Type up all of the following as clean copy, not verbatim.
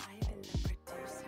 Ivan the producer.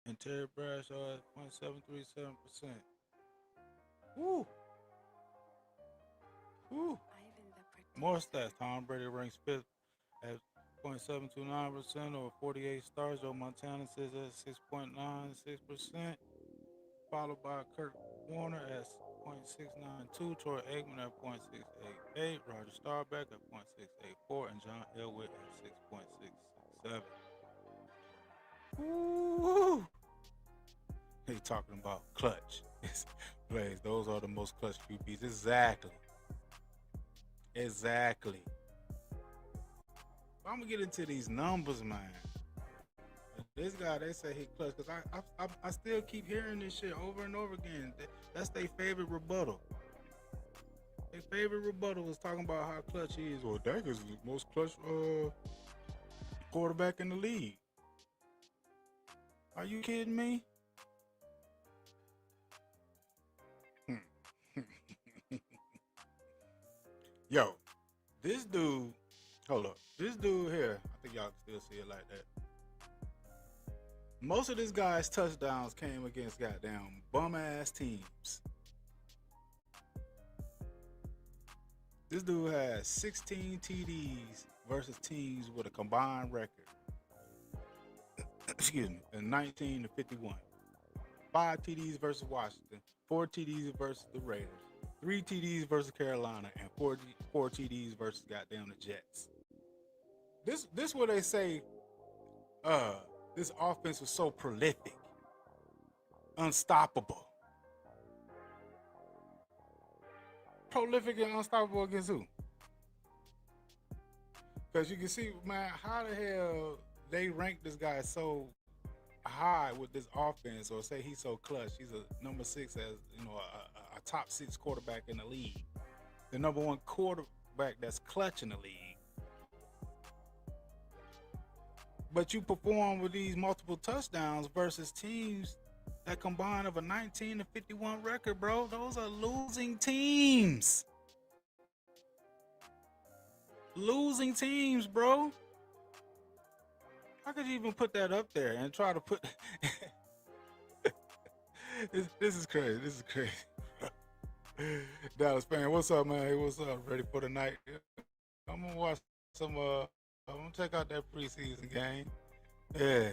And Terry Bradshaw at 0.737%. Woo! Woo! Ivan the More producer. stats. Tom Brady ranks fifth at 0.729% or 48 stars. Joe Montana sits at 6.96%, followed by Kurt Warner at 0.692, Troy Aikman at 0.688, Roger Staubach at 0.684, and John Elway at 6.667. Woo! They talking about clutch plays. Those are the most clutch QBs. Exactly. Exactly. I'm gonna get into these numbers, man. This guy, they say he clutch because I still keep hearing this shit over and over again. That's their favorite rebuttal. Their favorite rebuttal was talking about how clutch he is. Well, Dak is the most clutch quarterback in the league. Are you kidding me? Yo, this dude, hold up. This dude here, I think y'all can still see it like that. Most of this guy's touchdowns came against goddamn bum ass teams. This dude has 16 TDs versus teams with a combined record. Excuse me, in 19-51. 5 TDs versus Washington, 4 TDs versus the Raiders, 3 TDs versus Carolina, and 4 TDs versus goddamn the Jets. This where they say, this offense was so prolific, unstoppable. Prolific and unstoppable against who? Because you can see, man, how the hell they rank this guy so high with this offense, or say he's so clutch. He's a number 6 as a top 6 quarterback in the league, the number 1 quarterback that's clutch in the league. But you perform with these multiple touchdowns versus teams that combine of a 19-51 record, bro. Those are losing teams. Losing teams, bro. How could you even put that up there and try to put this is crazy. This is crazy. Dallas fan, what's up, man? Hey, what's up? Ready for the night? I'm gonna watch some I'm gonna check out that preseason game. Yeah.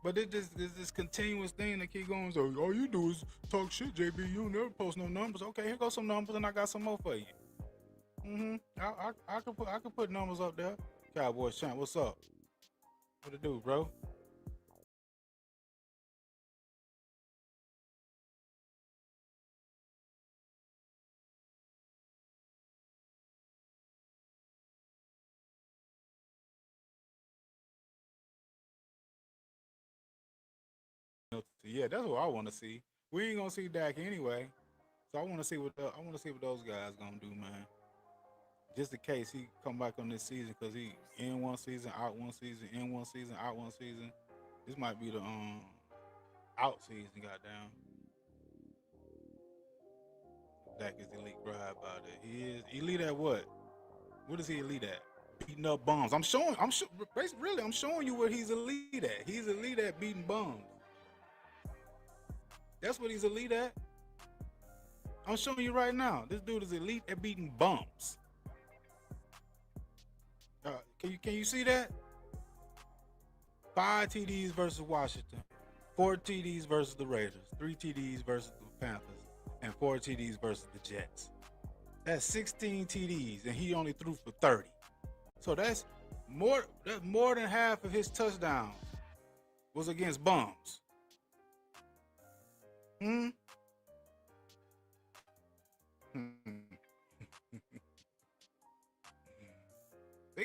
But it's this continuous thing that keep going. So all you do is talk shit, JB. You never post no numbers. Okay, here goes some numbers, and I got some more for you. I could put numbers up there. Cowboys champ, what's up? What it do, bro? Yeah, that's what I want to see. We ain't gonna see Dak anyway, so I want to see what those guys gonna do, man. Just in case he come back on this season, cause he in one season, out one season, in one season, out one season. This might be the out season. Goddamn, Dak is elite, bro. How about it? He is elite at what? What is he elite at? Beating up bums. I'm showing you what he's elite at. He's elite at beating bums. That's what he's elite at. I'm showing you right now. This dude is elite at beating bums. Can you see that? 5 TDs versus Washington, 4 TDs versus the Raiders, 3 TDs versus the Panthers, and 4 TDs versus the Jets. That's 16 TDs, and he only threw for 30. So that's more than half of his touchdowns was against bums.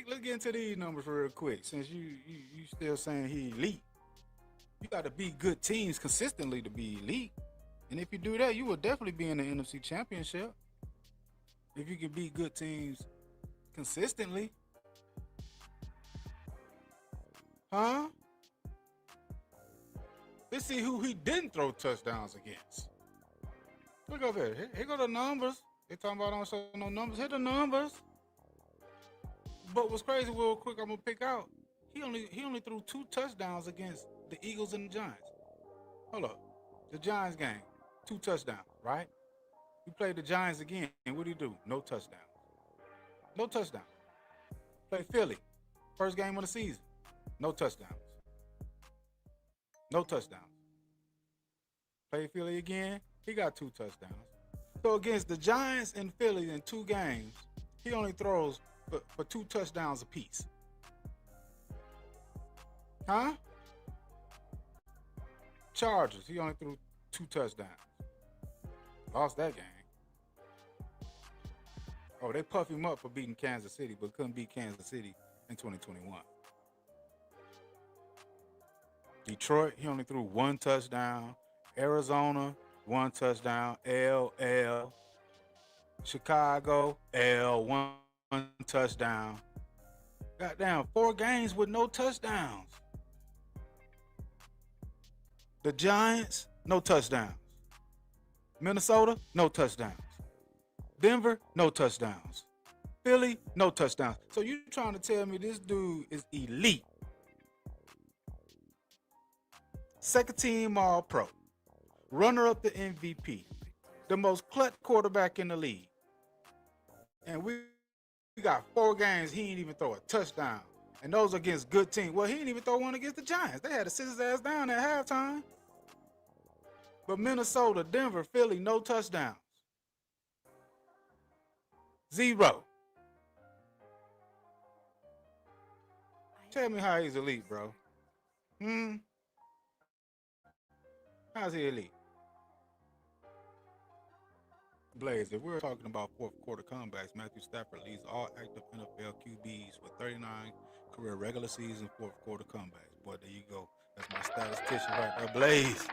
Let's get into these numbers real quick. Since you still saying he elite, you got to beat good teams consistently to be elite. And if you do that, you will definitely be in the NFC Championship. If you can beat good teams consistently, huh? Let's see who he didn't throw touchdowns against. Look over here. Here go the numbers. They talking about I don't show no numbers. Here the numbers. But what's crazy, real quick, I'm gonna pick out. He only threw 2 touchdowns against the Eagles and the Giants. Hold up, the Giants game, 2 touchdowns, right? We played the Giants again, and what did he do? No touchdowns. No touchdowns. Play Philly, first game of the season, no touchdowns. No touchdowns. Play Philly again, he got 2 touchdowns. So against the Giants and Philly in 2 games, he only throws for 2 touchdowns apiece. Huh? Chargers, he only threw 2 touchdowns. Lost that game. Oh, they puff him up for beating Kansas City, but couldn't beat Kansas City in 2021. Detroit, he only threw 1 touchdown. Arizona, 1 touchdown. L. Chicago, L, 1 touchdown. Goddamn, 4 games with no touchdowns. The Giants, no touchdowns. Minnesota, no touchdowns. Denver, no touchdowns. Philly, no touchdowns. So you trying to tell me this dude is elite? Second team All Pro, runner up the MVP, the most clutch quarterback in the league, and we got 4 games he ain't even throw a touchdown, and those against good teams. Well, he didn't even throw one against the Giants. They had to sit his ass down at halftime. But Minnesota, Denver, Philly, no touchdowns. 0. Tell me how he's elite, bro. How's he elite? Blaze, if we're talking about fourth quarter comebacks, Matthew Stafford leads all active NFL QBs with 39 career regular season fourth quarter comebacks. Boy, there you go. That's my statistician right there, Blaze.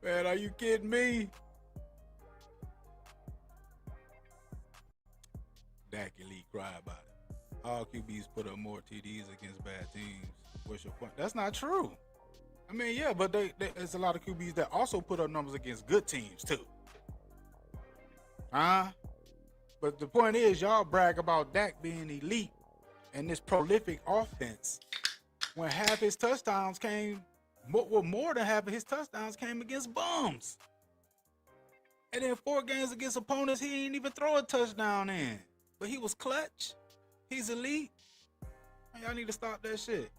Man, are you kidding me? Dak elite, cry about it. All QBs put up more TDs against bad teams. What's your point? That's not true. I mean, yeah, but there's a lot of QBs that also put up numbers against good teams too. But the point is, y'all brag about Dak being elite and this prolific offense when half his touchdowns came, well, more than half of his touchdowns came against bums. And then 4 games against opponents he didn't even throw a touchdown in. But he was clutch. He's elite. Man, y'all need to stop that shit.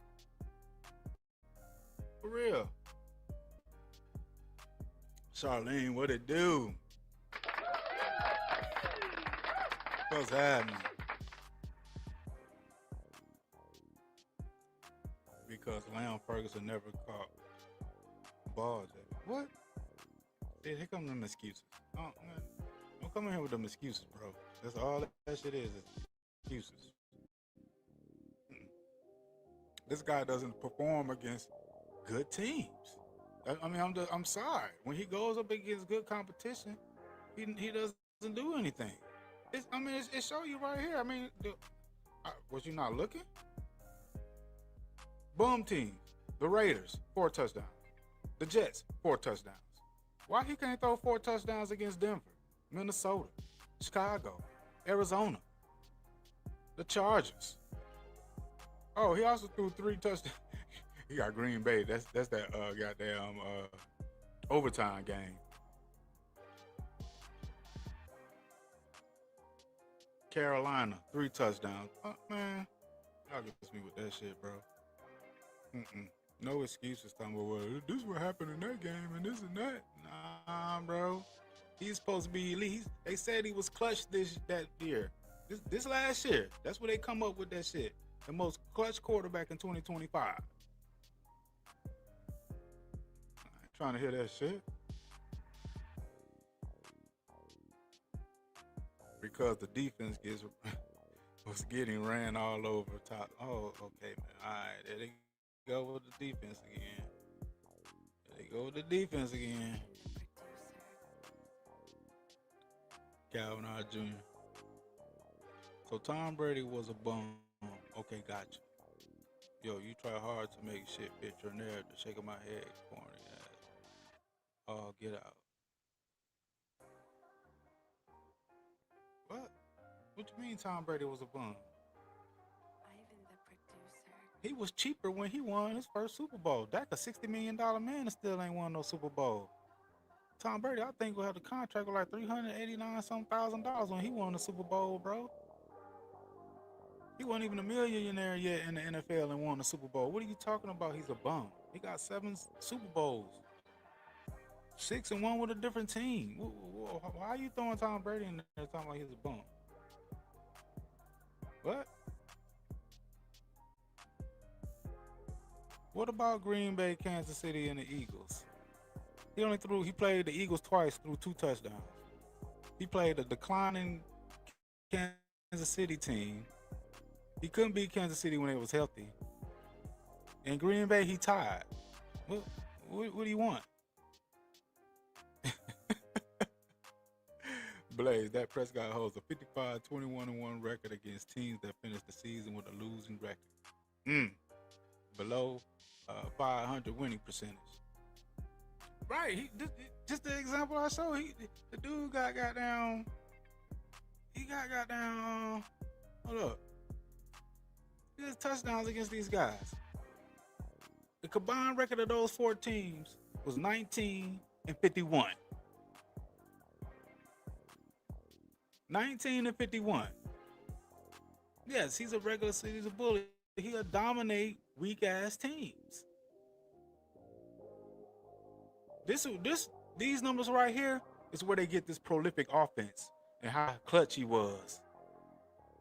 For real. Charlene, what it do? What's happening? Because Lamb Ferguson never caught balls. What? Here come them excuses. Don't come in here with them excuses, bro. That's all that shit is excuses. This guy doesn't perform against good teams. I mean, I'm sorry. When he goes up against good competition, he doesn't do anything. It show you right here. I mean, was you not looking? Bum teams. The Raiders, 4 touchdowns. The Jets, 4 touchdowns. Why he can't throw 4 touchdowns against Denver, Minnesota, Chicago, Arizona, the Chargers? Oh, he also threw 3 touchdowns. He got Green Bay. That's that goddamn overtime game. Carolina, 3 touchdowns. Man, y'all get me with that shit, bro. No excuses talking about, well, this is what happened in that game and this and that. Nah, bro. He's supposed to be elite. They said he was clutch that year. This last year. That's where they come up with that shit. The most clutch quarterback in 2025. I ain't trying to hear that shit. Because the defense was getting ran all over top. Oh, okay, man. All right, there they go with the defense again. There they go with the defense again. Calvin R. Jr. So Tom Brady was a bum. Okay, gotcha. Yo, you try hard to make shit fit your narrative. Shaking my head, corny ass. Oh, get out. What? What you mean Tom Brady was a bum? Ivan the producer. He was cheaper when he won his first Super Bowl. Dak, a $60 million man, and still ain't won no Super Bowl. Tom Brady, I think, will have the contract with like $389,000 when he won the Super Bowl, bro. He wasn't even a millionaire yet in the NFL and won the Super Bowl. What are you talking about? He's a bum. He got 7 Super Bowls. 6 and 1 with a different team. Why are you throwing Tom Brady in there talking about he's a bum? What? What about Green Bay, Kansas City, and the Eagles? He played the Eagles twice, threw 2 touchdowns. He played a declining Kansas City team. He couldn't beat Kansas City when it was healthy. In Green Bay, he tied. What do you want? Blaze, Dak Prescott holds a 55-21-1 record against teams that finished the season with a losing record. below 500 winning percentage. Right. Just the example I showed. The dude got down. He got down. Hold up. His touchdowns against these guys. The combined record of those 4 teams was 19 and 51. 19 and 51. Yes, he's a regular season bully. He'll dominate weak ass teams. These numbers right here is where they get this prolific offense and how clutch he was.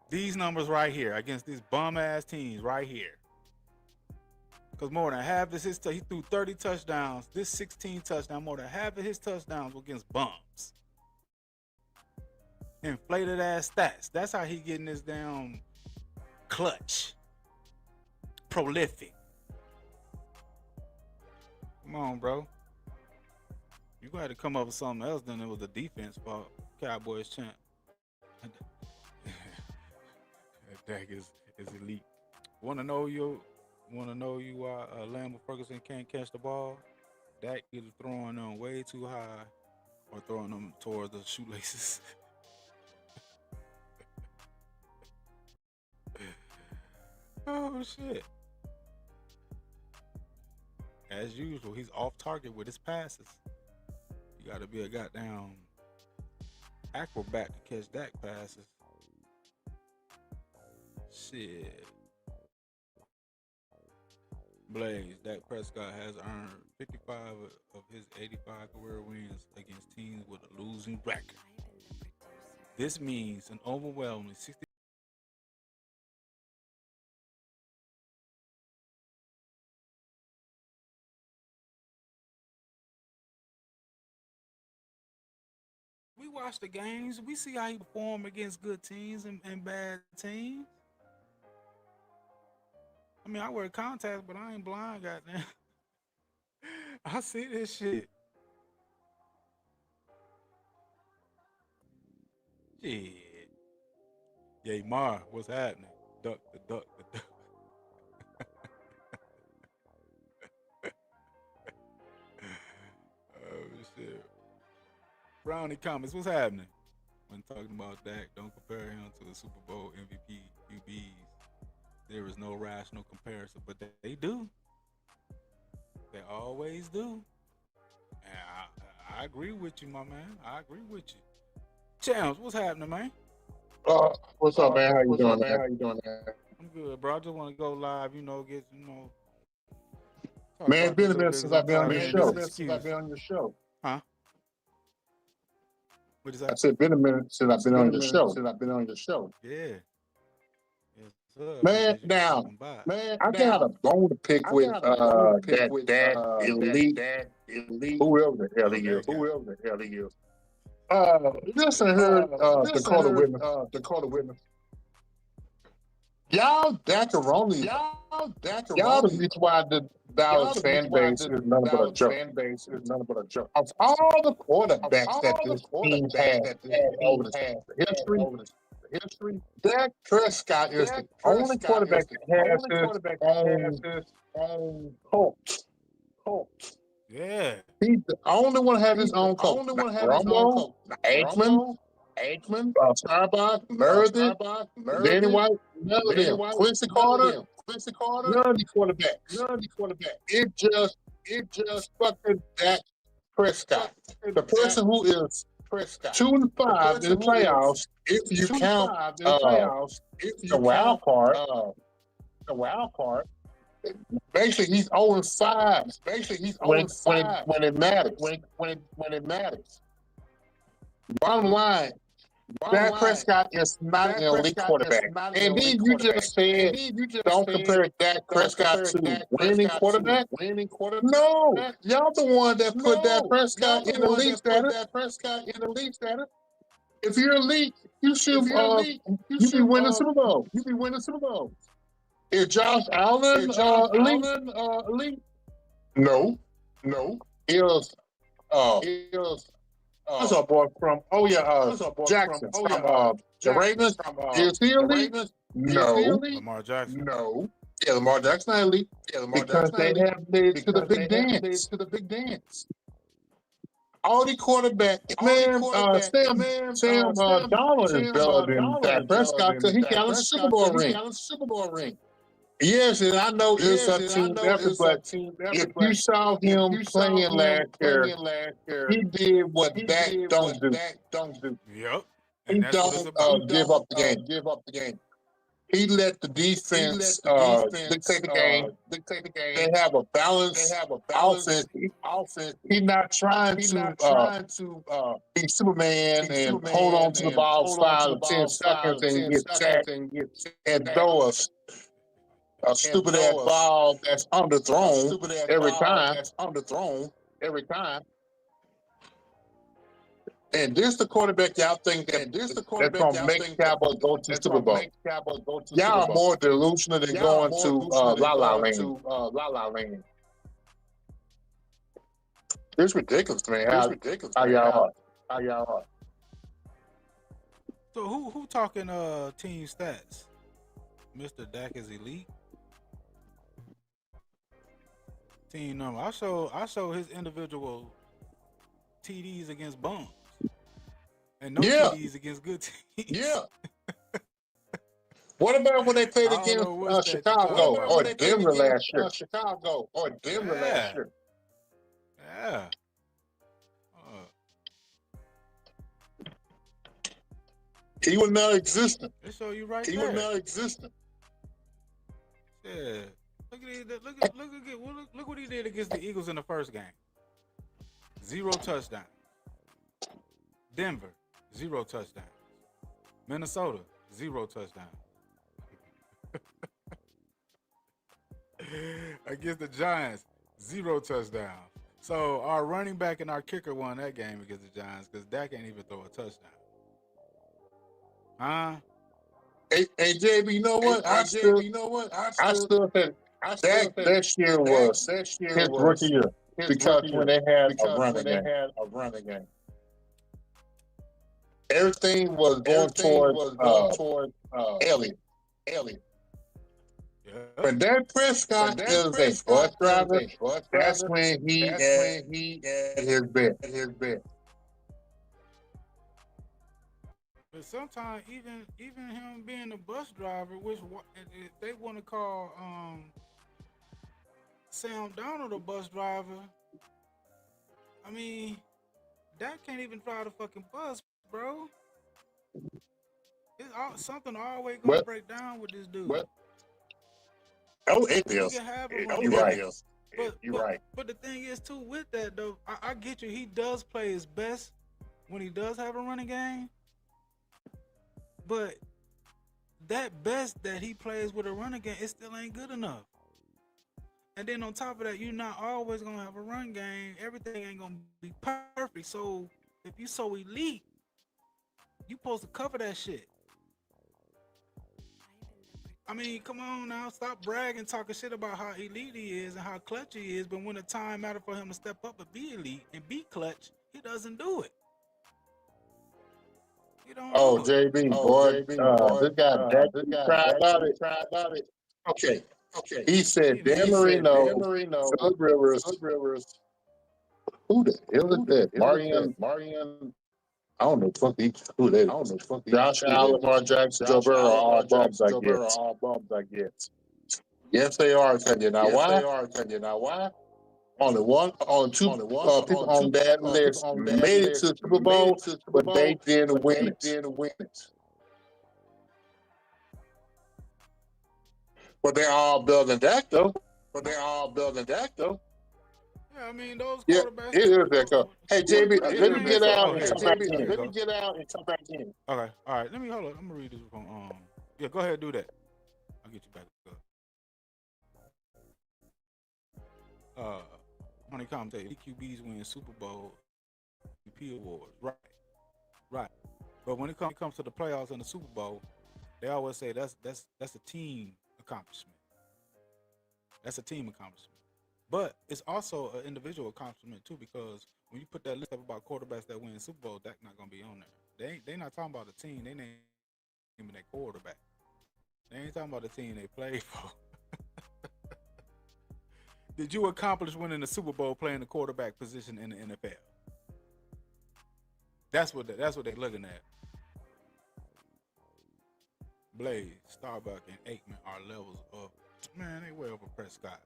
These numbers right here against these bum ass teams right here. Because more than half of his he threw 30 touchdowns. This 16 touchdowns, more than half of his touchdowns were against bums. Inflated ass stats. That's how he getting this damn clutch. Prolific. Come on, bro. You gonna have to come up with something else than it was the defense for Cowboys champ. Dak is elite. Wanna know you why Lambert Ferguson can't catch the ball? Dak either throwing them way too high or throwing them towards the shoelaces. Oh shit. As usual, he's off target with his passes. You gotta be a goddamn acrobat to catch Dak passes. Shit. Blaze, Dak Prescott has earned 55 of his 85 career wins against teams with a losing record. This means an overwhelming 60. We watch the games. We see how he perform against good teams and bad teams. I mean, I wear contacts, but I ain't blind, goddamn. I see this shit. Shit. Yay, Mar, what's happening? Duck. Oh, shit. Brownie comments, what's happening? When talking about Dak, don't compare him to the Super Bowl MVP QBs. There is no rational comparison, but they do. They always do. And I agree with you, my man. I agree with you. Champs, what's happening, man? What's up, man? How you doing, man? How you doing, man? I'm good, bro. I just want to go live, get, Man, it's been a minute since I've been on your show. Huh? What is that? I said, been a minute since I've been on your show. Yeah. Yes, sir. Man, now, I got a bone to pick with that elite, whoever the hell he is. Listen here, Dakota Whitman. Y'all Dacaroni. Y'all the reason why the Dallas fan base is nothing but a joke. Of all the quarterbacks that this team had over the history, Dak Prescott is the only quarterback that has his own coach. Yeah. He's the only one to have his own coach. Romo, Aikman, Starbuck, Meredith, Danny White, none of them. Quincy Carter, none of the quarterbacks. It just fucking Dak Prescott. The person who is 2-5 in the playoffs, if you count the wild card. Basically, he's 0-5. When it matters. Bottom line, Dak Prescott is not an elite quarterback. And then you just said, don't compare Dak Prescott to winning quarterback. No, y'all the one that put Dak Prescott in elite status. If you're elite, you should be winning Super Bowl. Is Josh Allen elite? No. What's up, boy? From Jackson. The Ravens. Is he elite? No. Lamar Jackson. No. Yeah, Lamar Jackson not elite. Yeah, Lamar because Jackson they not elite. have made it to the Because big they have made it dance. to the big dance. All the quarterback, Sam Donald is better than Dak Prescott because he got a Super Bowl ring. Yes, and I know it's a team effort, but if you saw him playing last year, he did what Dak don't do. Yep. He And that's what it's don't about. give up the game. He let the defense dictate the game. They have a balanced offense. He's not trying to be Superman and hold on to the ball 5 or 10 seconds and get sacked and throw a stupid ass ball that's underthrown every time. And this the quarterback y'all think that's gonna make Cowboys go to Super Bowl. Y'all are more delusional than going to La La Land. It's ridiculous, man. How y'all are. So who talking team stats? Mr. Dak is elite. Team number. I show his individual TDs against bums. And no TDs against good teams. Yeah. What about when they played against Chicago or Denver last year? Yeah. He was not existent. They show you right there. He was not existent. Yeah. Look what he did against the Eagles in the first game. 0 touchdowns. Denver, 0 touchdowns. Minnesota, 0 touchdowns. Against the Giants, 0 touchdowns. So our running back and our kicker won that game against the Giants because Dak can't even throw a touchdown. Huh? Hey, JB, you know what? I still think Dak this year was his rookie year because when they had a running game. Everything was going toward Elliott. Yeah. When Dak Prescott is a bus driver, that's when he at his best. But sometimes even him being a bus driver, which if they want to call Sam Donald a bus driver, I mean, Dak can't even drive the fucking bus, bro. Something always gonna break down with this dude. It is. You're right. But the thing is too with that though, I get you. He does play his best when he does have a running game. But that best that he plays with a running game, it still ain't good enough. And then on top of that, you're not always gonna have a run game. Everything ain't gonna be perfect. So if you so elite, you supposed to cover that shit. I mean, come on now, stop bragging, talking shit about how elite he is and how clutch he is. But when the time matters for him to step up and be elite and be clutch, he doesn't do it. JB, this guy Dak tried about it. Okay. He said Dan Marino, Philip Rivers. Who the hell is that? Marion. I don't know who that is. Josh Allen, Lamar Jackson, Joe Burrow are all bums, I guess. Yes, they are. You know why? Only two people on that list made it to the Super Bowl, but they didn't win it. But they're all building Dak, though. Yeah, I mean, those quarterbacks. Yeah, it is that go. Hey, JB, let me get out and come back in. Okay, all right. Let me hold on. I'm gonna read this from. Yeah, go ahead and do that. I'll get you back up. Honey commentator, EQBs win Super Bowl MVP awards. Right. But when it comes to the playoffs and the Super Bowl, they always say that's a team accomplishment. That's a team accomplishment. But it's also an individual accomplishment too, because when you put that list up about quarterbacks that win Super Bowl, Dak's not gonna be on there. They not talking about the team. They naming their quarterback. They ain't talking about the team they play for. Did you accomplish winning the Super Bowl playing the quarterback position in the NFL? That's what they're looking at. Blaze, Starbuck, and Aikman are levels of, man, they way over Prescott.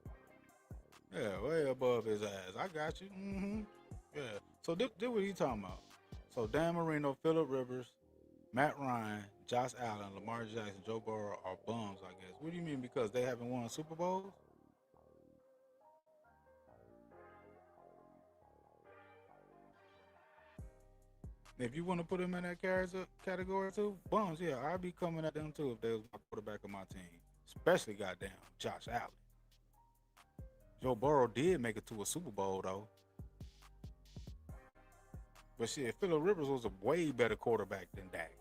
Yeah, way above his ass. I got you. Mm-hmm. Yeah. So this what he talking about. So Dan Marino, Phillip Rivers, Matt Ryan, Josh Allen, Lamar Jackson, Joe Burrow are bums, I guess. What do you mean because they haven't won Super Bowls? If you want to put them in that category too, bums, yeah, I'd be coming at them too if they was my quarterback of my team. Especially goddamn Josh Allen. Joe Burrow did make it to a Super Bowl though. But shit, Phillip Rivers was a way better quarterback than Dak.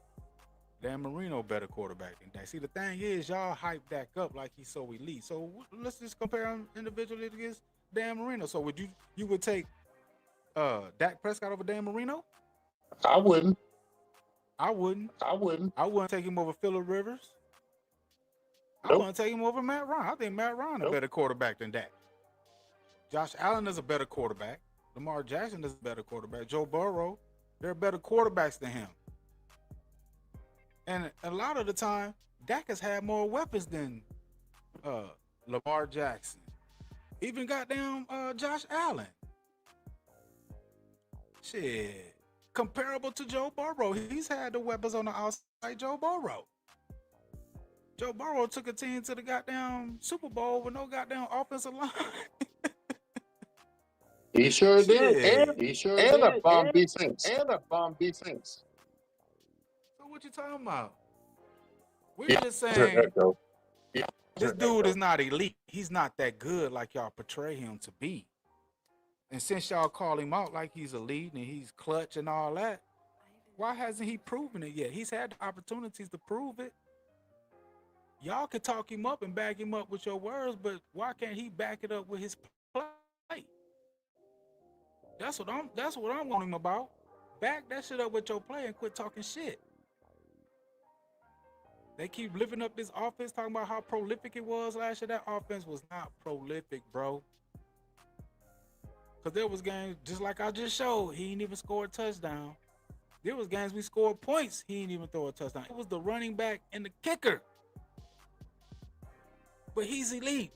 Dan Marino better quarterback than Dak. See, the thing is, y'all hype Dak up like he's so elite. So let's just compare him individually against Dan Marino. So would you would take Dak Prescott over Dan Marino? I wouldn't. I wouldn't take him over Phillip Rivers. Nope. I wouldn't take him over Matt Ryan. I think Matt Ryan a better quarterback than Dak. Josh Allen is a better quarterback. Lamar Jackson is a better quarterback. Joe Burrow, they're better quarterbacks than him. And a lot of the time, Dak has had more weapons than Lamar Jackson. Even goddamn Josh Allen. Shit. Comparable to Joe Burrow. He's had the weapons on the outside. Joe Burrow. Joe Burrow took a team to the goddamn Super Bowl with no goddamn offensive line. He sure did. Shit. He sure did. And a bomb defense. So what you talking about? We're just saying this dude is not elite. He's not that good like y'all portray him to be. And since y'all call him out like he's elite and he's clutch and all that, why hasn't he proven it yet? He's had the opportunities to prove it. Y'all can talk him up and back him up with your words, but why can't he back it up with his play? That's what I'm wanting about. Back that shit up with your play and quit talking shit. They keep lifting up this offense, talking about how prolific it was last year. That offense was not prolific, bro. Because there was games, just like I just showed, he ain't even scored a touchdown. There was games we scored points, he ain't even throw a touchdown. It was the running back and the kicker. But he's elite.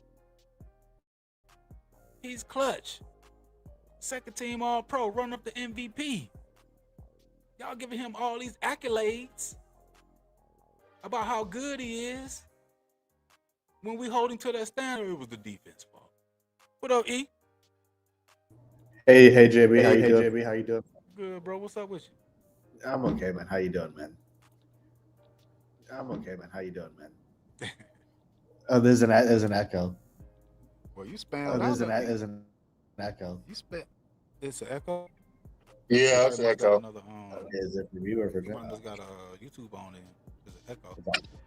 He's clutch. Second team All-Pro, run up the MVP. Y'all giving him all these accolades about how good he is. When we hold him to that standard, it was the defense fault. What up, E? Hey, JB, how you doing? Good, bro. What's up with you? I'm okay, man. How you doing, man? Oh, there's an echo. Well, you spam. Oh, there's an echo. You spam. It's an echo. Yeah, it's an echo. Another, Is it for you or for John? John? Just got YouTube on it. There's an echo.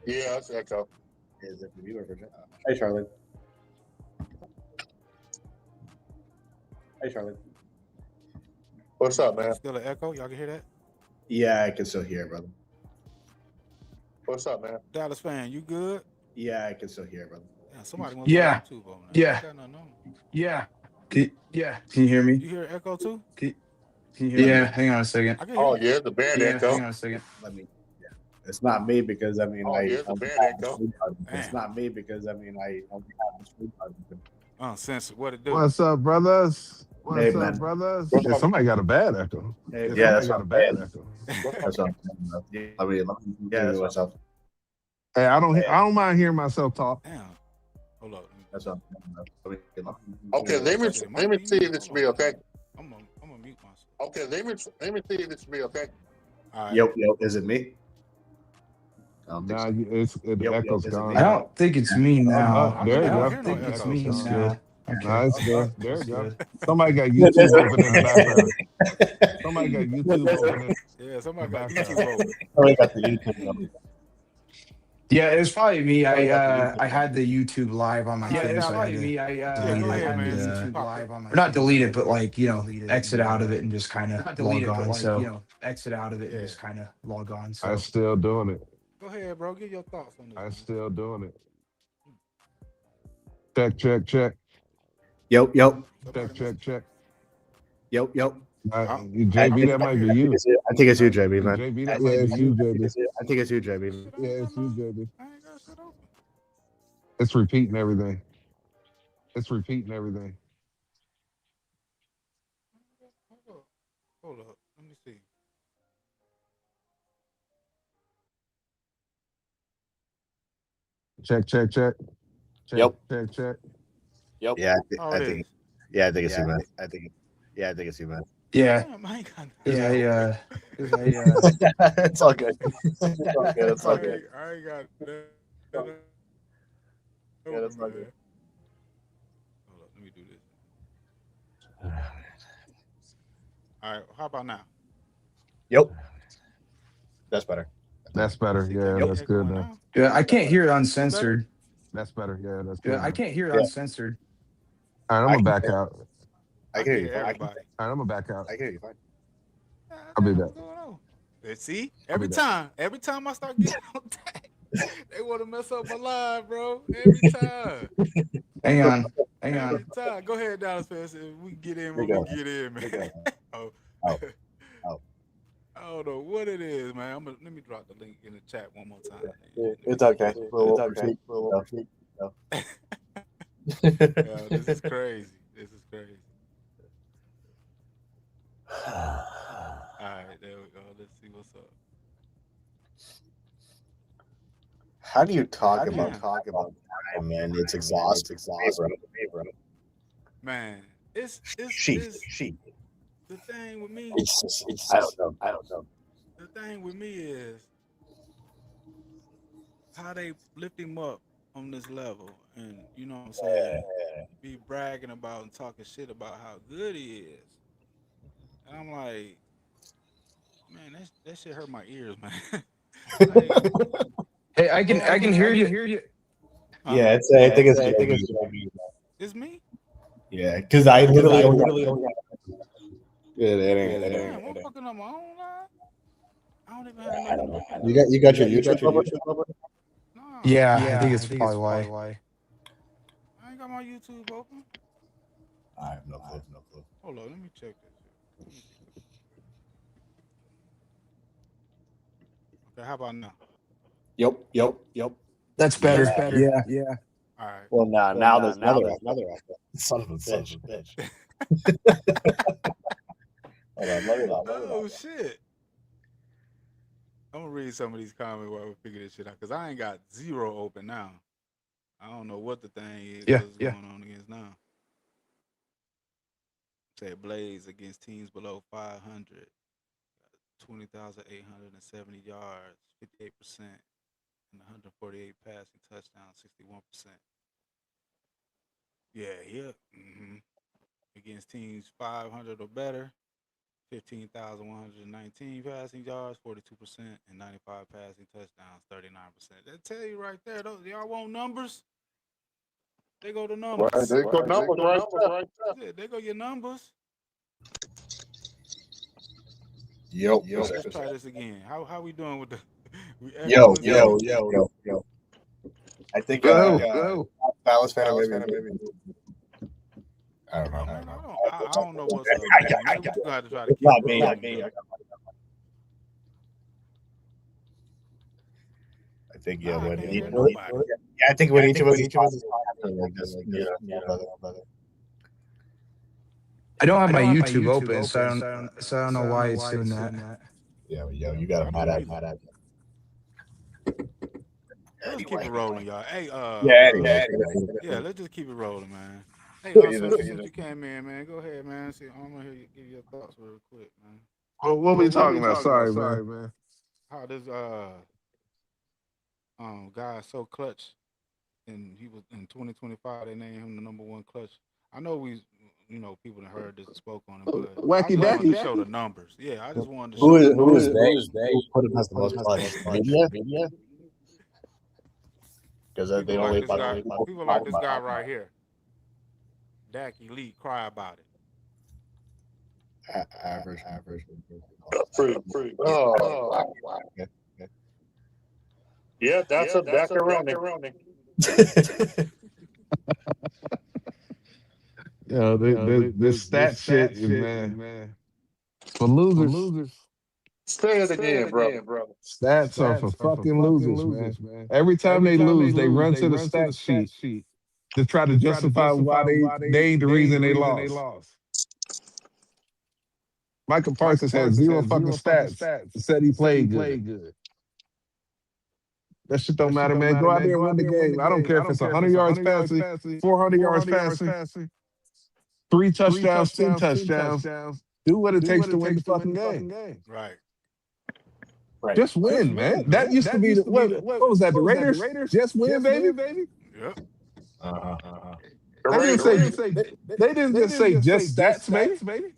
Yeah, it's an echo. Is it for you or for John? Hey, Charlie. What's up, man? Still an echo? Y'all can hear that? Yeah, I can still hear, brother. What's up, man? Dallas fan, you good? Yeah, I can still hear, brother. Yeah, somebody wants YouTube on that. Yeah. Can you hear me? You hear echo too? Can you hear me? Hang on a second. I can hear you. Yeah, the band echo. Hang on a second. It's not me because I mean the band echo. It's not me because I mean I only have the screen button. Sense what it do? What's up, brothers? Hey, man. Yeah, somebody got a bad echo. Hey, Yeah, yeah, that's somebody what got a bad echo. That's what I'm saying, bro. Let me that's myself. Hey, I don't mind hearing myself talk. Damn. Hold up. That's what I'm saying, bro. Okay, let me see if this will be okay. I'm gonna mute myself. Okay, let me see if this will be okay. All right. Yo, is it me? I don't think Nah, so. the Yep, echo's yep, gone. I don't think it's me now. There you I go. don't think it's Echo. me That's now. good. Okay. Nah, it's good. There you That's go. good. Somebody got YouTube open in the background. Somebody got YouTube open. Yeah, somebody got Back YouTube open. Oh, I got the YouTube up. Yeah, it was probably me. I had the YouTube live on my phone. it's so I had to go delete ahead, man. it YouTube live and, or not delete it, but like exit out of it and just kind of log on. So exit out of it and just kind of log on. So I'm still doing it. Go ahead, bro. Give your thoughts on this. I'm still doing it. Check. Yep. Check. Yep. JB, that might be you. I think it's you, JB, man. JB, that might be you, JB. I think it's you, JB. Yeah, it's you, JB. I ain't got shit open. It's repeating everything. Hold up. Let me see. Check. Yep. Check. Yeah, Oh, I it think. is. Yeah, I think it's you, man. I think it's you, man. Yeah. Damn, I ain't got It's all good. It's all good. I ain't got that. Yeah, that's all good. Hold up, let me do this. All right, how about now? Yep. That's better. That's better. Yeah, Yep. that's good now. Yeah, I can't hear it uncensored. That's better. Yeah, that's good. Yeah, I can't hear it uncensored. All right, I'm gonna back out. I can hear you. Everybody. All right, I'm gonna back out. I can hear you fine. I'll be back. What's going on? See, every time I start getting on that, they want to mess up my live, bro. Every time. Hang on. Every time. Go ahead, Dallas fans. We get in when we get in, man. Oh. I don't know what it is, man. Let me drop the link in the chat one more time. It's okay. It's okay. Yeah, this is crazy. All right, there we go. Let's see what's up. How do you talk about time, man? It's exhausting, bro. Man, it's She. the thing with me. I don't know. The thing with me is how they lift him up on this level, and you know what I'm saying, be bragging about and talking shit about how good he is. And I'm like, man, that shit hurt my ears, man. Like, Hey, I can hear you. Yeah, I think it's It's me? Yeah, because I literally don't. Yeah, Damn, I'm fucking up my own line. I don't even have nothing. You got your YouTube. No, Yeah, I think it's probably why. I ain't got my YouTube open. I have no clue. Hold on, let me check this shit. Okay, how about now? Yep. That's better. Yeah. All right. Well, now there's another aspect. Son of a bitch. Hold on, let me Oh shit! I'm gonna read some of these comments while we figure this shit out, cause I ain't got zero open now. I don't know what the thing is. What's going on against now? Say Blaze against teams below 500, 20,870 yards, 58%, and 148 passing touchdowns, 61%. Yeah. Mm-hmm. Against teams 500 or better, 15,119 passing yards, 42%, and 95 passing touchdowns, 39%. That tell you right there. Y'all want numbers? They go to numbers. Right, they go numbers right there. Yeah, they go your numbers. Yo. Let's try this again. How we doing with the? Yo. I think Go. Dallas fan maybe. I don't know. I don't know what's up. Maybe we gonna have to try to keep Not rolling. me. I think I think when each of us is talking like this, brother. I don't have my YouTube open, so I don't know why it's doing that. Yeah, you got to mad at. Let's keep it rolling, y'all. Hey, yeah, let's just keep it rolling, man. Hey, since you came in, man, go ahead, man. See, I'm gonna give you your thoughts real quick, man. What we talking about? Sorry, man. How this guy is so clutch, and he was in 2025. They named him the #1 clutch. I know people that heard this and spoke on him, but I just wanted to show the numbers. Yeah, I just wanted to show the numbers. Who is they? Who put him as the most clutch? Media? Because they don't people like this guy right here. Dak Elite, cry about it. Average. Pretty. Oh, wow. Yeah, that's a macaroni. This stat shit is, man, for losers. Say it again, brother. Stats are for fucking losers, man. Every time they lose, they run to the stat sheet to try to justify why they ain't the reason they lost. Michael Parsons had zero fucking stats. Said he played good. That shit don't matter, man. Go out there and win the game. I don't care if it's 100 yards passing, 400 yards passing, 3 touchdowns, 10 touchdowns. Do what it takes to win the fucking game. Right. Just win, man. That used to be what was that? The Raiders? Just win, baby. Yep. They didn't just say just stats, baby.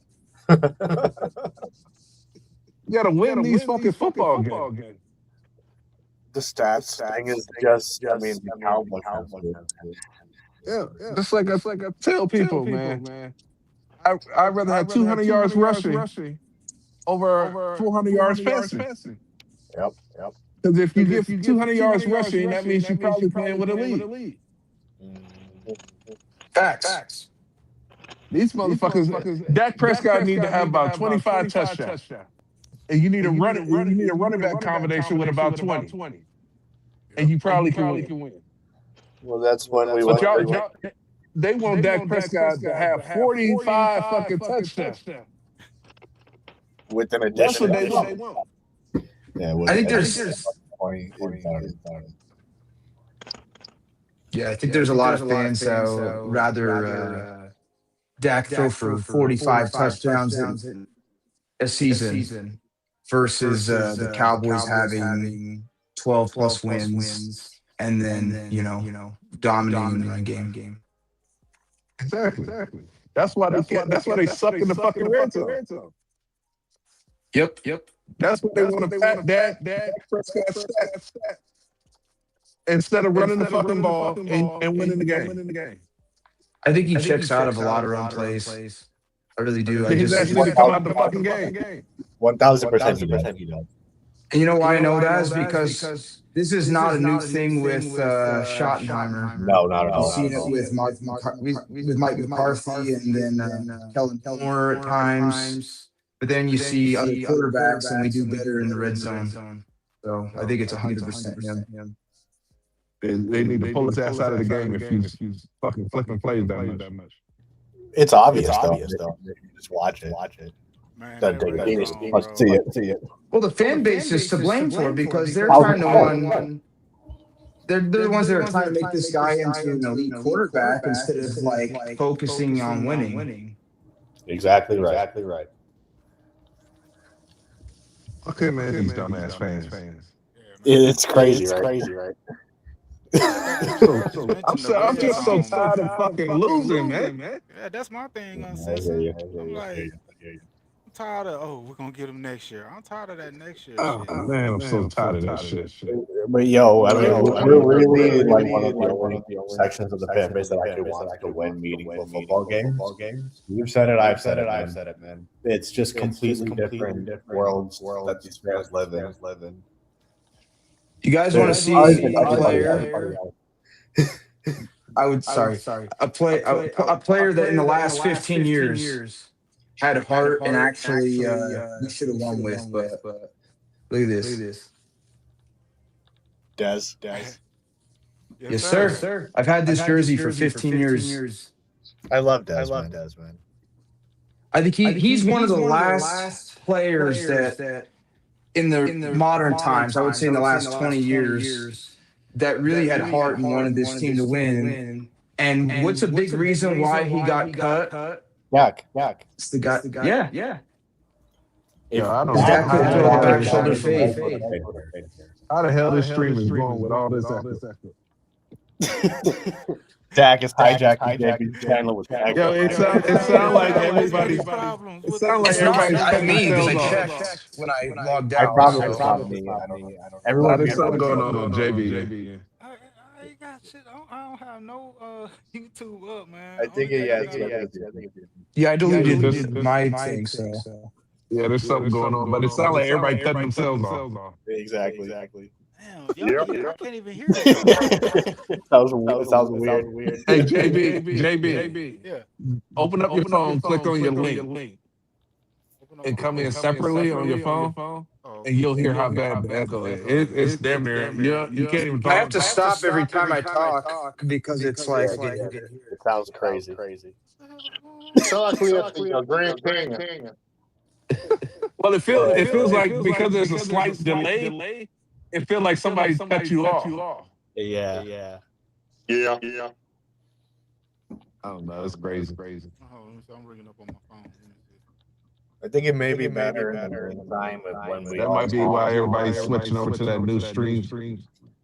You gotta win these fucking football games. The stats thing is just, I mean, the Cowboys. Yeah. Just like I tell people, man. I'd rather have 200 yards rushing over 400 yards passing. Yep. Because if you get 200 yards rushing, that means you're probably playing with a lead. Facts. These motherfuckers, Dak Prescott need to have about 25 touchdowns. And you need a running back combination with about 20. And you probably can win. Well, that's when we But went. they want Dak Prescott to have 45 fucking touchdowns. With an That's addition. what they want. Yeah, I think there's 20. I think there's a lot of fans that would rather Dak throw for 45 touchdowns in a season versus the Cowboys having 12 plus wins and then dominating the run game. Exactly. That's why they suck in the fucking red zone. Yep. That's what they want to pat Dak Prescott stats instead of running the fucking ball and winning the game. I think he checks out of a lot of run plays. I really do. He's actually come out the fucking game. 1,000% he does. And you know why I know that is because this is not a new thing with Schottenheimer. No, not at all. We've seen it with Mike McCarthy and then Kellen Moore at times. But then you see other quarterbacks and they do better in the red zone. So I think it's 100% him. They need to pull his ass out of the game if he's fucking flipping plays that much. It's obvious though. Just watch it. Man, See it. Well, the fan base is to blame for it because they're trying to run. They're the ones that are trying to make this guy into an elite quarterback instead of like focusing on winning. Exactly right. Okay, man, these dumbass fans. It's crazy, right? I'm just so tired of fucking losing, man. Yeah, that's my thing on Simpson. I'm like, I'm tired of, we're going to get him next year. I'm tired of that next year. Man, I'm so tired of that shit. But yo, I mean, we're really like one of the sections of the fan base that actually wants to win meaningful football games. You've said it, I've said it, man. It's just completely different worlds that these fans live in. You guys want to see a player? I would. Sorry. A player that in the last 15 years had heart and actually we should have won with. But look at this. Dez. Yes, sir. I've had this jersey for 15 years. I love Dez, man. I think he's one of the last players that in the modern times, I would say in the last 20 years, that really had heart and wanted this team to win. And what's a big reason why he got cut? Dak. It's the guy. Yeah. I don't Dak know. could throw the back shoulder fade. How the hell this stream is going with all this effort? Dak is hijacking JB Chandler with Dak. Yo, it sound like everybody's problems. It sounds like It's not everybody's me because I cutting themselves checked when I logged I out. probably I don't know. Everyone, There's something going on JB. I ain't got shit. I don't have no YouTube up, man. I think Yeah, I deleted my thing. So Yeah, there's something going on, but it sounds like everybody cutting themselves off. Exactly. Damn, y'all Yep. can hear, I can't even hear it. It sounds weird. Hey, JB, Yeah. open up your phone, click on your link, Open up and my come in phone. separately on your phone, Oh, and you'll hear how bad the echo is. It's damn near. You can't even I have talk. to stop every time I talk because it's Yeah, like it sounds crazy. what the hell is going Sound like we at the Grand Canyon. Well, it feels like because there's a slight delay, it feels like somebody cut you off. Yeah. Yeah. I don't know. It's crazy. on? Oh, let me see. I'm ringing up on my phone. Let me see. I think it may be better in the time of when we That all might be talk. why everybody's switching over to that new stream.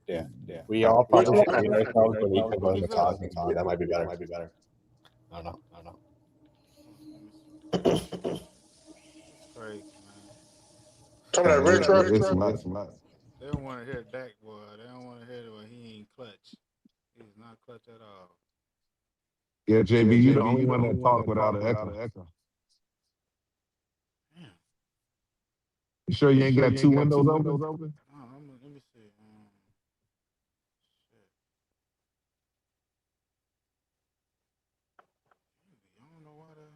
Yeah. We all probably Which should one? mute ourselves when we can go What to is talk. that? Maybe that might be better. I don't know. That's crazy, man. Some of that retro. It's a lot. They don't want to hear Dak, boy. They don't want to hear it when he ain't clutch. He's not clutch at all. Yeah, JB, you the only one that talk without an echo. Damn. You sure you ain't got two windows open? Oh, let me see. Shit. I don't know why the.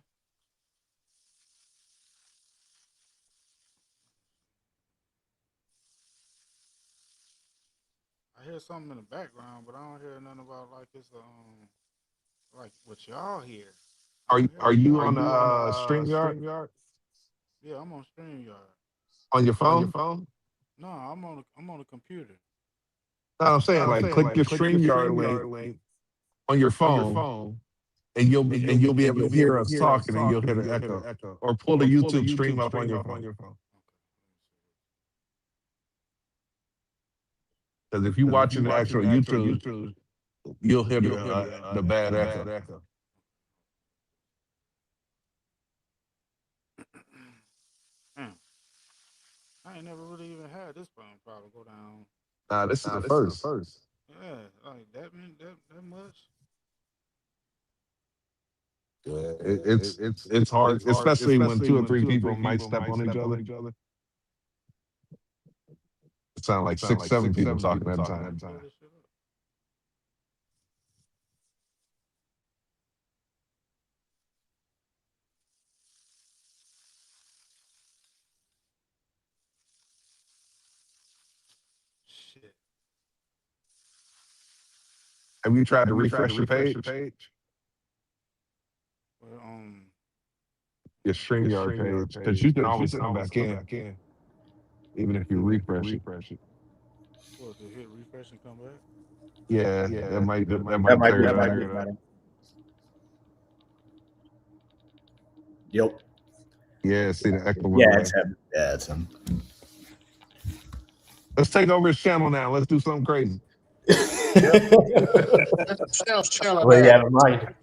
I hear something in the background, but I don't hear nothing about like it's like what y'all hear. Are you on StreamYard Yeah, I'm on StreamYard. on your phone? No, I'm on a computer. No, I'm saying like click your StreamYard link on your phone, and you'll be able to hear us talking, and you'll hear the echo. Or pull the YouTube stream up on your phone. Because if you're watching the actual YouTube, you'll hear the bad echo. I ain't never really even had this phone problem go down. Nah, this is the first. Yeah, like that much. Yeah, it's hard, especially when two or three people might step on each other. It sounds like 6, 7 people talking at a time. Pull this shit up. Shit. Have you tried to refresh your page? Well, Your StreamYard page, because you can always come back in, even if you refresh it. what, to hit refresh and come back? Yeah, that might That might be clear it better. up. Yep. Yeah, see the echo. Yeah, it's him. Yeah, it's him. Let's take over his channel now. Let's do something crazy. What do you have in mind?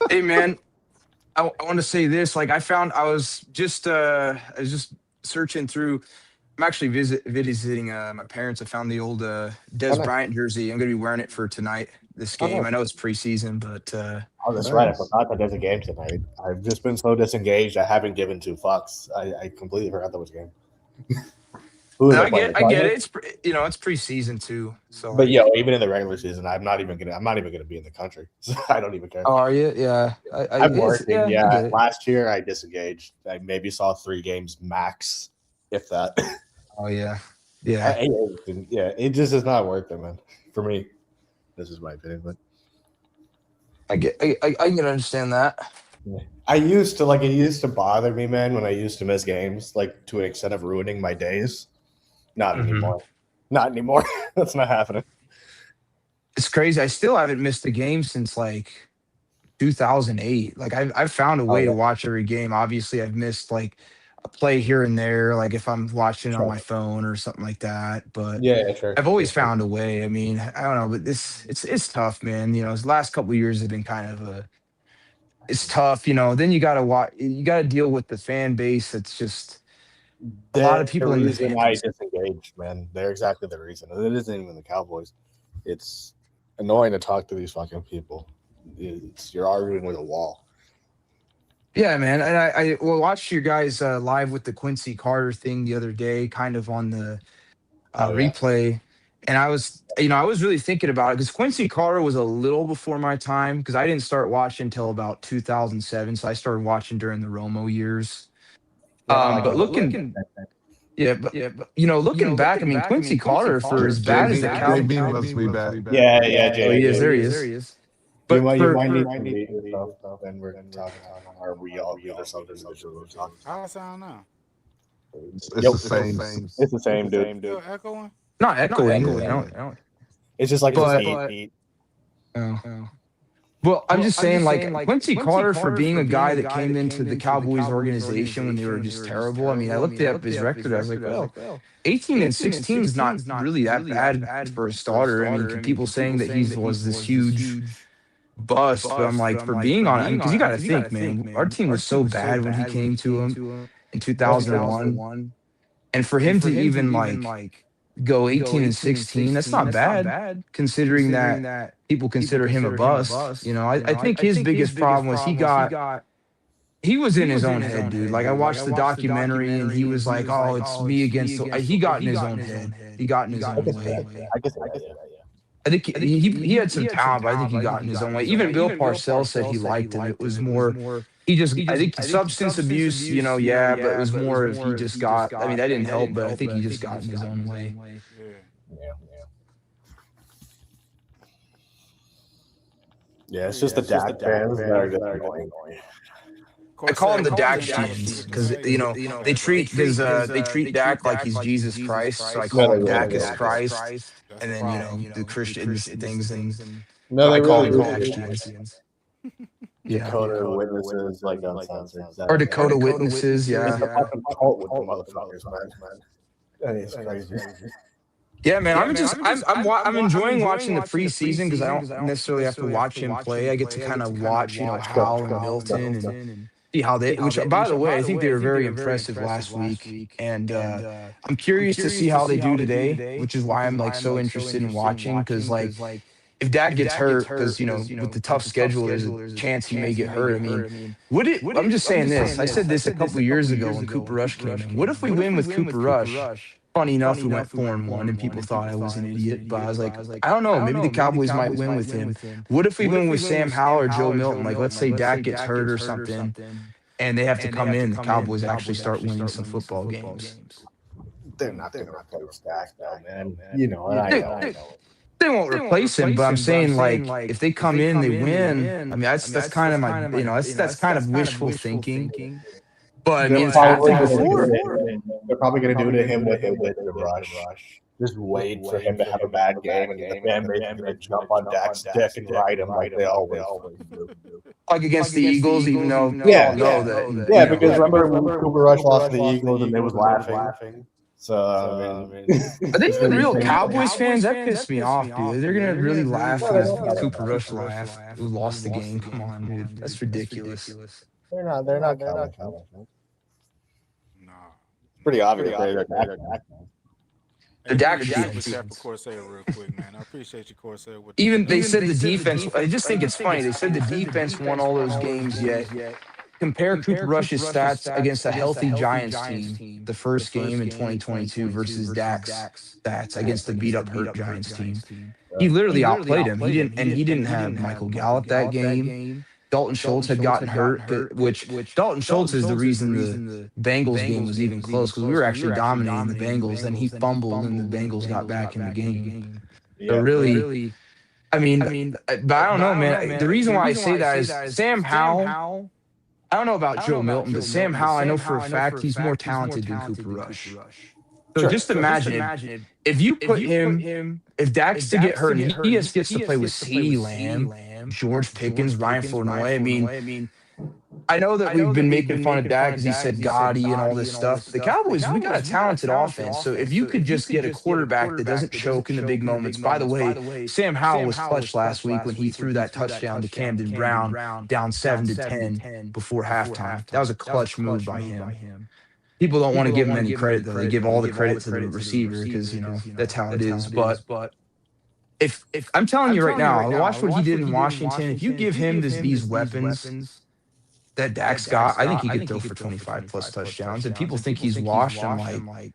Hey man, I want to say this. Like I was just searching through. I'm actually visiting my parents. I found the old Des Bryant jersey. I'm gonna be wearing it for tonight. This game. I know it's preseason, but Oh, that's right. I forgot that there's a game tonight. I've just been so disengaged. I haven't given two fucks. I completely forgot there was a game. I get it. It's it's preseason too. So, but even in the regular season, I'm not even gonna be in the country. So I don't even care. Oh, are you? Yeah, I'm working. Yeah, last year I disengaged. I maybe saw 3 games max, if that. Oh yeah. It just is not worth it, man. For me, this is my opinion, but I can understand that. Yeah. It used to bother me, man, when I used to miss games, like to an extent of ruining my days. Not anymore. Not anymore. That's not happening. It's crazy. I still haven't missed a game since like 2008. Like I've found a way to watch every game. Obviously, I've missed like a play here and there, like if I'm watching on my phone or something like that. But sure. I've always found a way. I mean, I don't know, but it's tough, man. This last couple of years have been kind of it's tough. Then you gotta watch. You gotta deal with the fan base. It's just a lot of people in the fan why I base. disengaged, man. They're exactly the reason. It isn't even the Cowboys. It's annoying to talk to these fucking people. You're arguing with a wall. Yeah, man. And I watched you guys live with the Quincy Carter thing the other day, kind of on the replay. And I was really thinking about it because Quincy Carter was a little before my time because I didn't start watching until about 2007. So I started watching during the Romo years. But looking back, I mean, Quincy Carter, for as bad as the Cowboys, JB must be back. Yeah, oh, he is. There he is. But You might for- need to leave stuff, and we're talking or we all do this other social. How I sound now? It's the same. It's the same, dude. Still echoing? not echoing. I don't. It's just like But- heat. Well, I'm just saying, like Quincy Carter, for being a guy that came into the Cowboys organization when they were just terrible. I mean, I looked up his record. I was like, well, 18-16 is not really that bad for a starter. I mean, people saying that he was this huge bust, but I'm like, for being on it, because you got to think, man, our team was so bad when he came to him in 2001, and for him to even like go 18-16, that's not bad considering that people consider him a bust. You know, I think his biggest problem was he was in his own head, dude. Like I watched the documentary and he was like, oh, it's me against he got in his own head. He got in his own way. I think he had some talent, but I think he got in his own way. Even Bill Parcells said he liked him. It was more I think substance abuse, but it was more if he just got, I mean, that didn't help, but I think he just got in his own way. Yeah, it's just the Dak fans that are just annoying. I call them the Dak Stevens because they treat Dak like he's Jesus Christ, so I call him Dak as Christ, and then the Christian things and No, I they call really him do. Dak Stevens. Yeah, Dakota Witnesses, like uncensored. or Dakota Witnesses. It's Yeah, a fucking cult with the motherfuckers, man. That is crazy. yeah, man. I'm enjoying watching the preseason because I don't necessarily have to watch him play. I get to kind of watch Howell and Milton and see how they. Which, by the way, I think they were very impressive last week, and I'm curious to see how they do today, which is why I'm like so interested in watching because like. If Dak gets hurt, because with the tough schedule, there's a chance he may get hurt. I mean, I'm just saying this. I said this a couple years ago when Cooper Rush came in. What if we win with Cooper Rush? Funny enough, we went 4-1, and people thought I was an idiot. But I was like, I don't know. Maybe the Cowboys might win with him. What if we win with Sam Howell or Joe Milton? Like, let's say Dak gets hurt or something, and they have to come in. The Cowboys actually start winning some football games. They're not going to replace Dak, though, man. I know. They won't replace him, but I'm saying like if they come in, they win. I mean, that's kind of my that's kind of wishful thinking. But I mean, it's happened before. They're probably going to do to him what they did to Rush. Just wait for him to have a bad game, and the fan base is going to jump on Dak's dick and ride him like they always do. Like against the Eagles, even though because remember when Cooper Rush lost to the Eagles and they was laughing. So I mean, are they even real Cowboys fans? That pissed me off, dude. They're gonna really laugh when Cooper Rush who lost the game. Come on, dude. That's ridiculous. They're not Cowboys fans. Nah. Pretty obvious. The Dak Stevens. Corsair real quick, man. I appreciate you, Corsair. Even they said the defense. I just think it's funny. They said the defense won all those games yet. Compare Cooper Rush's stats against a healthy Giants team, the first game in 2022 versus Dak's stats against the beat-up hurt Giants team. He literally outplayed him. He didn't have Michael Gallup that game. Dalton Schultz had gotten hurt, which Dalton Schultz is the reason the Bengals game was even close because we were actually dominating the Bengals. Then he fumbled and the Bengals got back in the game. So really, I mean, but I don't know, man. The reason why I say that is Sam Howell. I don't know about Joe Milton, but Sam Howell, I know for a fact he's more talented than Cooper Rush. So just imagine if you put him, if Dak's to get hurt, and he gets to play with CeeDee Lamb, George Pickens, Ryan Flournoy. I mean, I know that we've been making fun of Dak because he said Gotti and all this stuff. The Cowboys, we got a talented offense. So if you could just get a quarterback that doesn't choke in the big moments. By the way, Sam Howell was clutch last week when he threw that touchdown to Camden Brown down 7-10 before halftime. That was a clutch move by him. People don't want to give him any credit, though. They give all the credit to the receiver because, that's how it is. But if I'm telling you right now, watch what he did in Washington. If you give him these weapons that Dak's got, I think he could throw for 25 plus touchdowns. And people think he's washed. I'm like,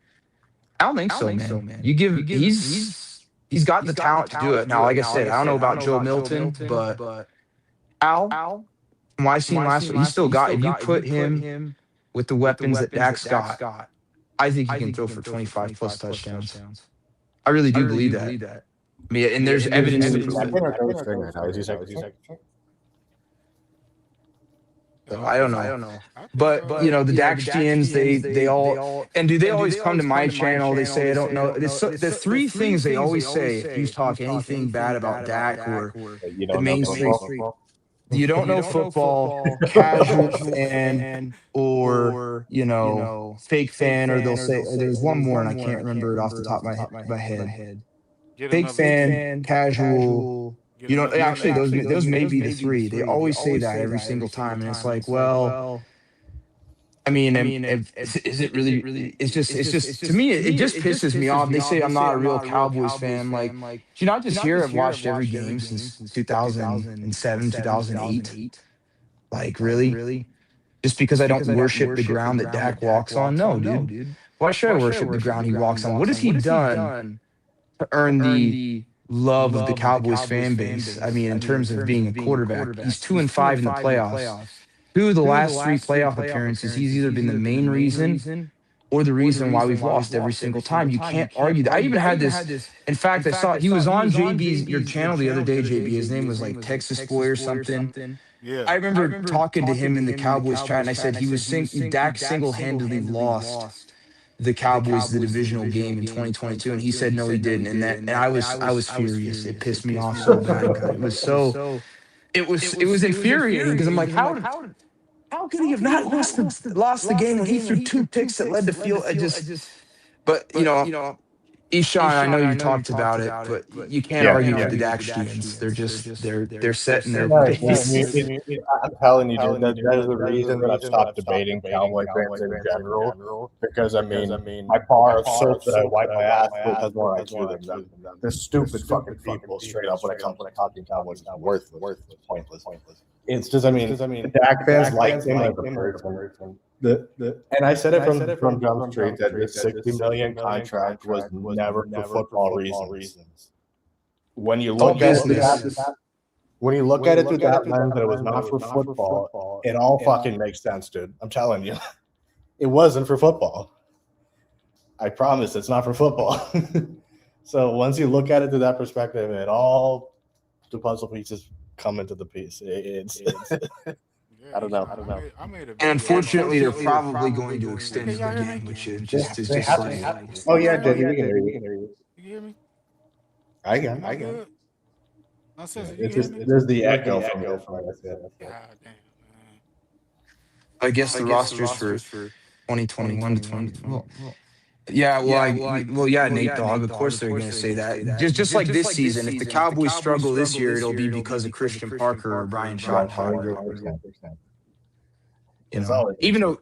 don't think so, man. You give he's got the talent to do it. Now, like I said, I don't know about Joe Milton, but Al, from what I seen last week, he still got. If you put him with the weapons that Dak's got, I think he can throw for 25 plus touchdowns. I really do believe that. I mean, and there's evidence to prove it. So I don't know. But you know, the Dakstians, they all, and do they always come to my channel? They say I don't know. The three things they always say if you talk anything bad about Dak or the mainstream, you don't know football, casual fan, or you know, fake fan, or they'll say there's one more and I can't remember it off the top of my head. Fake fan, casual. You know, actually, those may be the three. They always say that every single time, and it's like, well, I mean, is it really? It's just to me, it just pisses me off. They say I'm not a real Cowboys fan. Like, you know, I just hear I've watched every game since 2007, 2008. Like, really? Just because I don't worship the ground that Dak walks on? No, dude. Why should I worship the ground he walks on? What has he done to earn the love of the Cowboys fan base? I mean, in terms of being a quarterback, he's 2-5 in the playoffs. 2 of the last 3 playoff appearances, he's either been the main reason or the reason why we've lost every single time. You can't argue that. I even had this. In fact, I saw he was on your channel the other day, JB. His name was like Texas Boy or something. Yeah. I remember talking to him in the Cowboys chat, and I said Dak single-handedly lost the Cowboys the divisional game in 2022, and he said no, he didn't, and I was furious. It pissed me off so bad. It was infuriating because I'm like, how could he have not lost the game when he threw 2 picks that led to field? But you know, Eshawn, I know you talked about it, but you can't argue with the Dakstians. They're setting their pace. I'm telling you, dude, that is the reason that I've stopped debating Cowboy fans in general. Because I mean, my bar of soap that I wipe my ass with has more IQ than them. They're stupid fucking people, straight up. When it comes to talking Cowboys, it's worthless, pointless. It's just, I mean, the Dak fans like him as a person. And I said it from Jump Street that this $60 million contract was never for football reasons. When you look at it through that lens, that it was not for football, it all fucking makes sense, dude. I'm telling you, it wasn't for football. I promise, it's not for football. So once you look at it through that perspective, it all the puzzle pieces come into the piece. I don't know. And unfortunately, they're probably going to extend the game, which is just like. Oh yeah, Jimmy, we can hear you. You hear me? I got it. There's the echo from God damn, man. I guess the rosters for 2021 to 2020. Yeah, Nate Dogg. Of course they're going to say that. Just like this season, if the Cowboys struggle this year, it'll be because of Christian Parker or Brian Schottenheimer. You know,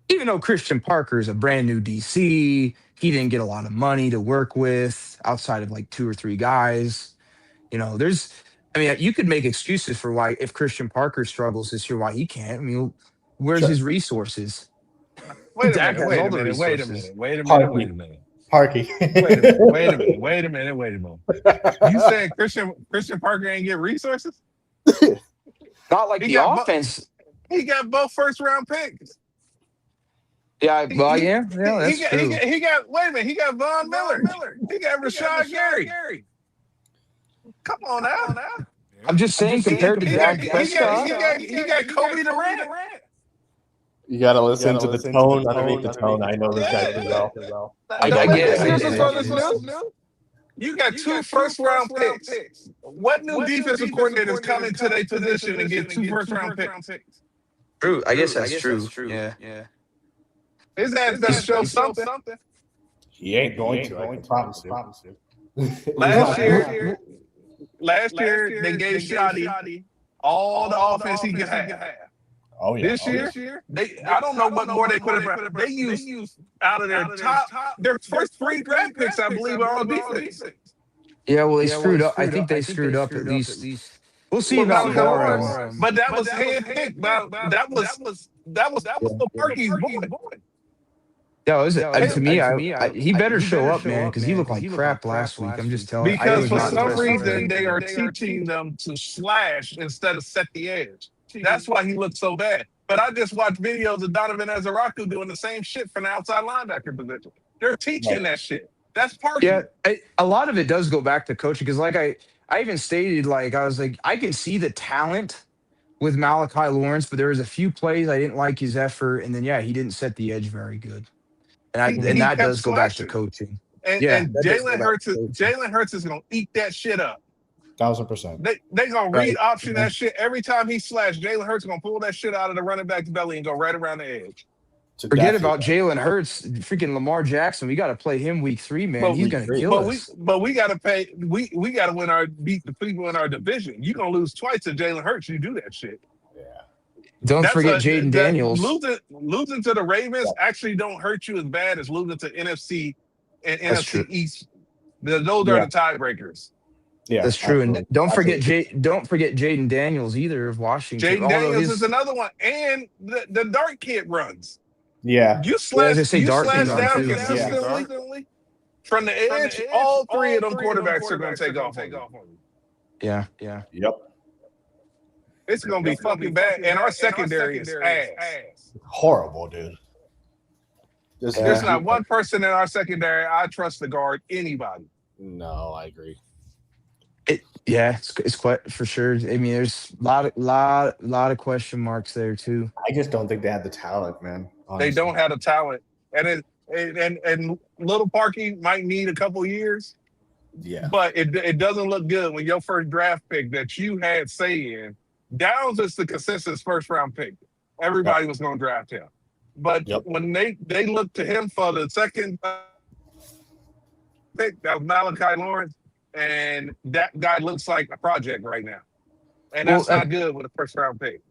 even though Christian Parker is a brand new DC, he didn't get a lot of money to work with outside of like 2 or 3 guys. You know, you could make excuses for why if Christian Parker struggles this year, why he can't. I mean, where's his resources? Wait a minute. Parky. Wait a minute. You saying Christian Parker ain't get resources? Not like the offense. He got both first-round picks. Yeah, that's true. He got Von Miller. He got Rashawn Gary. Come on now. I'm just saying, compared to Dak Prescott, he got Kobe Durant. You gotta listen to the tone underneath the tone. I know this guy too well. I get it. You got 2 first-round picks. What new defensive coordinators come into their position and get 2 first-round picks? True. I guess that's true. Yeah. His ass doesn't show something. He ain't going to. I can promise you. Last year they gave Shotty all the offense he could have. Oh yeah. This year, I don't know what more they could have. They used out of their first 3 draft picks, I believe, are on defense. Yeah, well, they screwed up. I think they screwed up at least. We'll see about Barham. But that was handpicked. That was the Parky's boy. Yeah, to me, he better show up, man, because he looked like crap last week. I'm just telling you, I Because was for not some impressed with reason him. they are teaching them to slash instead of set the edge. That's why he looks so bad. But I just watched videos of Donovan Azaraku doing the same shit from the outside linebacker position. They're teaching that shit. That's parking. Yeah, a lot of it does go back to coaching because, like I even stated, like I was like, I can see the talent with Malachi Lawrence, but there was a few plays I didn't like his effort, and then he didn't set the edge very good, and He that kept does go back to slashing. coaching. And that does go Jalen back Hurts to coaching. Jalen Hurts is gonna eat that shit up. 1000%. They gonna Right. read option that shit every time he slashed. Jalen Hurts gonna pull that shit out of the running back's belly and go right around the edge. Forget about Jalen Hurts, freaking Lamar Jackson. We got to play him week 3, man. But He's gonna kill us. We gotta pay. We gotta beat the people in our division. You gonna lose twice to Jalen Hurts. You do that shit. Yeah. Don't forget Jaden Daniels. Losing to the Ravens actually don't hurt you as bad as losing to NFC and That's NFC true. East. Those are the tiebreakers. Yeah, That's true. absolutely. And don't forget Jaden Daniels either of Washington. Jaden Daniels is another one, and the Dart kid runs. Yeah. You slash Dart down can run too. consistently from the edge. All three of them quarterbacks are going to take off. Yeah. Yep. It's going to be fucking bad, and our secondary is ass. Horrible, dude. There's not one person in our secondary I trust to guard anybody. No, I agree. It's quite for sure. I mean, there's a lot of question marks there too. I just don't think they have the talent, man. Honestly. They don't have the talent, and Little Parky might need a couple years. Yeah, but it doesn't look good when your first draft pick that you had say in Downs is the consensus first round pick. Everybody was going to draft him, but when they looked to him for the second pick, that was Malachi Lawrence, and that guy looks like a project right now, and that's not good with a first round pick.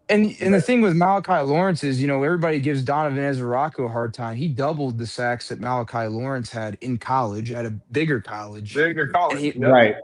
And the thing with Malachi Lawrence is, everybody gives Donovan Ezaraku a hard time. He doubled the sacks that Malachi Lawrence had in college at a bigger college. Right.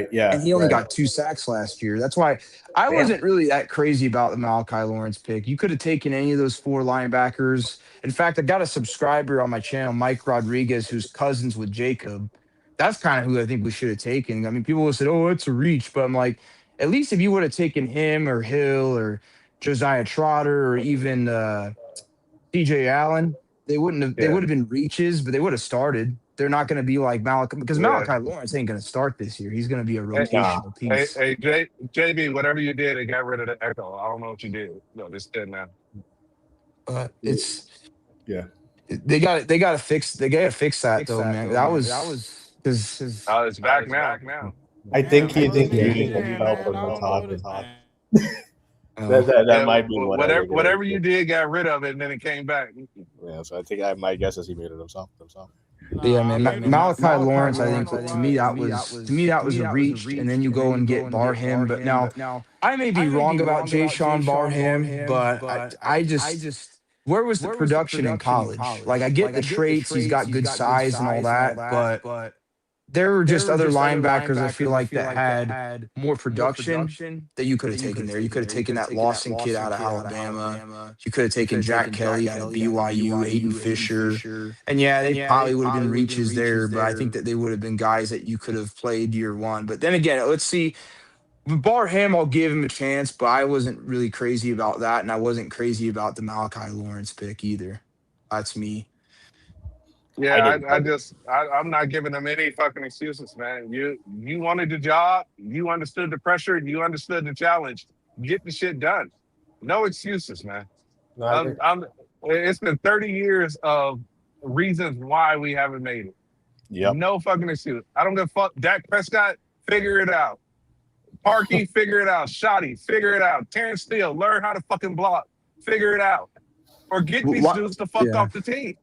Yeah. And he only got 2 sacks last year. That's why I wasn't really that crazy about the Malachi Lawrence pick. You could have taken any of those 4 linebackers. In fact, I got a subscriber on my channel, Mike Rodriguez, who's cousins with Jacob. That's kind of who I think we should have taken. I mean, people will say, "Oh, it's a reach," but I'm like, at least if you would have taken him or Hill or Josiah Trotter or even TJ Allen, they would have been reaches, but they would have started. They're not going to be like Malachi, because Malachi Lawrence ain't going to start this year. He's going to be a rotational piece. Hey, JB, whatever you did, it got rid of the echo. I don't know what you did. No, it's dead now. They got to fix that though, man. That was because it's back now. I think he fell from the top. That might be whatever you did, got rid of it, and then it came back. Yeah, so I think my guess is he made it himself. Yeah, man. Malachi Lawrence, I think to me that was a reach, and then you go and get Barham. But now I may be wrong about Jayshawn Barham, but I just where was the production in college? Like I get the traits, he's got good size and all that, but there were just other linebackers I feel like that had more production that you could have taken there. You could have taken that Lawson kid out of Alabama. You could have taken Jack Kelly out of BYU, Aiden Fisher. And they probably would have been reaches there, but I think that they would have been guys that you could have played year one. But then again, let's see. With Barham, I'll give him a chance, but I wasn't really crazy about that, and I wasn't crazy about the Malachi Lawrence pick either. That's me. Yeah, I'm not giving them any fucking excuses, man. You wanted the job, you understood the pressure, you understood the challenge. Get the shit done. No excuses, man. It's been 30 years of reasons why we haven't made it. Yep. No fucking excuse. I don't give a fuck. Dak Prescott, figure it out. Parkey, figure it out. Shotty, figure it out. Terrence Steele, learn how to fucking block. Figure it out. Or get these dudes the fuck off the team.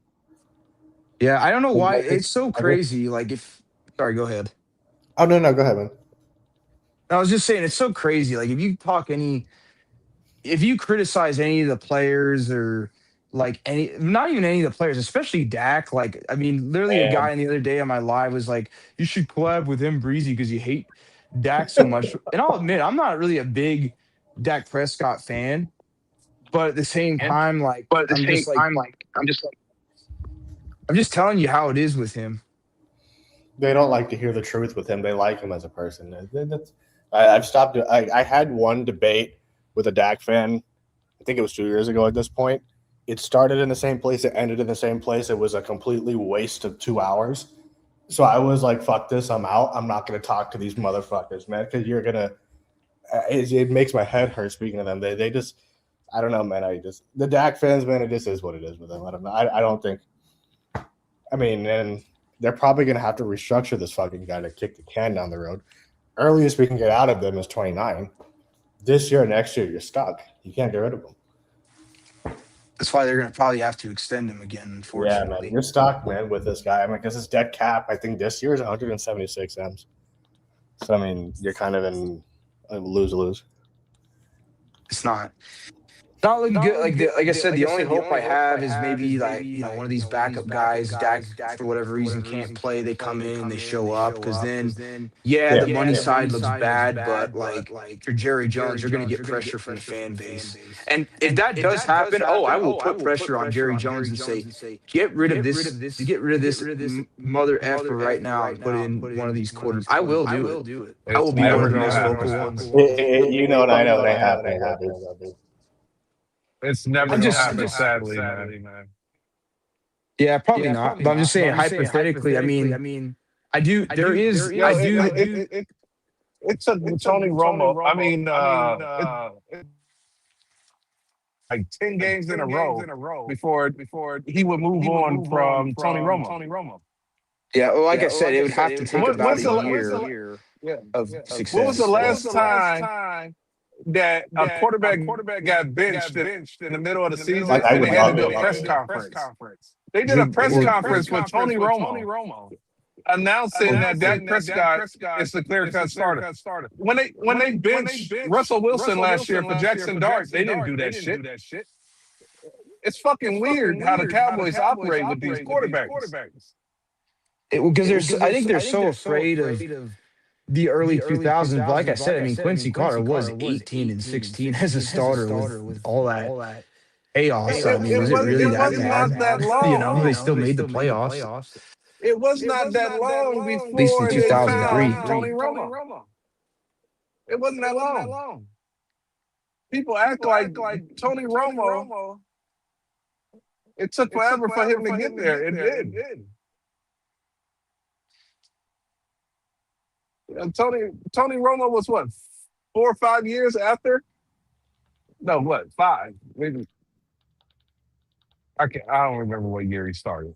Yeah, I don't know why it's so crazy. Like sorry, go ahead. Oh no, go ahead, man. I was just saying it's so crazy. Like if you criticize any of the players or like not even any of the players, especially Dak. Like I mean, literally a guy the other day on my live was like, "You should collab with him, Breezy, because you hate Dak so much." And I'll admit, I'm not really a big Dak Prescott fan, but at the same time, I'm just like. I'm just telling you how it is with him. They don't like to hear the truth with him. They like him as a person. I've stopped. I had one debate with a Dak fan. I think it was 2 years ago at this point. It started in the same place. It ended in the same place. It was a completely waste of 2 hours. So I was like, fuck this. I'm out. I'm not going to talk to these motherfuckers, man, because you're going to – it makes my head hurt speaking to them. They just – I don't know, man. The Dak fans, man, it just is what it is with them. I don't think – I mean, and they're probably going to have to restructure this fucking guy to kick the can down the road. Earliest we can get out of them is 29. This year, next year, you're stuck. You can't get rid of them. That's why they're going to probably have to extend him again, unfortunately. Yeah, man. You're stuck, man, with this guy. I mean, because his dead cap, I think this year is 176 M's. So, I mean, you're kind of in a lose-lose. It's not looking good. Like I said, the only hope I have is maybe one of these backup guys, Dak, for whatever reason can't play. They come in, they show up, because then, the money side looks bad, but like for Jerry Jones, you're going to get pressure from the fan base. And if that does happen, I will put pressure on Jerry Jones and say, get rid of this mother effer right now and put in one of these quarters. I will do it. I will be one of the most vocal ones. You know, and I know they have. It's never going to happen, sadly, man. Yeah, probably not. But I'm just saying, hypothetically, I mean, I do. There is. I do. It took Tony Romo. I mean, like 10 games in a row before he would move on from Tony Romo. Yeah, well, like I said, it would have to take about a year of success. What was the last time that a quarterback got benched in the middle of the season and they had to do a press conference? They did a press conference with Tony Romo announcing that Dak Prescott is the clear-cut starter. When they benched Russell Wilson last year for Jackson Dart, they didn't do that shit. It's fucking weird how the Cowboys operate with these quarterbacks. Because I think they're so afraid of the early 2000s. But like I said, I mean, Quincy Carter was 18 and 16 as a starter with all that chaos. I mean, was it really that bad? You know, they still made the playoffs. It was not that long before at least in 2003. Tony Romo. It wasn't that long. People act like Tony Romo. It took forever for him to get there. It did. Tony Romo was what, 4 or 5 years after? No, what, 5? Maybe. I don't remember what year he started.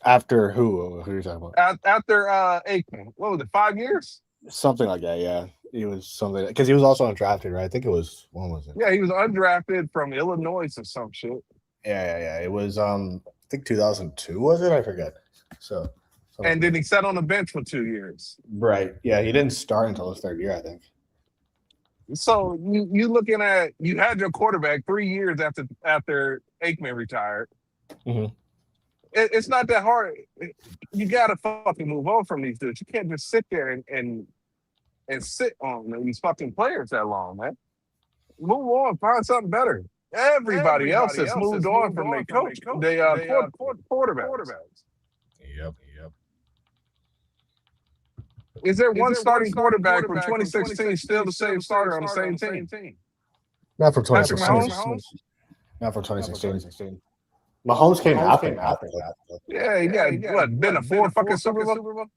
After who? Who are you talking about? After Aikman. What was it, 5 years? Something like that, yeah. He was something because he was also undrafted, right? I think it was, when was it? Yeah, he was undrafted from Illinois or some shit. Yeah. It was I think 2002, was it? I forget. So and then he sat on the bench for 2 years. Right. Yeah, he didn't start until his 3rd year, I think. So you looking at, you had your quarterback 3 years after Aikman retired. Mm-hmm. It's not that hard. You got to fucking move on from these dudes. You can't just sit there and sit on these fucking players that long, man. Move on, find something better. Everybody else has moved on from their coach, their quarterbacks. Yep. Is there one starting quarterback from 2016 still the same starter on the same team? Not for 2016. Not for 2016. Mahomes came after that. Yeah, he got what? Been a 4 fucking Super Bowl?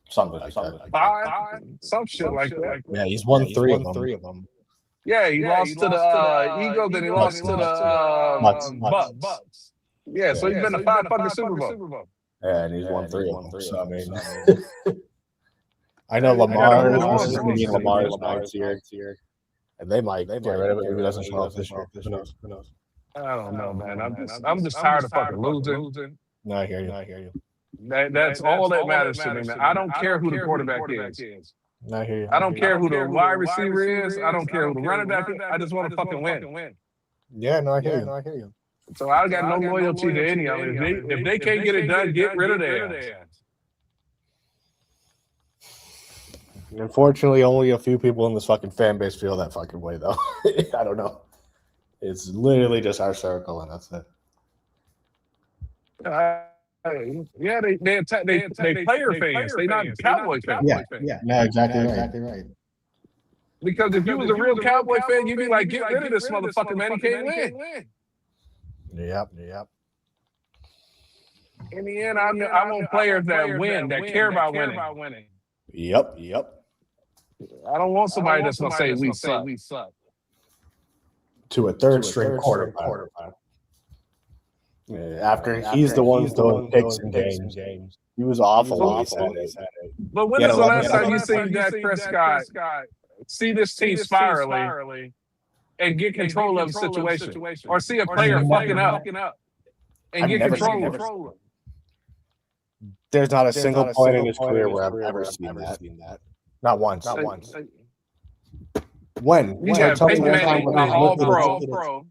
Something like that. 5? Some shit like that. Yeah, he's won 3 of them. Yeah, he lost to the Eagles, then he lost to the Bucks. Yeah, so he's been to 5 fucking Super Bowl. Yeah, and he's won 3 of them. So I mean, I know Lamar is Lamar's 9th year, and they might get rid of it if he doesn't show up this year. Who knows? I don't know, man. I'm just tired of fucking losing. No, I hear you. That's all that matters to me, man. I don't care who the quarterback is. I hear you. I don't care who the wide receiver is. I don't care who the running back is. I just want to fucking win. Yeah, no, I hear you. So I got no loyalty to any of them. If they can't get it done, get rid of their ass. Unfortunately, only a few people in this fucking fan base feel that fucking way, though. I don't know. It's literally just our circle, and that's it. Yeah, they player fans. They not Cowboy fans. Yeah, exactly right. Because if you was a real Cowboy fan, you'd be like, get rid of this motherfucker, man. He can't win. Yep. In the end, I want players that win, that care about winning. Yep. I don't want somebody that's gonna say we suck. To a third string quarterback. Yeah, after he's the one throwing picks in games. He was awful on Saturday. But when is the last time you seen Dak Prescott see this team spiraling and get control of the situation, or see a player fucking up and get control of it? There's not a single point in his career where I've ever seen that. Not once. When? You have Peyton Manning, all-pro,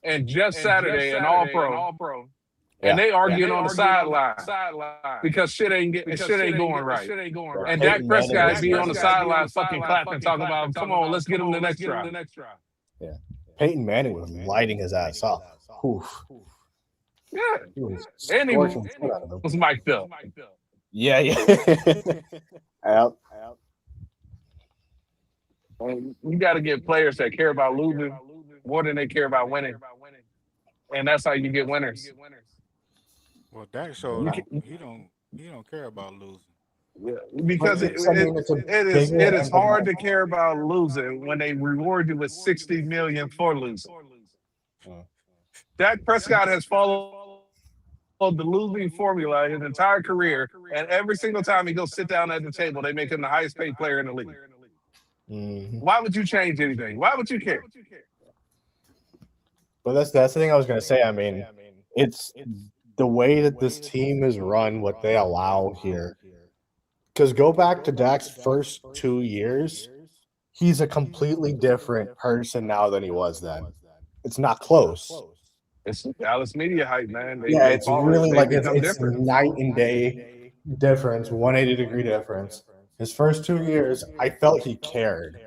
and Jeff Saturday, an all-pro. And they arguing on the sideline because shit ain't going right. And Dak Prescott be on the sideline fucking clapping, talking about, come on, let's get him the next try. Yeah. Peyton Manning was lighting his ass off. Oof. Yeah. And he was mic'd up. Yeah. Out. You got to get players that care about losing more than they care about winning. And that's how you get winners. Well, Dak showed he don't care about losing. Yeah, because it is hard to care about losing when they reward you with $60 million for losing. Dak Prescott has followed the losing formula his entire career, and every single time he goes sit down at the table, they make him the highest paid player in the league. Mm-hmm. Why would you change anything? Why would you care? But that's the thing I was going to say. I mean, it's the way that this team is run, what they allow here. Because go back to Dak's first 2 years, he's a completely different person now than he was then. It's not close. It's Dallas media hype, man. It's really like it's night and day difference, 180-degree difference. His first 2 years, I felt he cared.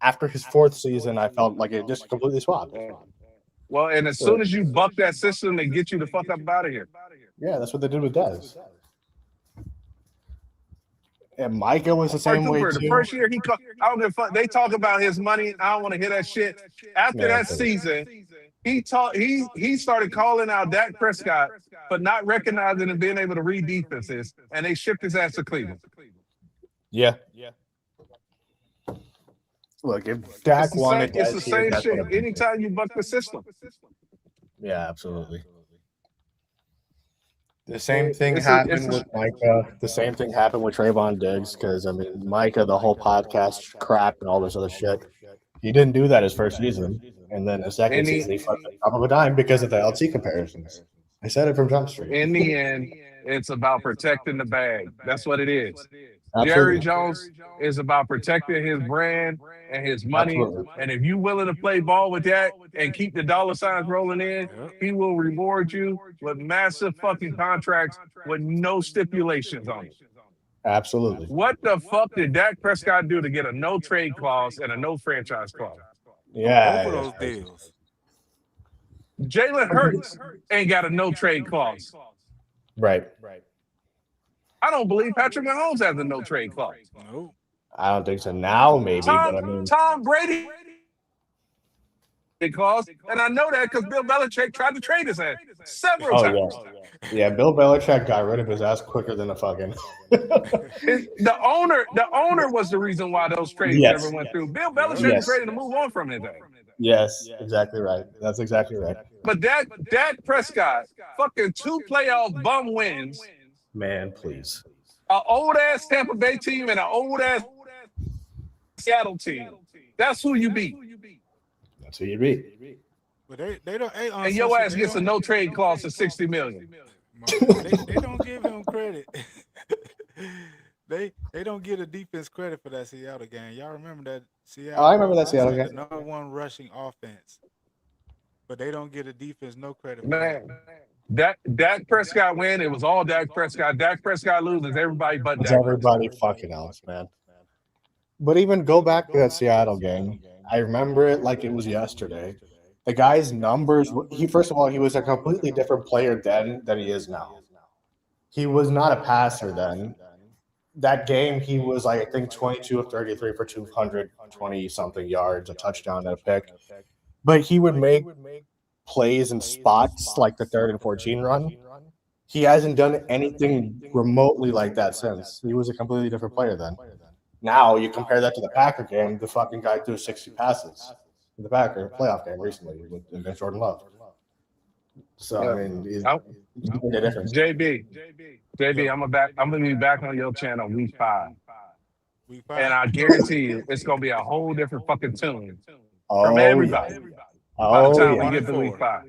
After his fourth season, I felt like it just completely swapped. Well, and as soon as you buck that system, they get you the fuck up out of here. Yeah, that's what they did with Dez. And Micah was the same way too. The first year I don't give a fuck. They talk about his money. I don't want to hear that shit. After that season, he started calling out Dak Prescott for not recognizing and being able to read defenses, and they shipped his ass to Cleveland. Yeah. Look, if Dak wanted, it's the same shit. Anytime you buck the system. Yeah, absolutely. The same thing happened with Micah. The same thing happened with Trayvon Diggs because, I mean, Micah, the whole podcast crap and all this other shit. He didn't do that his first season. And then the second season, he fucked up of a dime because of the LT comparisons. I said it from Jump Street. In the end, it's about protecting the bag. That's what it is. Absolutely. Jerry Jones is about protecting his brand and his money. Absolutely. And if you're willing to play ball with that and keep the dollar signs rolling in, he will reward you with massive fucking contracts with no stipulations on it. Absolutely. What the fuck did Dak Prescott do to get a no trade clause and a no franchise clause? Yeah. Both of those deals. Jalen Hurts ain't got a no trade clause. Right. I don't believe Patrick Mahomes has a no trade clause. Nope. I don't think so now, maybe, but I mean, Tom Brady clause, and I know that because Bill Belichick tried to trade his ass several times. Yeah, Bill Belichick got rid of his ass quicker than a fucking. The owner was the reason why those trades never went through. Bill Belichick was ready to move on from his ass. Yes, exactly right. That's exactly right. But Dak Prescott, fucking 2 playoff bum wins. Man, please. An old ass Tampa Bay team and an old ass Seattle team. That's who you beat. That's who you beat. But they don't. And your ass gets a no trade clause for $60 million. They don't give him credit. They don't get a defense credit for that Seattle game. Y'all remember that Seattle? I remember that Seattle game. The number 1 rushing offense, but they don't get a defense no credit for Man. Dak Prescott win. It was all Dak Prescott. Dak Prescott loses. Everybody but Dak. Everybody fucking else, man. But even go back to that Seattle game. I remember it like it was yesterday. The guy's numbers. He first of all, he was a completely different player then than he is now. He was not a passer then. That game, he was like, I think 22 of 33 for 220 something yards, a touchdown, and a pick. But he would make plays in spots like the 3rd and 14 run. He hasn't done anything remotely like that since. He was a completely different player then. Now you compare that to the Packer game, the fucking guy threw 60 passes in the Packer playoff game recently against Jordan Love. So I mean, he's a difference. JB, I'm gonna be back on your channel week 5. And I guarantee you, it's gonna be a whole different fucking tune from everybody. By the time we get to week 5.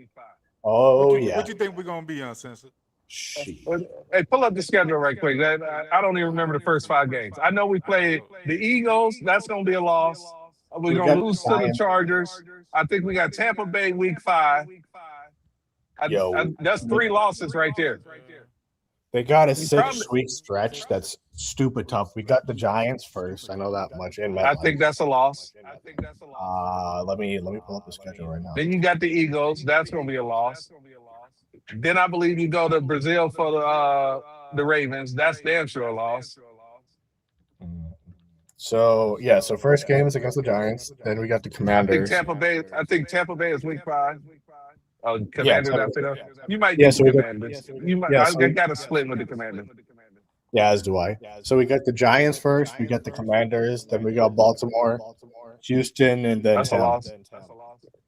Oh, What you think we're gonna be on, Sensor? Hey, pull up the schedule right quick. I don't even remember the first 5 games. I know we played the Eagles. That's gonna be a loss. We're gonna lose to the Chargers. I think we got Tampa Bay week 5. That's 3 losses right there. They got a 6-week stretch that's stupid tough. We got the Giants first. I know that much. I think that's a loss. Let me pull up the schedule right now. Then you got the Eagles. That's going to be a loss. Then I believe you go to Brazil for the Ravens. That's damn sure a loss. So first game is against the Giants. Then we got the Commanders. I think Tampa Bay is week 5. Commanders after that. You might get the Commanders. I got to split with the Commanders. Yeah, as do I. So we got the Giants first. We got the Commanders. Then we got Baltimore, Houston, and then that's a loss.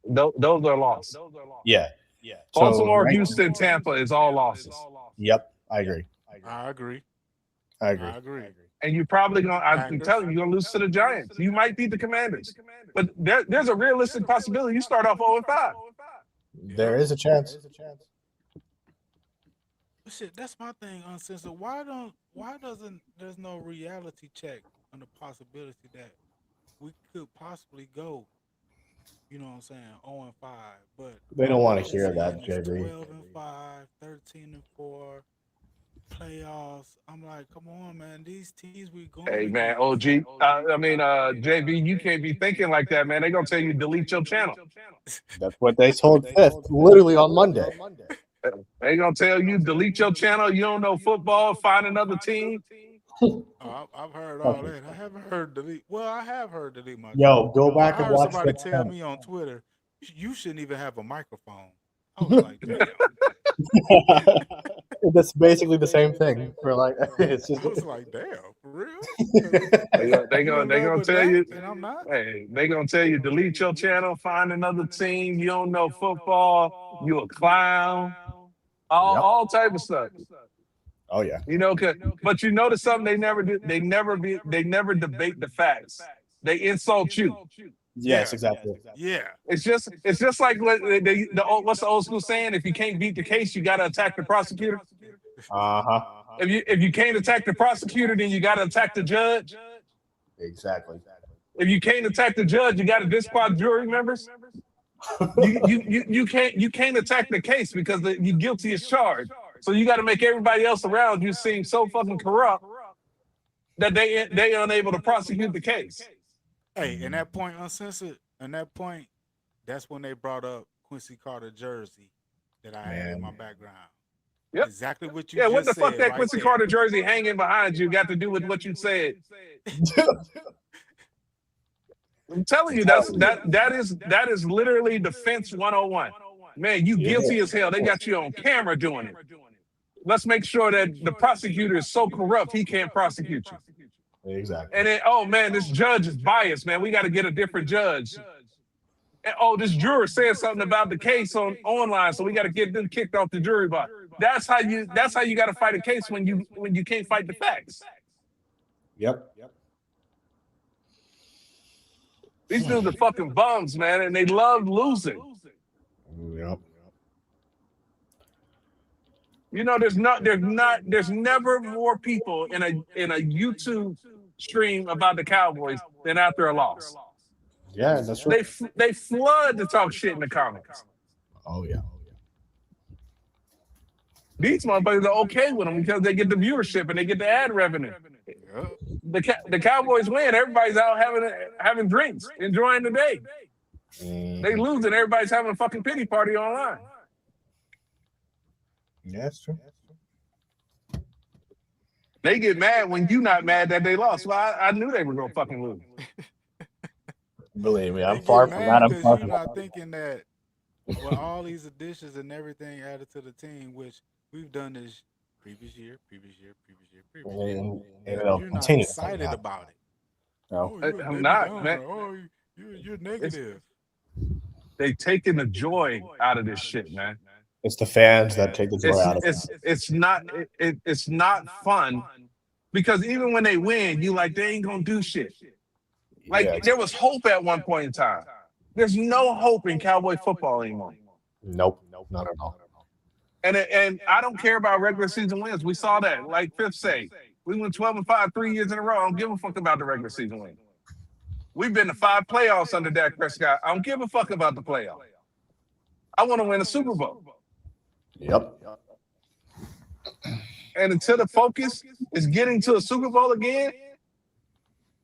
Those are losses. Yeah. Baltimore, Houston, Tampa is all losses. Yep, I agree. I agree. And you're probably going to, I'm telling you, you're going to lose to the Giants. You might beat the Commanders. But there's a realistic possibility you start off 0-5. There is a chance. Shit, that's my thing, Uncensored. Why doesn't there's no reality check on the possibility that we could possibly go, you know what I'm saying, 0-5, but they don't want to hear that, JB. 12-5, 13-4, playoffs. I'm like, come on, man. These teams we going. Hey, man, OG. JB, you can't be thinking like that, man. They're gonna tell you delete your channel. That's what they told Fifth, literally on Monday. They gonna tell you delete your channel. You don't know football. Find another team. I've heard all that. I haven't heard delete. Well, I have heard delete my. Yo, go back and watch. Somebody tell me on Twitter, you shouldn't even have a microphone. I was like, damn. That's basically the same thing. For like, it's just. I was like, damn, for real. They gonna tell you. And I'm not. Hey, they gonna tell you delete your channel, find another team. You don't know football. You a clown. All type of stuff. Oh yeah. You know, but you notice something they never do. They never debate the facts. They insult you. Yes, exactly. Yeah. It's just like what's the old school saying? If you can't beat the case, you gotta attack the prosecutor. If you can't attack the prosecutor, then you gotta attack the judge. Exactly. If you can't attack the judge, you gotta disqualify jury members. you can't attack the case because you're guilty as charged. So you got to make everybody else around you seem so fucking corrupt that they unable to prosecute the case. Hey, in that point, Uncensored, that's when they brought up Quincy Carter jersey that I had in my background. Yep. Exactly what you just said. What the fuck that Quincy Carter jersey hanging behind you got to do with what you said? I'm telling you, that is literally defense 101. Man, you guilty as hell. They got you on camera doing it. Let's make sure that the prosecutor is so corrupt he can't prosecute you. Exactly. And then, oh man, this judge is biased, man. We got to get a different judge. And this juror said something about the case online, so we got to get them kicked off the jury box. That's how you got to fight a case when you can't fight the facts. Yep. These dudes are fucking bums, man, and they love losing. Yep. You know, there's never more people in a YouTube stream about the Cowboys than after a loss. Yeah, that's right. They flood to talk shit in the comments. Oh yeah. These motherfuckers are okay with them because they get the viewership and they get the ad revenue. The Cowboys win. Everybody's out having drinks, enjoying the day. They lose and everybody's having a fucking pity party online. Yeah, that's true. They get mad when you not mad that they lost. Well, I knew they were gonna fucking lose. Believe me, They I'm get far from mad that. I'm because far you're from not thinking that with all these additions and everything added to the team, which we've done this previous year. and You're it'll not continue to excited happen. about it. No. Oh, you're I'm not, down, man. oh, you're negative. They taking the joy out of this shit, man. It's the fans that take the joy out of it. It's not fun because even when they win, you like they ain't gonna do shit. Like Yeah. there was hope at one point in time. There's no hope in Cowboy football anymore. Nope, not at all. And I don't care about regular season wins. We saw that. Like Fifth say, we went 12-5 3 years in a row. I don't give a fuck about the regular season win. We've been to 5 playoffs under Dak Prescott. I don't give a fuck about the playoff. I want to win a Super Bowl. Yep. And until the focus is getting to a Super Bowl again,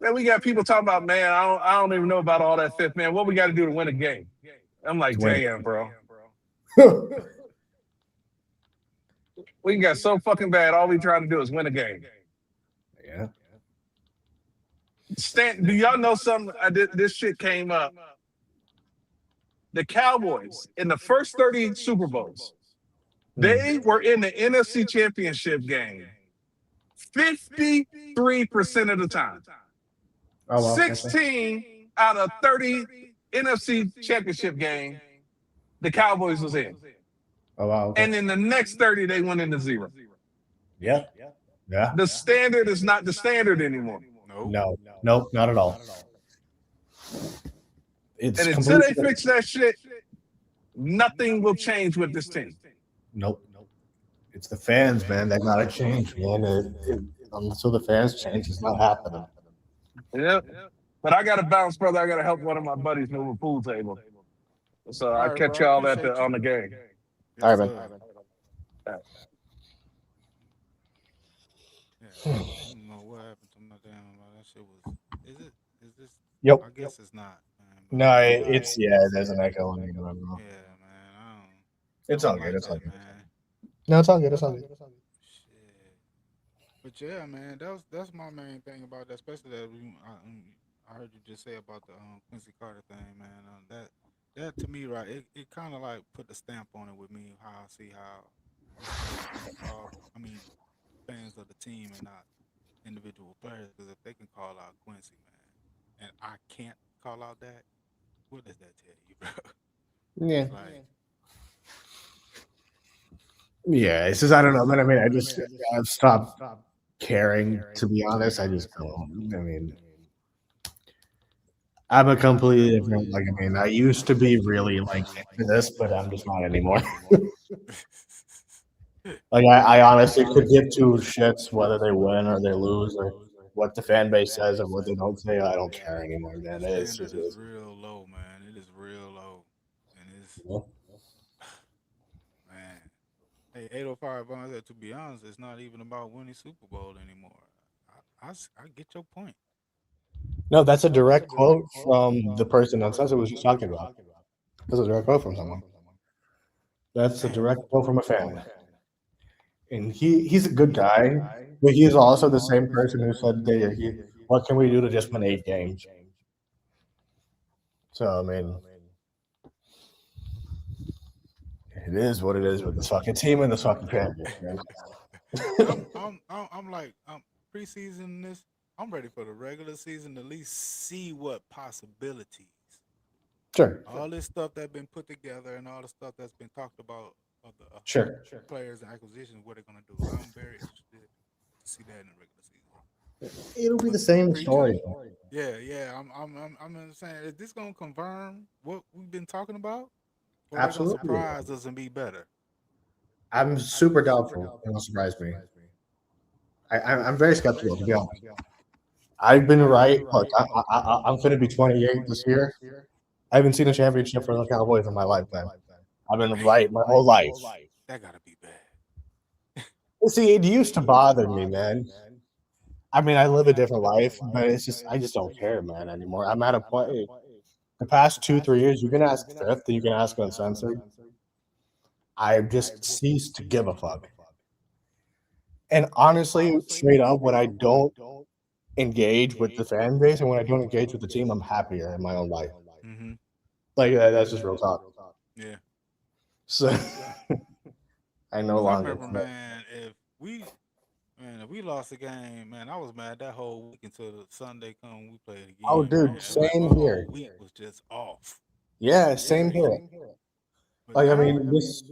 man, we got people talking about, man, I don't even know about all that fifth, man. What we got to do to win a game? I'm like, damn, bro. We got so fucking bad. All we trying to do is win a game. Yeah. Do y'all know something? This shit came up. The Cowboys in the first 30 Super Bowls, they were in the NFC Championship game 53% of the time. Oh, well, 16 out of 30 NFC Championship game, the Cowboys was in. Oh, wow. Okay. And in the next 30, they went into 0. Yeah. Yeah. The standard is not the standard anymore. No, not at all. It's And until they fix that shit, nothing will change with this team. Nope. It's the fans, man. They gotta change, man. Until the fans change, it's not happening. Yep. But I got to bounce, brother. I got to help one of my buddies move a pool table. So All I'll right, catch bro. y'all at Appreciate on the game. All right, man. Yeah, I don't know what happened to my damn. That shit was. Is this? Yep. I guess it's not. Man, No, it's there's an echo in it. Yeah, man. I don't. It's all something good. like It's all that, good. man. No, it's all good. It's all good. Shit. But yeah, man, that's my main thing about that, especially that I heard you just say about the Quincy Carter thing, man. That to me, right, it kind of like put the stamp on it with me, how I see how fans of the team and not individual players, because if they can call out Quincy, man, and I can't call out that, what does that tell you, bro? Yeah. Like, Yeah, it's just I don't know, man. I mean, I've stopped caring, to be honest. I just don't. I mean, I'm a completely different. Like, I mean, I used to be really like into this, but I'm just not anymore. Like, I honestly could give two shits whether they win or they lose or what the fan base says or what they don't say. I don't care anymore, man. the It's standard just is real low, man. It is real low, and it's man. Hey, 805 Vaughn said, to be honest, it's not even about winning Super Bowl anymore. I get your point. no. That's a direct quote from the person on Sunset was just talking about. That's a direct quote from someone. That's a direct quote from a fan. And he's a good guy, but he's also the same person who said, what can we do to just win 8 games? So, I mean, it is what it is with this fucking team and this fucking fan base, man. I'm like, preseason this. I'm ready for the regular season to at least see what possibilities. Sure. All this stuff that's been put together and all the stuff that's been talked about of the Sure. players and acquisitions, what they're gonna do. I'm very interested to see that in the regular season. It'll be the same story. Yeah. I'm saying, is this gonna confirm what we've been talking about? Or Absolutely. They gonna surprise us and be better. I'm super doubtful. It'll surprise me. I'm very skeptical, to be honest. I've been right. Look, I'm going to be 28 this year. I haven't seen a championship for the Cowboys in my life, man. I've been right my whole life. That gotta be bad. See, it used to bother me, man. I mean, I live a different life, but it's just I just don't care, man, anymore. I'm at a point. The past 2-3 years, you can ask Fifth, you can ask Uncensored. I've just ceased to give a fuck. And honestly, straight up, when I don't engage with the fan base and when I don't engage with the team, I'm happier in my own life. Mm-hmm. Like that's just real talk. Yeah. So I no longer. Remember, man, if we lost the game, man, I was mad that whole week until the Sunday come we played again. Oh, dude, man. same Like, here. The week was just off. Yeah, same here. Like, I mean, this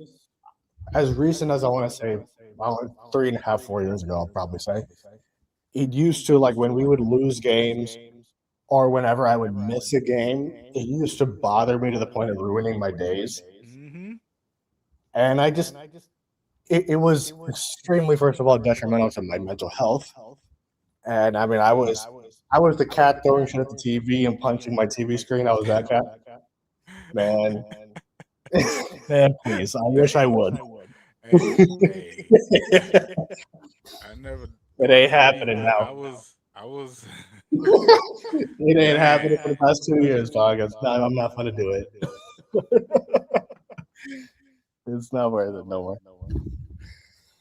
as recent as I want to say, 3.5, 4 years ago, I'll probably say. It used to, like, when we would lose games or whenever I would miss a game, it used to bother me to the point of ruining my days. Mm-hmm. And I just, it was extremely, first of all, detrimental to my mental health. And I mean, I was the cat throwing shit at the TV and punching my TV screen. I was that cat. Man. Man, please. I wish I would. Hey. I never. It ain't happening now. I was. It ain't happening for the past 2 years, dog. I'm not gonna do it. It's not worth it no more.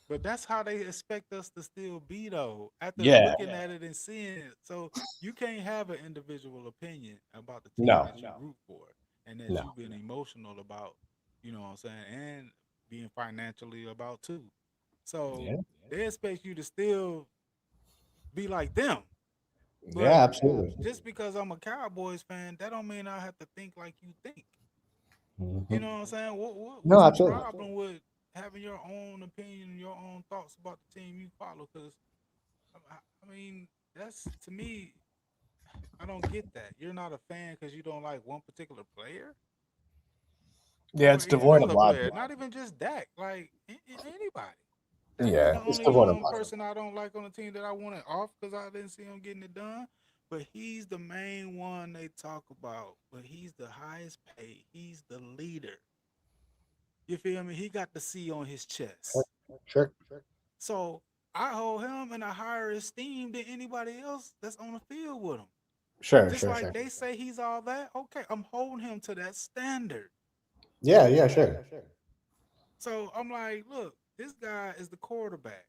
But that's how they expect us to still be, though. After Yeah. looking at it and seeing it, so you can't have an individual opinion about the team that you root for, and that you've been emotional about. You know what I'm saying, and being financially about too. So they expect you to still be like them. But yeah, absolutely. Just because I'm a Cowboys fan, that don't mean I have to think like you think. Mm-hmm. You know what I'm saying? What's absolutely. the problem with having your own opinion, your own thoughts about the team you follow? Because I mean, that's, to me, I don't get that. You're not a fan because you don't like one particular player. Yeah, it's devoid of logic. Not even just Dak, like anybody. Yeah, it's the only one person I don't like on the team that I wanted off because I didn't see him getting it done. But he's the main one they talk about. But he's the highest paid. He's the leader. You feel me? He got the C on his chest. Sure. So I hold him in a higher esteem than anybody else that's on the field with him. Sure. They say he's all that. Okay, I'm holding him to that standard. Yeah, sure. So I'm like, look, this guy is the quarterback.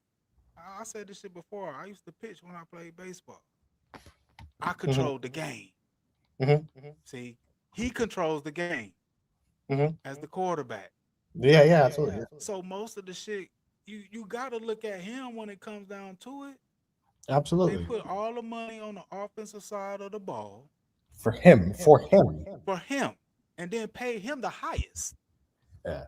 I said this shit before. I used to pitch when I played baseball. I controlled the game. Mm-hmm. See, he controls the game as the quarterback. Yeah, absolutely. So most of the shit, you got to look at him when it comes down to it. Absolutely. They put all the money on the offensive side of the ball. For him. And then pay him the highest. Yeah.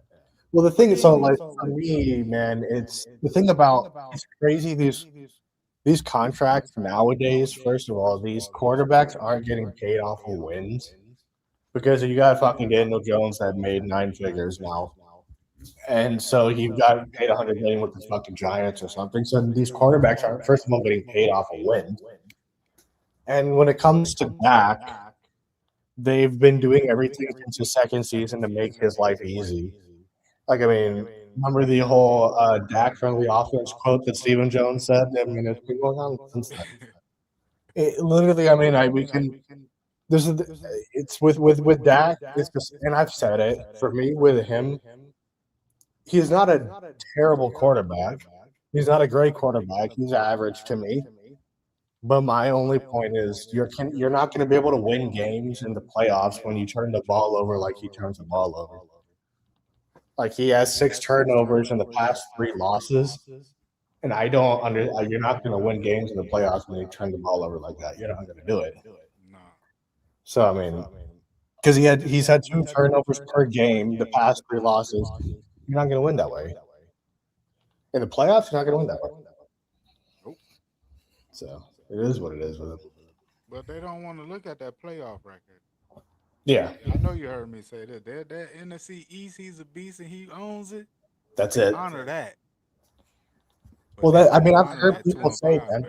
Well, the thing is, so like for me, man, it's the thing about it's crazy. These contracts nowadays. First of all, these quarterbacks aren't getting paid off of wins because you got fucking Daniel Jones that made 9 figures now, and so he got paid $100 million with the fucking Giants or something. So these quarterbacks aren't, first of all, getting paid off of wins. And when it comes to Dak, they've been doing everything since his second season to make his life easy. Like, I mean, remember the whole Dak-friendly offense quote that Stephen Jones said? I mean, it's been going on since then. Literally, I mean, we can. It's with Dak. It's just, and I've said it. For me, with him, he's not a terrible quarterback. He's not a great quarterback. He's average to me. But my only point is, you're not going to be able to win games in the playoffs when you turn the ball over like he turns the ball over. Like, he has 6 turnovers in the past 3 losses, and I don't you're not going to win games in the playoffs when you turn the ball over like that. You're not going to do it. No. So I mean, because he's had 2 turnovers per game the past 3 losses. You're not going to win that way. In the playoffs, you're not going to win that way. Nope. So it is what it is with him. But they don't want to look at that playoff record. Yeah. I know you heard me say that. That NFC East, he's a beast and he owns it. That's it. Honor that. Well, I've heard people say, man.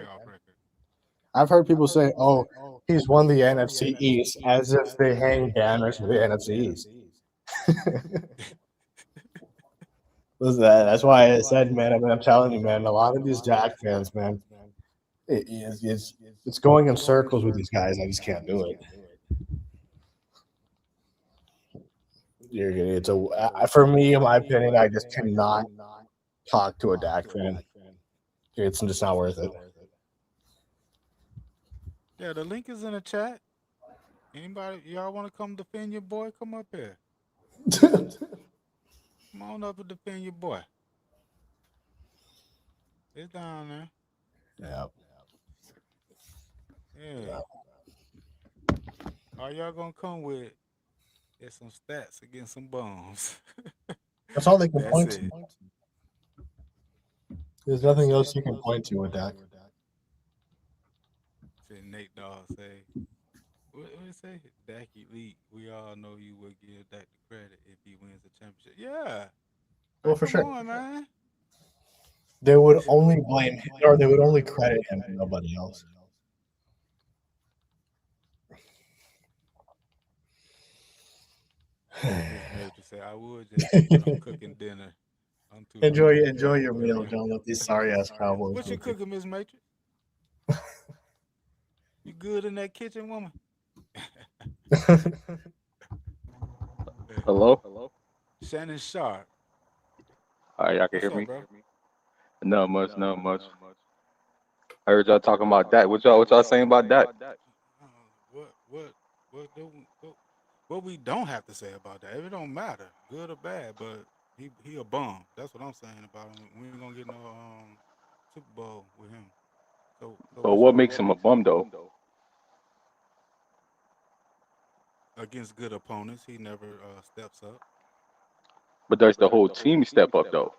I've heard people say, "Oh, he's won the NFC East," as if they hang banners for the NFC East. That's why I said, man. I mean, I'm telling you, man. A lot of these Dak fans, man, it's going in circles with these guys. I just can't do it. It's for me, in my opinion, I just cannot talk to a Dak fan. It's just not worth it. Yeah, the link is in the chat. Anybody, y'all want to come defend your boy? Come up here. Come on up and defend your boy. It's down there. Yeah. Yeah. All y'all gonna come with is some stats against some bones. That's all they can That's point it. to. There's nothing else you can point to with Dak. Said Nate Dogg say, what did it say? Dak elite. We all know you would give Dak the credit if he wins the championship. Yeah. Well, for Come sure. on, man. They would only blame him, or they would only credit him and nobody else. Major say, I would just say, but I'm cooking dinner. I'm too Enjoy your meal. Don't let these sorry ass Cowboys. What you cooking, Miss Matrix? You good in that kitchen, woman? Hello? Shannon Sharp. All right, y'all can What's hear up, me? bro? Not much. I heard y'all talking about that. What y'all saying about that? What we don't have to say about that? It don't matter, good or bad. But he a bum. That's what I'm saying about him. We ain't gonna get no Super Bowl with him. So But what makes him a bum though? Against good opponents, he never steps up. But does the whole team step up though?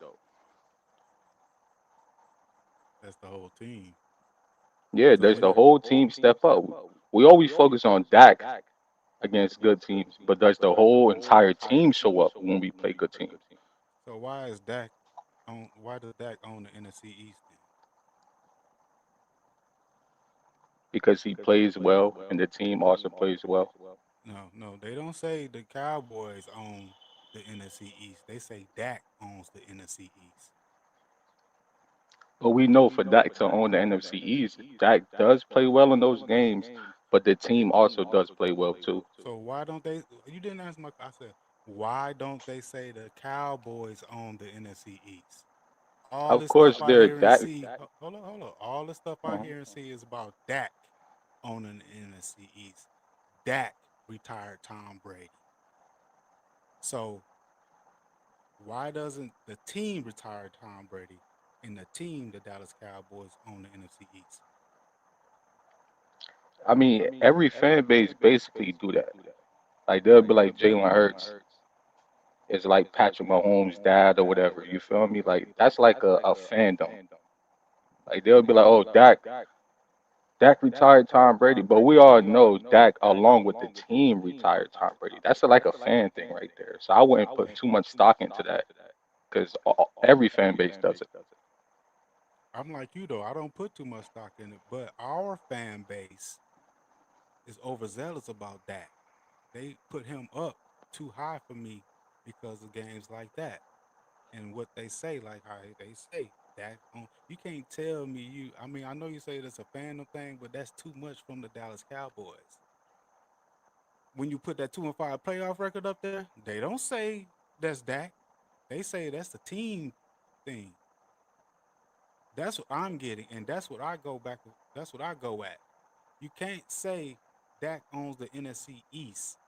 That's the whole team. Yeah, does the whole team step up? We always focus on Dak against good teams, but does the whole entire team show up when we play good teams? So why is Dak on? Why does Dak own the NFC East then? Because he plays well and the team also plays well. No, they don't say the Cowboys own the NFC East. They say Dak owns the NFC East. But we know for Dak to own the NFC East, Dak does play well in those games, but the team also does play well too. So why don't they? You didn't answer my. I said, why don't they say the Cowboys own the NFC East? All Of this stuff course, I they're hear and Dak. see. Hold on. All the stuff I hear and see is about Dak owning the NFC East. Dak retired Tom Brady. So why doesn't the team retire Tom Brady and the team, the Dallas Cowboys, own the NFC East? I mean, every fan base basically do that. Like they'll be like Jalen Hurts is like Patrick Mahomes' dad or whatever. You feel me? Like that's like a fandom. Like they'll be like, oh, Dak retired Tom Brady, but we all know Dak, along with the team, retired Tom Brady. That's like a fan thing right there. So I wouldn't put too much stock into that because every fan base does it. I'm like you though. I don't put too much stock in it, but our fan base is overzealous about Dak. They put him up too high for me because of games like that and what they say. Like how they say Dak. You can't tell me you. I mean, I know you say that's a fandom thing, but that's too much from the Dallas Cowboys. When you put that 2-5 playoff record up there, they don't say that's Dak. They say that's the team thing. That's what I'm getting, and that's what I go back. That's what I go at. You can't say Dak owns the NFC East,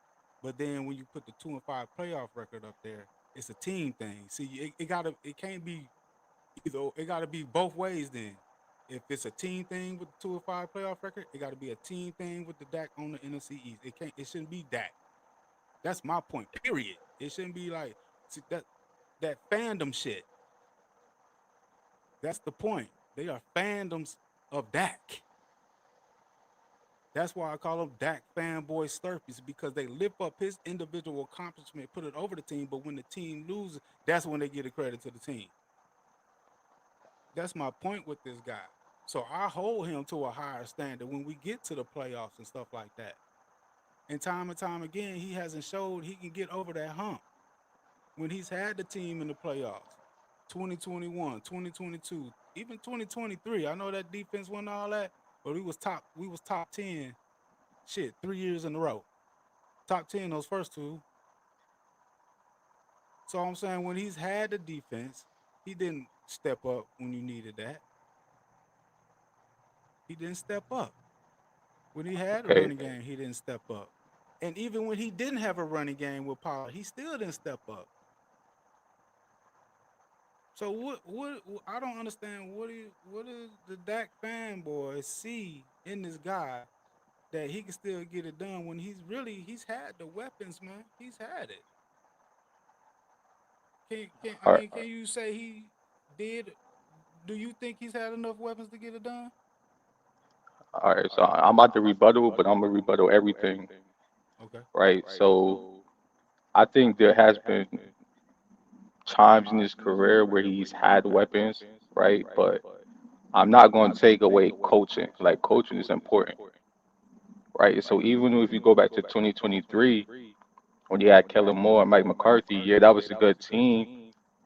but then when you put the 2-5 playoff record up there, it's a team thing. See, it can't be either. It gotta be both ways. Then, if it's a team thing with the 2-5 playoff record, it gotta be a team thing with the Dak on the NFC East. It shouldn't be Dak. That's my point. Period. It shouldn't be like see, that fandom shit. That's the point. They are fandoms of Dak. That's why I call them Dak fanboy slurpees, because they lift up his individual accomplishment, put it over the team, but when the team loses, that's when they give the credit to the team. That's my point with this guy. So I hold him to a higher standard when we get to the playoffs and stuff like that. And time again, he hasn't showed he can get over that hump. When he's had the team in the playoffs, 2021, 2022, even 2023. I know that defense won all that, but we was top 10 3 years in a row. Top 10 those first two. So I'm saying when he's had the defense, he didn't step up when you needed that. He didn't step up. When he had a Okay. running game, he didn't step up. And even when he didn't have a running game with Pollard, he still didn't step up. So what I don't understand what is the Dak fanboys see in this guy that he can still get it done when he's had the weapons, man. He's had it. All right. Can you say he did? Do you think he's had enough weapons to get it done? All right. So I'm about to rebuttal, but I'm gonna rebuttal everything, Okay. right? So I think there has been times in his career where he's had weapons, right? But I'm not going to take away coaching. Like coaching is important, right? So even if you go back to 2023, when you had Kellen Moore and Mike McCarthy, yeah, that was a good team.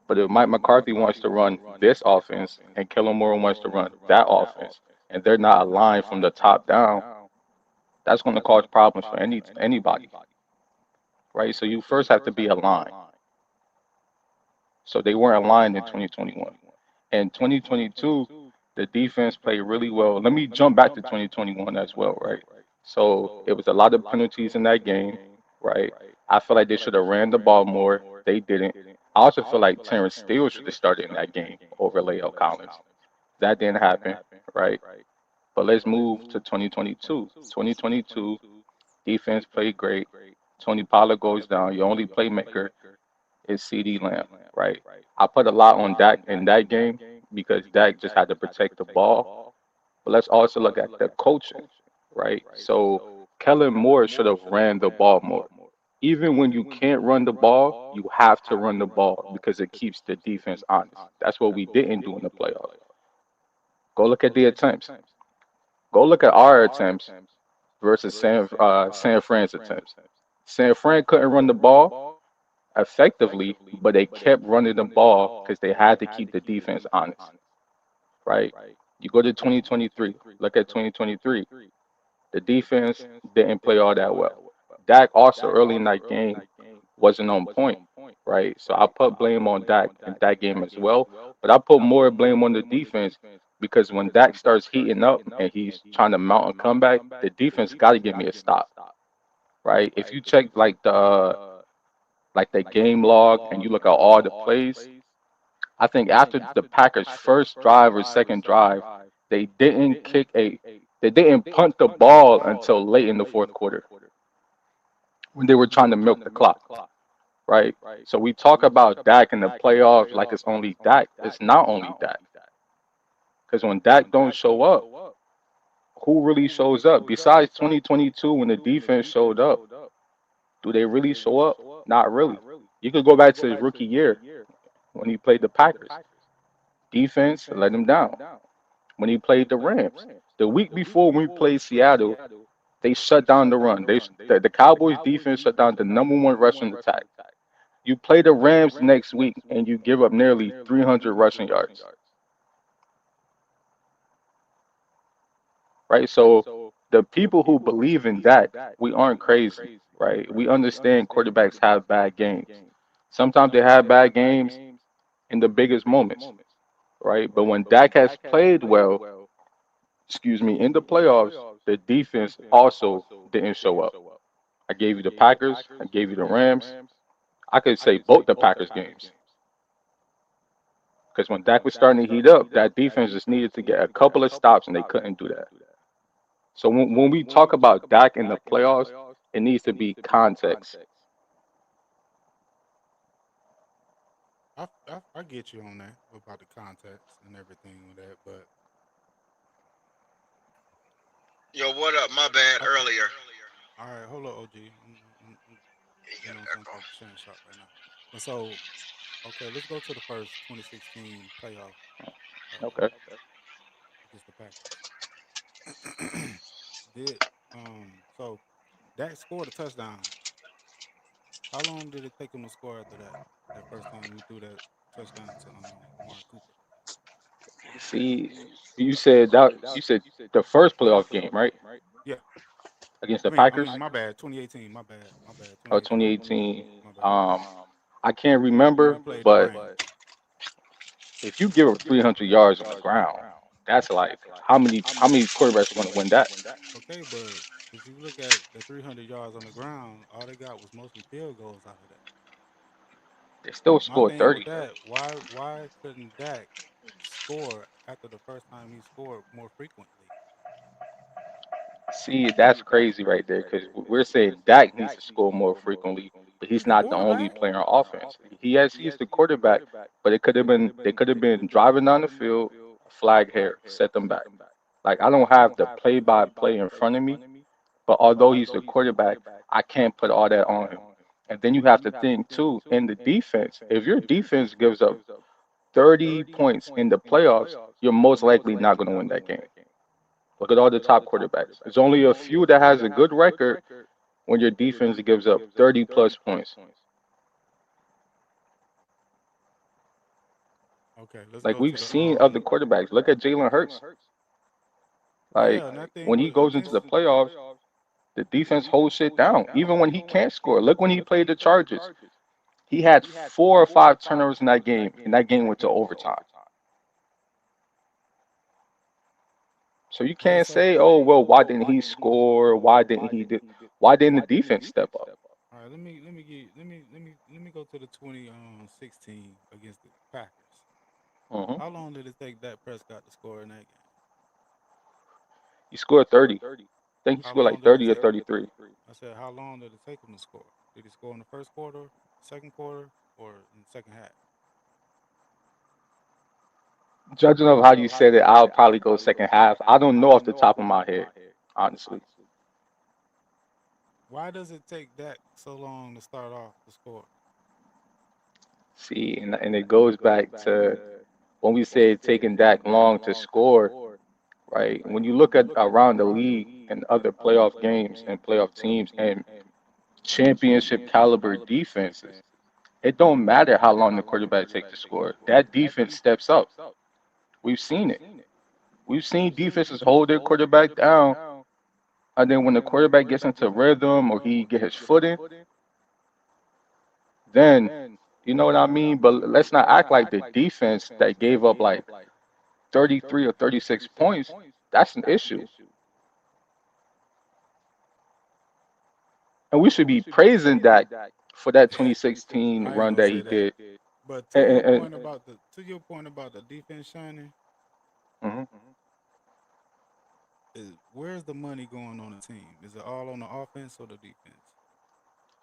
But if Mike McCarthy wants to run this offense and Kellen Moore wants to run that offense, and they're not aligned from the top down, that's going to cause problems for anybody, right? So you first have to be aligned. So they weren't aligned in 2021. In 2022, the defense played really well. Let me jump back to 2021 as well, right? So it was a lot of penalties in that game, right? I feel like they should have ran the ball more. They didn't. I also feel like Terrence Steele should have started in that game over Leo Collins. That didn't happen, right? But let's move to 2022. 2022, defense played great. Tony Pollard goes down. Your only playmaker is CD Lamb, right? I put a lot on Dak in that game because Dak just had to protect the ball. But let's also look at the coaching, right? So Kellen Moore should have ran the ball more. Even when you can't run the ball, you have to run the ball because it keeps the defense honest. That's what we didn't do in the playoffs. Go look at the attempts. Go look at our attempts versus San Fran's attempts. San Fran couldn't run the ball effectively, but they kept running the ball because they had to keep the defense honest, right? You go to 2023, look at 2023. The defense didn't play all that well. Dak also early in that game wasn't on point, right? So I put blame on Dak in that game as well, but I put more blame on the defense because when Dak starts heating up and he's trying to mount a comeback, the defense got to give me a stop, right? If you check like the game log and you look at all the plays, I think after the Packers' first drive or second drive, they didn't they didn't punt the ball until late in the fourth quarter when they were trying to milk the clock, right? So we talk about Dak in the playoffs like it's only Dak. It's not only Dak. Because when Dak don't show up, who really shows up? Besides 2022 when the defense showed up, do they really show up? Not really. You could go back to his rookie year when he played the Packers. Defense let him down. When he played the Rams, the week before when we played Seattle, they shut down the run. The Cowboys defense shut down the #1 rushing attack. You play the Rams next week and you give up nearly 300 rushing yards. Right? So the people who believe in that, we aren't crazy, right? We understand quarterbacks have bad games. Sometimes they have bad games in the biggest moments, right? But when Dak has played well, in the playoffs, the defense also didn't show up. I gave you the Packers, I gave you the Rams. I could say both the Packers games. Because when Dak was starting to heat up, that defense just needed to get a couple of stops and they couldn't do that. So when we talk about Dak in the playoffs, it needs to be context. I get you on that about the context and everything with that, but Yo, what up? My bad earlier. all right, hold up, OG. You You got know, an some echo. type of change shot right now. But so, okay, let's go to the first 2016 playoff Okay. against the Packers. Did so Dak scored a touchdown. How long did it take him to score after that? That first time we threw that touchdown to Amari Cooper. See, you said the first playoff game, right? Yeah, Against I the mean, Packers. my bad. 2018. My bad. Oh, 2018. 2018. My bad. I can't remember, but if you give up 300 yards on the ground, that's like how many quarterbacks are going to win that? Okay, but if you look at the 300 yards on the ground, all they got was mostly field goals out of that. They still My scored thing with 30. that, why couldn't Dak score after the first time he scored more frequently? See, that's crazy right there because we're saying Dak needs to score more frequently, but He's he's the not the only quarterback. player on offense. He's the quarterback, but they could have been driving down the field, flag here, set them back. Like I don't have the play-by-play in front of me, but although he's the quarterback, I can't put all that on him. And then you have to think too in the defense. If your defense gives up 30 points in the playoffs, you're most likely not going to win that game. Look at all the top quarterbacks. There's only a few that has a good record when your defense gives up 30 plus points. Okay, let's Like go to we've the seen other quarterbacks. Look at Jalen Hurts. Like yeah, and I when think he goes into against the playoffs, the defense holds shit down. Even when he can't score. Look when he played the Chargers. He had 4 or 5 turnovers in that game, and that game went to overtime. So you okay, can't so say, "Oh well, why didn't he score? Why didn't the defense step up?" all right, let me go to the 2016 against the Packers. Hmm. How long did it take Dak Prescott to score in that game? He scored 30. I think he How scored long like did it 30 or take? 33. I said, how long did it take him to score? Did he score in the first quarter, second quarter, or in the second half? Judging of how you said it, I'll probably go second half. I don't know off the top of my head, honestly. Why does it take Dak so long to start off the score? See, and it goes back to when we say taking that long to score, right? When you look at around the league and other playoff games and playoff teams and championship caliber defenses, it don't matter how long the quarterback takes to score. That defense steps up. We've seen it. We've seen defenses hold their quarterback down, and then when the quarterback gets into rhythm or he get his foot in, then you know what I mean? But let's not act like the defense that gave up like 33 or 36 points, that's an issue. And we should be praising Dak for that 2016 I ain't run gonna that say he that. did. But And, to your point about the defense shining, mhm. where's the money going on the team? Is it all on the offense or the defense?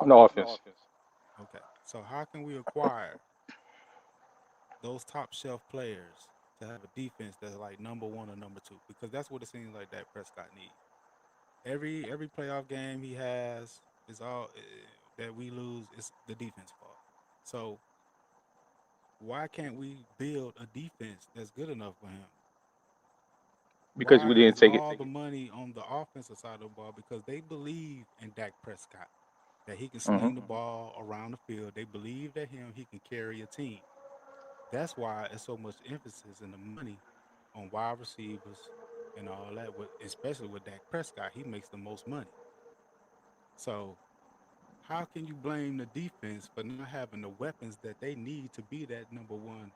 On the offense. Okay. So how can we acquire those top shelf players to have a defense that's like number one or number two? Because that's what it seems like that Prescott needs. Every playoff game he has is all that we lose is the defense fault. So why can't we build a defense that's good enough for him? Because Why we didn't is take it. all the money on the offensive side of the ball? Because they believe in Dak Prescott that he can Hmm. sling the ball around the field. They believe that he can carry a team. That's why it's so much emphasis in the money on wide receivers and all that. Especially with Dak Prescott, he makes the most money. So how can you blame the defense for not having the weapons that they need to be that number one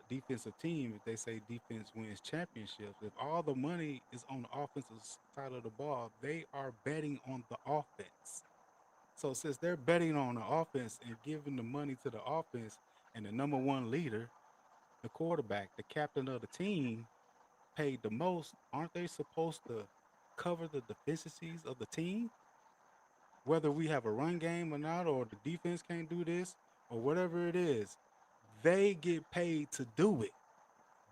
defensive team if they say defense wins championships? If all the money is on the offensive side of the ball, they are betting on the offense. So since they're betting on the offense and giving the money to the offense and the number one leader, the quarterback, the captain of the team, paid the most, aren't they supposed to cover the deficiencies of the team? Whether we have a run game or not, or the defense can't do this, or whatever it is, they get paid to do it.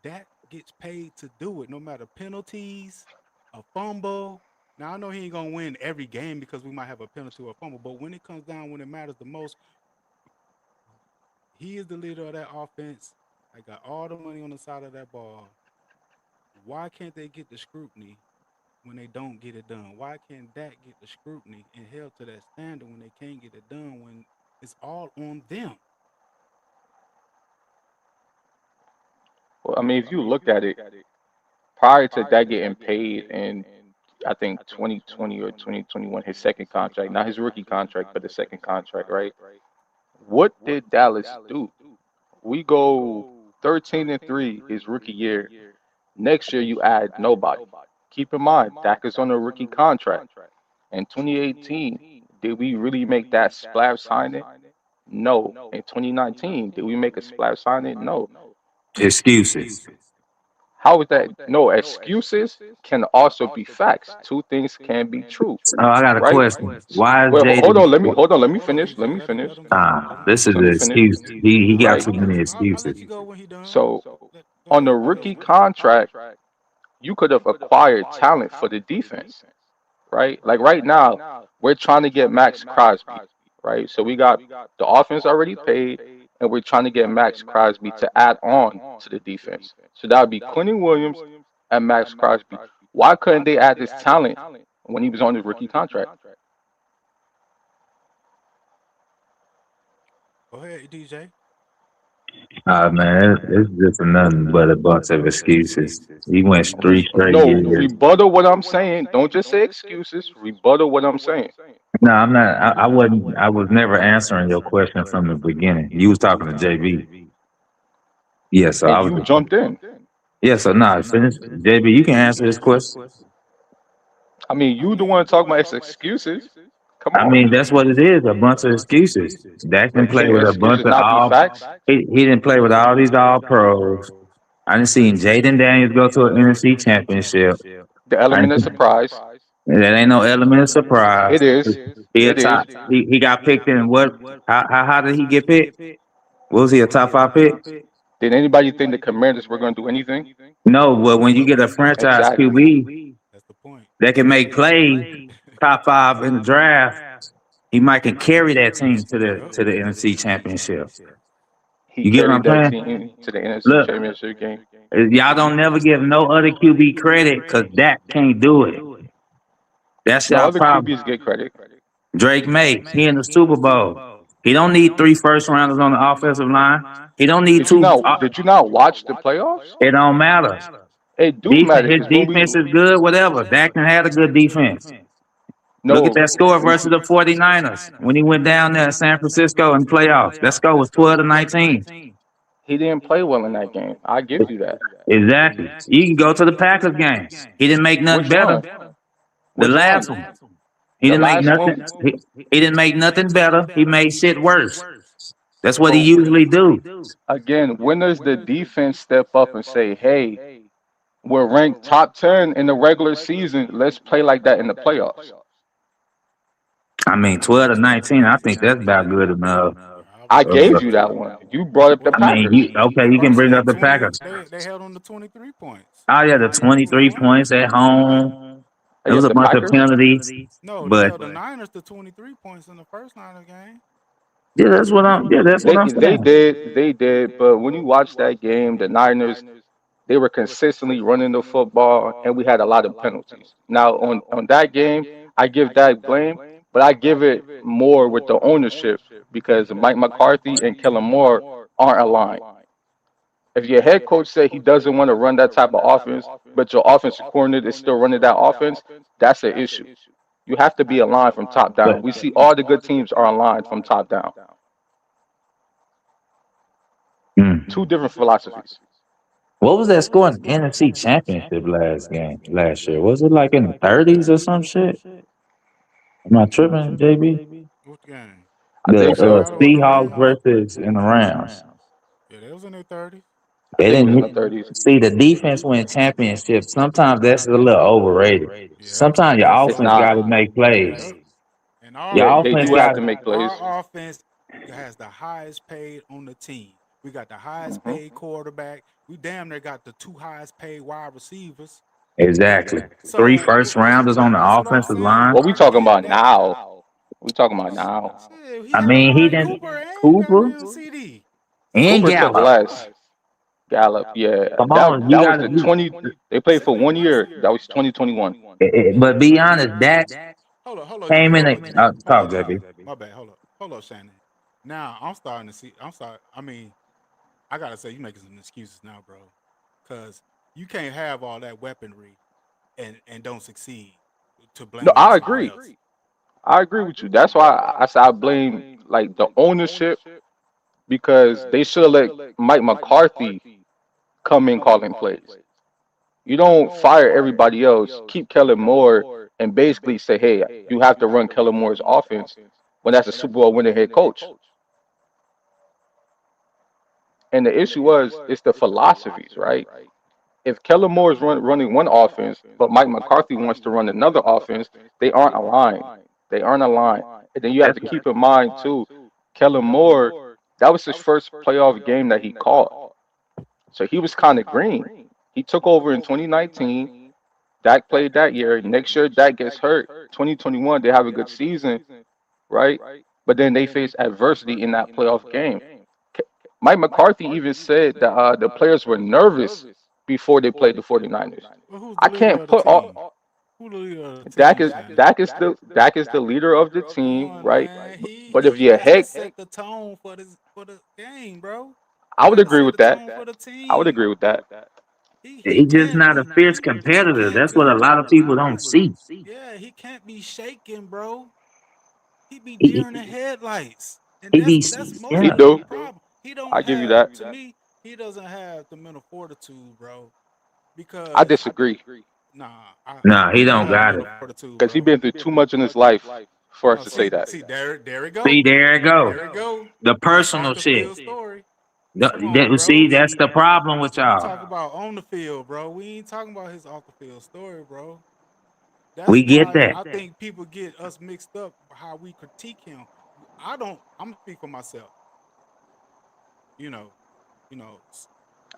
Dak gets paid to do it, no matter penalties, a fumble. Now I know he ain't gonna win every game because we might have a penalty or a fumble, but when it comes down when it matters the most, he is the leader of that offense. I got all the money on the side of that ball. Why can't they get the scrutiny when they don't get it done? Why can't Dak get the scrutiny and held to that standard when they can't get it done when it's all on them? Well, I mean, if you look at it, prior to that getting paid in, I think 2020 or 2021, his second contract, not his rookie contract, but the second contract, right? What did Dallas do? We go 13-3 his rookie year. Next year, you add nobody. Keep in mind, Dak is on a rookie contract. In 2018, did we really make that splash signing? No. In 2019, did we make a splash signing? No. Excuses. How is that? No, excuses can also be facts. Two things can be true, Oh, I got a right? question. Why is Well, hold Jaden? on. Let me finish. Let me finish. This is Let an me finish. excuse. He got Right. too many I'll let excuses. you go when he done. So Go on ahead. the rookie contract, you could have acquired talent for the defense, right? Like right now, we're trying to get Max Crosby, right? So we got the offense already paid, and we're trying to get Max Crosby to add on to the defense. So that would be Quentin Williams and Max Crosby. Why couldn't they add this talent when he was on his rookie contract? Go ahead, DJ. Man, it's just nothing but a bunch of excuses. He went 3 straight No, years. rebuttal what I'm saying. Don't just say excuses. Rebuttal what I'm saying. No, I'm not. I wasn't. I was never answering your question from the beginning. You was talking to JB. Yes, so And I you was. jumped in. Yeah, so no, finish. JB, you can answer this question. I mean, you the one talking about his excuses. Come I on. mean, that's what it is. A bunch of excuses. Dak didn't play Can with a bunch excuses of not be all. facts? He didn't play with all these all pros. I didn't see Jaden Daniels go to an NFC championship. The I element didn't of see, surprise. that ain't no element of surprise. It is. He a It is. top. He got picked in what? How did he get picked? Was he a top 5 pick? Did anybody think the Commanders were going to do anything? No, but when you get a franchise Exactly. QB That's the point. that can make plays, top 5 in the draft, he might can carry that team to the NFC championship. He You get what carried I'm that saying? team to the NFC Look, Championship game. y'all don't never give no other QB credit because Dak can't do it. That's No y'all other problem. QBs get credit. Drake May, he in the Super Bowl. He don't need 3 first rounders on the offensive line. He don't need Did you 2. not? Did you not watch the playoffs? It don't matter. It do Defense, matter his because when we defense is good, whatever. Dak can have a good defense. Look at no, that score versus the 49ers when he went down there in San Francisco in playoffs. That score was 12-19. he didn't play well in that game. I give you that. Exactly. You can go to the Packers games. He didn't make nothing Which better. one? The Which last one? one. He The didn't make last nothing. one. He didn't make nothing better. He made shit worse. That's what he But usually do. again, when does the defense step up and say, "Hey, we're ranked top 10 in the regular season. Let's play like that in the playoffs"? I mean, 12-19. I think that's about good enough. I gave you that one. You brought up the I mean, Packers. you I'm can bring saying up the 20. Packers. They held on to 23 points. Oh yeah, the 23 points at home. There was Against a the bunch of Packers? penalties, No, they but held the Niners to 23 points in the first Niners game. yeah, that's what I'm. Yeah, that's what I'm They saying. did. But when you watch that game, the Niners, they were consistently running the football, and we had a lot of penalties. Now on that game, I give that blame, but I give it more with the ownership because Mike McCarthy and Kellen Moore aren't aligned. If your head coach said he doesn't want to run that type of offense, but your offensive coordinator is still running that offense, that's an issue. You have to be aligned from top But down. We see all the good teams are aligned from top down. Two different philosophies. what was that score in the NFC Championship last year? Was it like in the 30s or some shit? Am I tripping, JB? What game? I The think so. Seattle and the Seahawks Rams. versus in the Rams. Yeah, they was in their 30s. I They think it was in the didn't 30s. see the defense win championships. Sometimes that's a little overrated. Yeah. Sometimes your It's offense got not. to make plays. Yep. And Yeah, Your they offense do have got to make plays. our offense has the highest paid on the team. We got the highest Hmm. paid quarterback. We damn near got the 2 highest paid wide receivers. exactly 3 So first rounders on the that's what I'm offensive saying. line. What we I talking give about that. now? We talking about now. Shit, he I had mean, he Amari didn't Cooper and Cooper goddamn CD. and Cooper took Gallup. less. Gallup, yeah. Come That on, you that got was the to. 20. They played for 1 year. That was 2021. But be honest, Dak Hold up. came in. Hold Talk, up, Doc. JB. My bad. Hold up, Shannon. Now I'm starting to see. I'm sorry. I mean, I gotta say you making some excuses now, bro, because you can't have all that weaponry and don't succeed to blame No, it on I somebody agree. else. I agree with you. That's why I say I blame like the ownership because they should have let Mike McCarthy come in calling plays. You don't fire everybody else, keep Kellen Moore, and basically say, hey, you have to run Kellen Moore's offense when that's a Super Bowl winning head coach. And the issue was, it's the philosophies, right? If Kellen Moore is running one offense, but Mike McCarthy wants to run another offense, they aren't aligned. They aren't aligned. And then you have to keep in mind, too, Kellen Moore, that was his first playoff game that he called. So he was kind of green. He took over in 2019. Dak played that year. Next year, Dak gets hurt. 2021, they have a good season, right? But then they face adversity in that playoff game. Mike McCarthy even said that the players were nervous before they played the 49ers. Well, who's the I leader can't of the put team? all Who the leader of the Dak team, is Shannon? Dak is the leader of the Bro, come team, on, right? man. But if He you're has to head, set the tone for the game, bro. I He would got to agree set with the that. tone for the I would team. agree with that. He He's just can't not a be fierce he competitor. can't That's what a be lot of people don't see. yeah, he can't be shaking, bro. He be He deer in the headlights. And he be that's most He of the do. problem. He don't I give you have that. to me, he doesn't have the mental fortitude, bro. I Because disagree nah, nah, he he don't don't have the got mental it. fortitude, because he bro. been through too much in his life for us Oh, to say that. see, there it See, go. there it go. There it go. The That's personal off the shit. field story. Come on, See, bro. that's the problem with We y'all. talk about on the field, bro. We ain't talking about his off the field story, bro. That's We get why that. I think people get us mixed up how we critique him. I'm gonna speak for myself. You know, you know,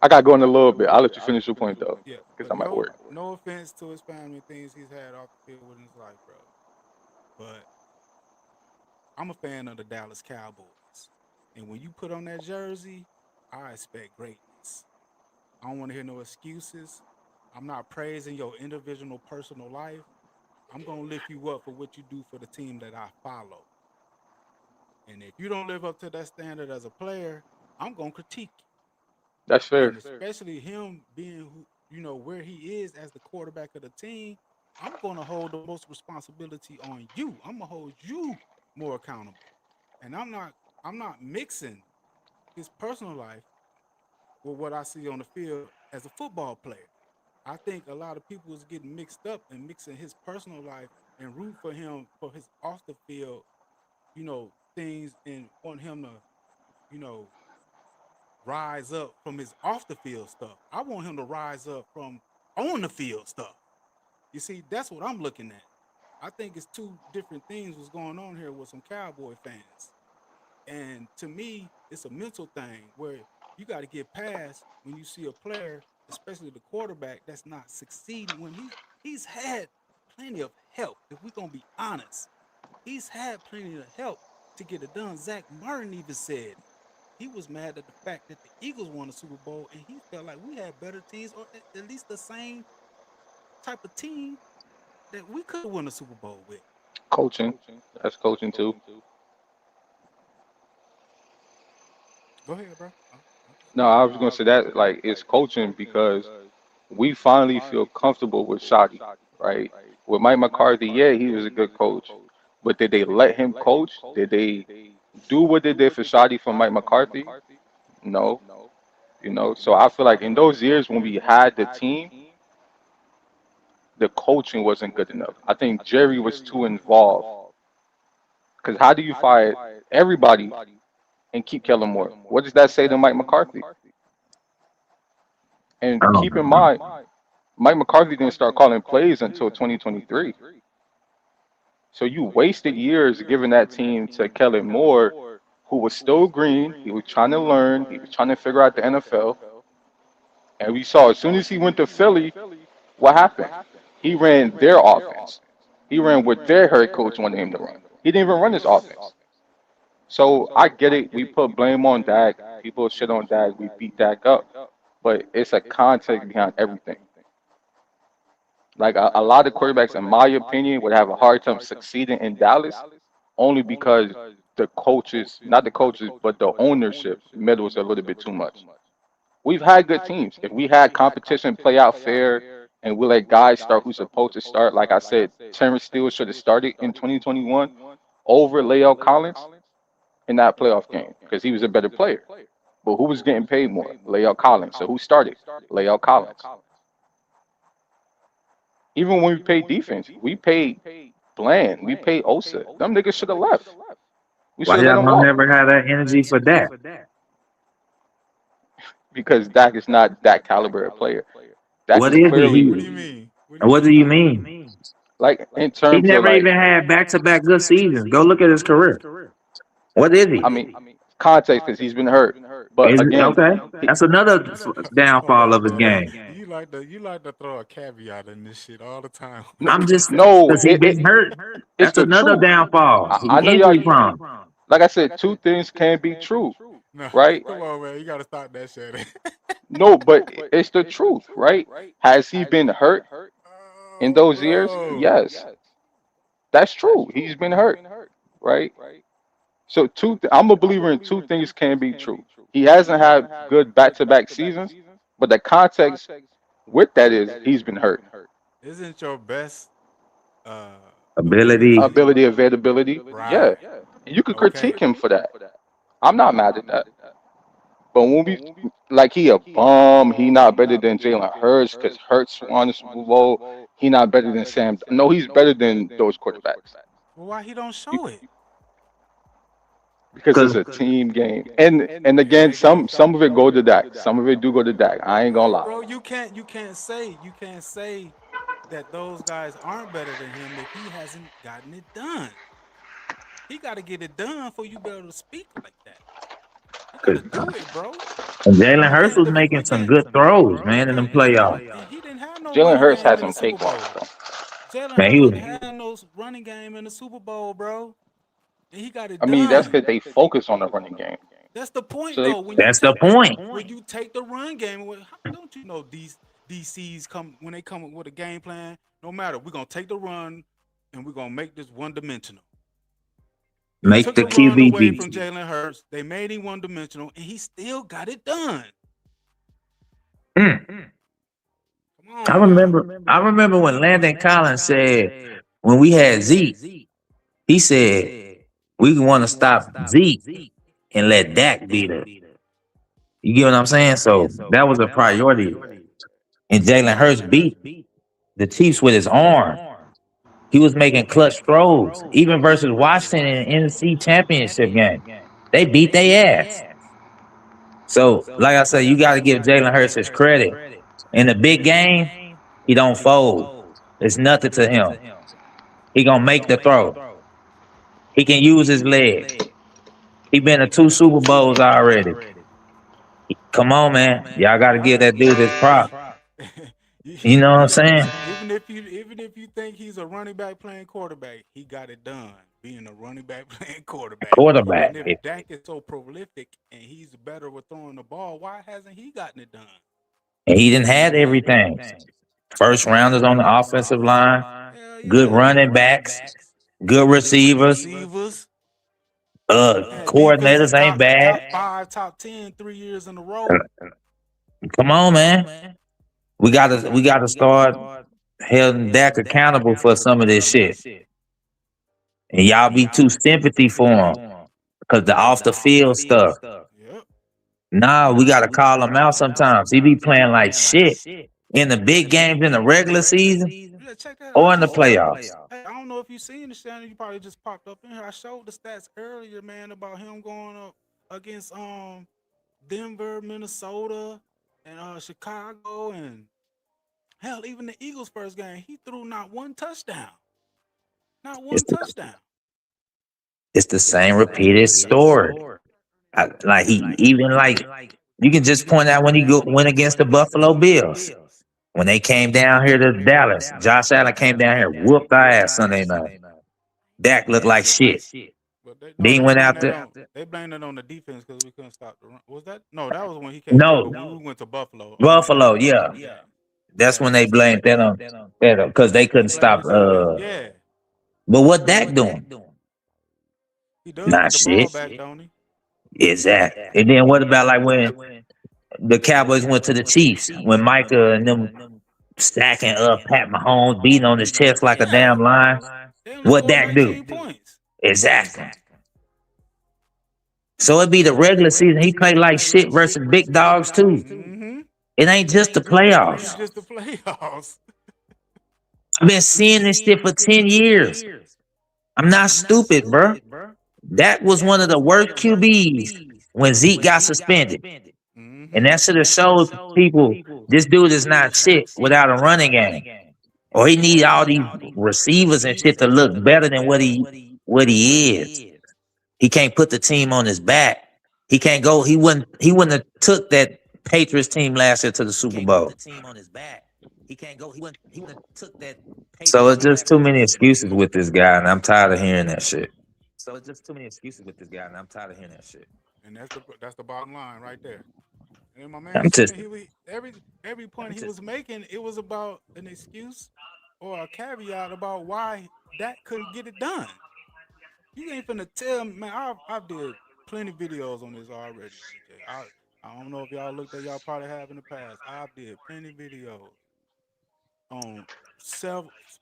I got to go in a little bit. I'll let you finish your point though, yeah. because But I'm at work. no offense to his family, things he's had off the field with his life, bro. But I'm a fan of the Dallas Cowboys, and when you put on that jersey, I expect greatness. I don't want to hear no excuses. I'm not praising your individual personal life. I'm gonna lift you up for what you do for the team that I follow. And if you don't live up to that standard as a player, I'm gonna critique you. That's fair. And especially him being where he is as the quarterback of the team, I'm gonna hold the most responsibility on you. I'm gonna hold you more accountable. And I'm not mixing his personal life with what I see on the field as a football player. I think a lot of people is getting mixed up and mixing his personal life and root for him for his off the field, things and want him to, you know, rise up from his off the field stuff. I want him to rise up from on the field stuff. You see, that's what I'm looking at. I think it's two different things was going on here with some Cowboy fans. And to me, it's a mental thing where you got to get past when you see a player, especially the quarterback, that's not succeeding when he's had plenty of help. If we're gonna be honest, he's had plenty of help to get it done. Zach Martin even said he was mad at the fact that the Eagles won the Super Bowl, and he felt like we had better teams, or at least the same type of team that we could win a Super Bowl with. Coaching. That's coaching too. Go ahead, bro. No, I was gonna say that like it's coaching because we finally feel comfortable with Shockey, right? With Mike McCarthy, yeah, he was a good coach, but did they let him coach? Did they do what they did for Shoddy for Mike McCarthy? No, So I feel like in those years when we had the team, the coaching wasn't good enough. I think Jerry was too involved. Because how do you fire everybody and keep Kellen Moore? What does that say to Mike McCarthy? And I don't keep in know. mind, Mike McCarthy didn't start calling plays until 2023. So you wasted years giving that team to Kellen Moore, who was still green. He was trying to learn. He was trying to figure out the NFL. And we saw as soon as he went to Philly, what happened? He ran their offense. He ran what their head coach wanted him to run. He didn't even run his offense. So I get it. We put blame on Dak. People shit on Dak. We beat Dak up. But it's a context behind everything. Like a lot of quarterbacks, in my opinion, would have a hard time succeeding in Dallas only because the coaches, not the coaches, but the ownership meddles a little bit too much. We've had good teams. If we had competition play out fair and we let guys start who's supposed to start. Like I said, Terrence Steele should have started in 2021 over Lael Collins in that playoff game because he was a better player. But who was getting paid more? Lael Collins. So who started? Lael Collins. Even when we paid defense, we paid Bland, we paid Osa. Them niggas should have left. We Why should have let y'all them don't walk ever have that energy for that? because Dak is not that caliber of player. Dak What is is he? clearly What do you mean? What do you mean? like in He terms of never like, even had back-to-back good seasons. Go look at his career. What is he? I mean, context because he's been hurt. But Is again, okay. That's another downfall of his game. You like to throw a caveat in this shit all the time. I'm just no, because he been hurt. it's That's the another truth. downfall. I know He y'all. injury prone. Like I said, two things can be true, No, right? come on, man. You gotta stop that shit. No, but it's the truth, right? Has he been hurt in those years? Bro. Yes, that's true. He's been hurt, right? So I'm a believer in two things can be true. He hasn't had good back-to-back seasons, but the context with that is he's been hurt. Isn't your best Ability. Ability, availability, Right. yeah. You could critique him for that. I'm not mad at that. But when we like he a bum, he not better than Jalen Hurts because Hurts won the Super Bowl. He not better than Sam. No, he's better than those quarterbacks. Well, why he don't show it? Because it's a team game, and again, some of it go to Dak, some of it do go to Dak. I ain't gonna lie. Bro, you can't say that those guys aren't better than him if he hasn't gotten it done. He got to get it done for you be able to speak like that. You got to do it, bro. And Jalen Hurts was making some good throws, man, in the playoffs. He didn't have no Jalen running Hurts game had in the some Super Bowl. cakewalks, though. Jalen Man, Hurts he was. didn't have no running game in the Super Bowl, bro. And he got it I done. mean, that's because they focus on the running game. That's the point, So though. That's the point. When you take the run game, how don't you know these DCs when they come with a game plan? No matter, we're gonna take the run and we're gonna make this one-dimensional. Make Took the the run QB away from beat. Jalen Hurts. They made him one-dimensional, and he still got it done. Mm. Come on, I remember when Landon Collins said when we had Zeke, he said we want to stop Zeke and let Dak beat her. You get what I'm saying? So that was a priority. And Jalen Hurts beat the Chiefs with his arm. He was making clutch throws, even versus Washington in the NFC Championship game. They beat their ass. So, like I said, you got to give Jalen Hurts his credit. In the big game, he don't fold. It's nothing to him. He gonna make the throw. He can use his leg. He been to 2 Super Bowls already. Come on, man. Y'all got to give that dude his prop. You know what I'm saying? Even if you think he's a running back playing quarterback, he got it done being a running back playing quarterback. And if Dak is so prolific and he's better with throwing the ball, why hasn't he gotten it done? And he didn't have everything. First rounders on the offensive line, good running backs, good receivers. Coordinators ain't bad. Top 10 3 years in a row. Come on, man. We gotta start holding Dak accountable for some of this shit. And y'all be too sympathy for him because the off the field stuff. Nah, we gotta call him out sometimes. He be playing like shit in the big games in the regular season or in the playoffs. Hey, I don't know if you seen the channel. You probably just popped up in here. I showed the stats earlier, man, about him going up against Denver, Minnesota, and Chicago, and hell, even the Eagles' first game, he threw not one touchdown. Not one touchdown. It's the same repeated story. You can just point out when he went against the Buffalo Bills. When they came down here to Dallas, Josh Allen came down here, whooped our ass Sunday night. Dak looked like shit. Then went out there. They blamed it on the defense because we couldn't stop the run. Was that? No, that was when he came. No, we went to Buffalo. Buffalo, yeah. That's when they blamed that on because they couldn't stop. Yeah. But what Dak doing? He does Not get the ball shit. back, don't he? Exactly. And then what about like when the Cowboys went to the Chiefs when Micah and them stacking up Pat Mahomes, beating on his chest like a damn lion. They only What scored Dak 19 do? points. Exactly. So it'd be the regular season. He played like shit versus big dogs too. Mm-hmm. It ain't just the It playoffs. ain't just the playoffs. I've been seeing this shit for 10 years. I'm not stupid, bro. That was one of the worst QBs when Zeke got suspended. And that should have showed people this dude is not shit without a running game. Or he need all these receivers and shit to look better than what he is. He can't put the team on his back. He can't go. He wouldn't have took that Patriots team last year to the Super Bowl. So it's just too many excuses with this guy, and I'm tired of hearing that shit. And that's the bottom line right there. And my I'm man, just- every point he was making, it was about an excuse or a caveat about why Dak couldn't get it done. You ain't finna tell me, man. I did plenty of videos on this already. I don't know if y'all looked at, y'all probably have in the past. I did plenty of videos on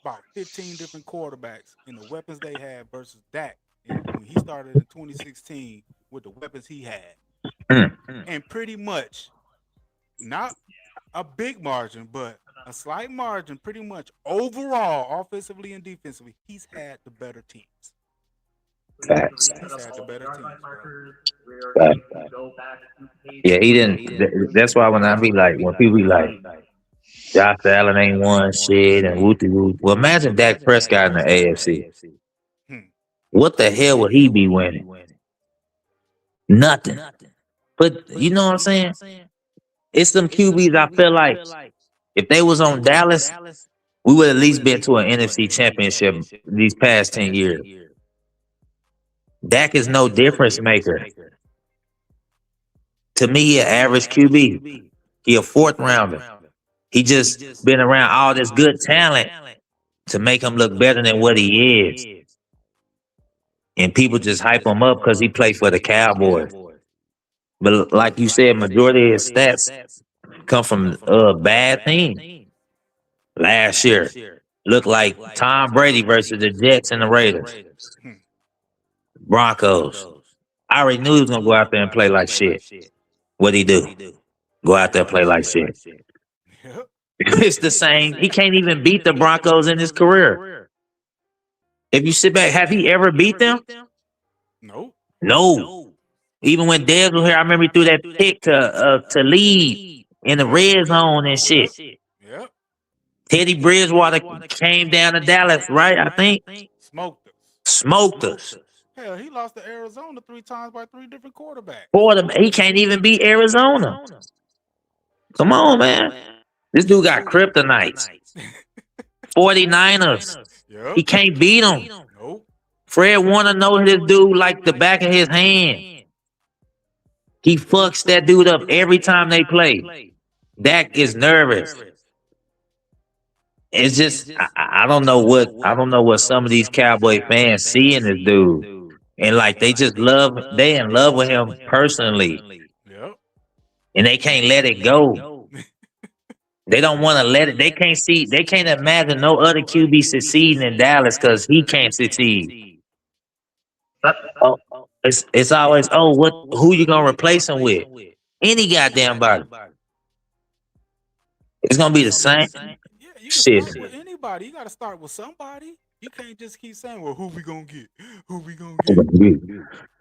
about 15 different quarterbacks and the weapons they had versus Dak when he started in 2016 with the weapons he had. And pretty much, not a big margin, but a slight margin, pretty much overall, offensively and defensively, he's had the better teams. Facts. He's had the better teams, bro. Facts. Yeah, he didn't. That's why when I be like, when people be like, Josh Allen ain't won shit and wooty woo. Well, imagine Dak Prescott in the AFC. What the hell would he be winning? Nothing. But you know what I'm saying? It's them QBs. I feel like if they was on Dallas, we would at least been to an NFC championship these past 10 years. Dak is no difference maker. To me, he an average QB. He a fourth rounder. He just been around all this good talent to make him look better than what he is. And people just hype him up because he played for the Cowboys. But like you said, majority of his stats come from bad teams. Last year, looked like Tom Brady versus the Jets and the Raiders. Broncos. I already knew he was going to go out there and play like shit. What'd he do? Go out there and play like shit. It's the same. He can't even beat the Broncos in his career. If you sit back, have he ever beat them? No. Even when Dez was here, I remember he threw that pick to lead in the red zone and shit. Teddy Bridgewater came down to Dallas, right? I think. Smoked us. Hell, he lost to Arizona 3 times by 3 different quarterbacks. He can't even beat Arizona. Come on, man. This dude got kryptonite. 49ers. He can't beat them. Fred Warner knows this dude like the back of his hand. He fucks that dude up every time they play. Dak is nervous. It's just I don't know what some of these Cowboy fans see in this dude. And like they in love with him personally. And they can't let it go. They don't want to let it. They can't imagine no other QB succeeding in Dallas because he can't succeed. It's always, who you gonna replace him with? Any goddamn body. It's gonna be the same. You can start with anybody. You gotta start with somebody. You can't just keep saying, well, who we gonna get? Who we gonna get?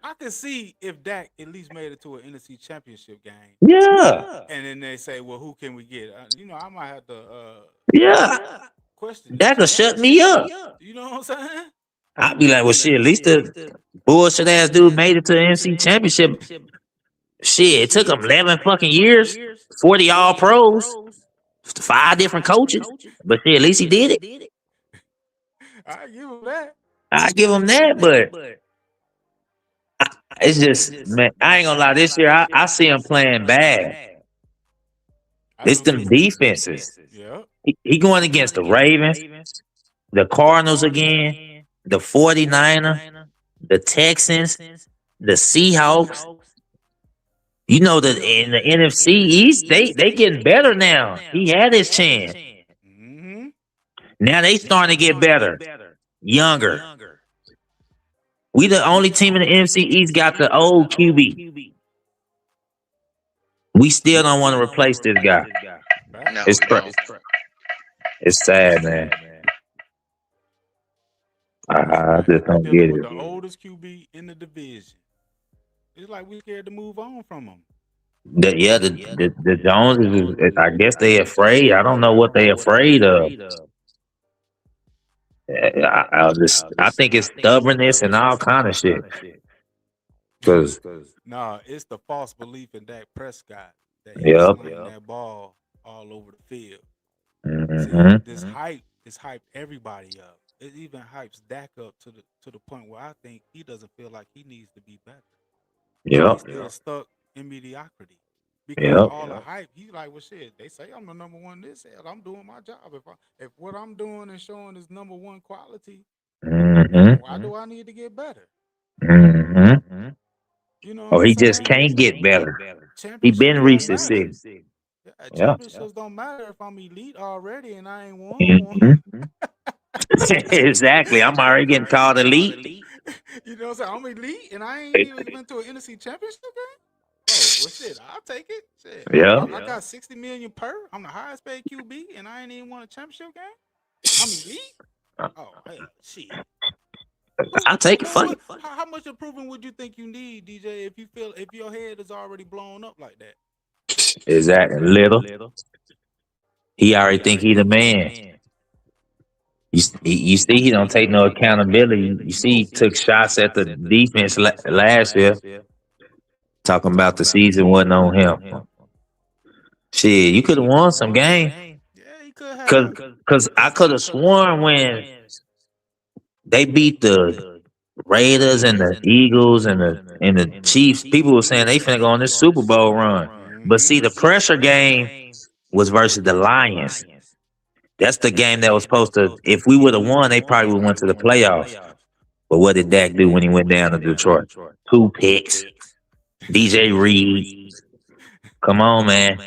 I can see if Dak at least made it to an NFC championship game. Yeah. And then they say, well, who can we get? I might have to question. That could shut me up. You know what I'm saying? I'd be like, well, shit, at least the bullshit ass dude made it to the NFC championship. Shit, it took him 11 fucking years, 40 all pros, 5 different coaches. But shit, at least he did it. I give him that. I give him that, but it's just, man, I ain't gonna lie. This year, I see him playing bad. It's them defenses. He going against the Ravens, the Cardinals again, the 49ers, the Texans, the Seahawks. You know that in the NFC East, they getting better now. He had his chance. Now they starting to get better, younger. We the only team in the NFC East got the old QB. We still don't want to replace this guy. No, It's sad, man. I just don't get it. The oldest QB in the division. It's like we scared to move on from him. The Joneses, I guess they afraid. I don't know what they afraid of. I think it's stubbornness and all kind of shit. Cause it's the false belief in Dak Prescott that he's slinging that ball all over the field. Mm-hmm. This hyped everybody up. It even hypes Dak up to the point where I think he doesn't feel like he needs to be better. He's still stuck in mediocrity. Because all the hype, he's like, well, shit, they say I'm the number one this hell. I'm doing my job. If what I'm doing and showing is number one quality, why do I need to get better? Mm-hmm. You know, he just can't get better. He been reached the six. Championships don't matter if I'm elite already and I ain't won one. Exactly. I'm already getting called elite. You know what I'm saying? I'm elite and I ain't even been to an NFC championship game. Oh, well, shit, I'll take it. Shit. I got $60 million per. I'm the highest paid QB, and I ain't even won a championship game. I'm elite. Oh, hell, shit. I'll take it. Funny. How much improvement would you think you need, DJ, if your head is already blown up like that? Exactly. Little. He already think he the man. You see, he don't take no accountability. You see, he took shots at the defense last year. Talking about the season wasn't on him. Shit, you could have won some game. Yeah, he could have. Cause I could have sworn when they beat the Raiders and the Eagles and the Chiefs, people were saying they finna go on this Super Bowl run. But see, the pressure game was versus the Lions. That's the game that was supposed to. If we would have won, they probably would have went to the playoffs. But what did Dak do when he went down to Detroit? 2 picks. DJ Reed. Come on, man.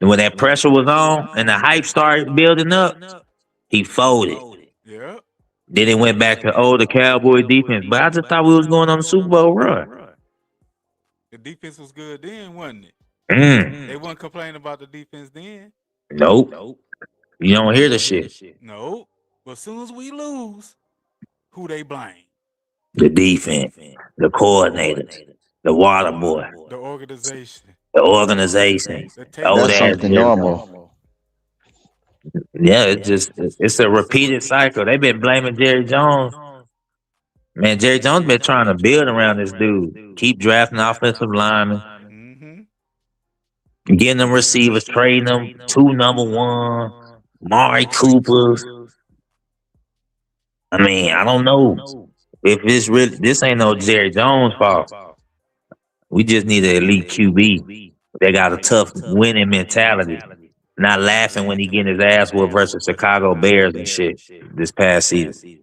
And when that pressure was on and the hype started building up, he folded. Yeah. Then it went back to the Cowboy defense. But I just thought we was going on a Super Bowl run. The defense was good then, wasn't it? They weren't complaining about the defense then. Nope. You don't hear the shit. Nope. But as soon as we lose, who they blame? The defense, the coordinator, the water boy, the organization. That's something normal. Yeah, it's a repeated cycle. They've been blaming Jerry Jones. Man, Jerry Jones been trying to build around this dude. Keep drafting offensive linemen, getting them receivers, trading them 2 number 1, Mari Coopers. I mean, I don't know if it's really. This ain't no Jerry Jones fault. We just need an elite QB. They got a tough winning mentality. Not laughing when he getting his ass whooped versus Chicago Bears and shit this past season.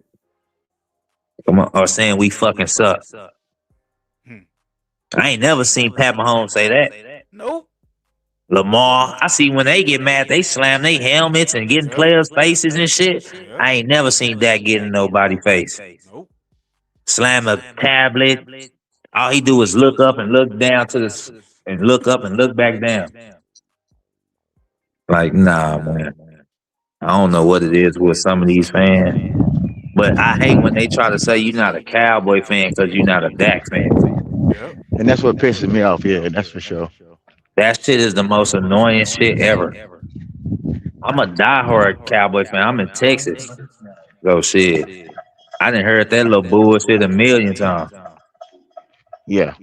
Come on, or saying we fucking suck. I ain't never seen Pat Mahomes say that. Nope. Lamar, I see when they get mad, they slam their helmets and get in players' faces and shit. I ain't never seen that get in nobody's face. Nope. Slam a tablet. All he do is look up and look down and look up and look back down. Like, nah, man. I don't know what it is with some of these fans. But I hate when they try to say you're not a Cowboy fan because you're not a Dak fan. Yep. And that's what pisses me off, yeah, that's for sure. That shit is the most annoying shit ever. I'm a diehard Cowboy fan. I'm in Texas. So shit. I done heard that little bullshit a million times. Yeah.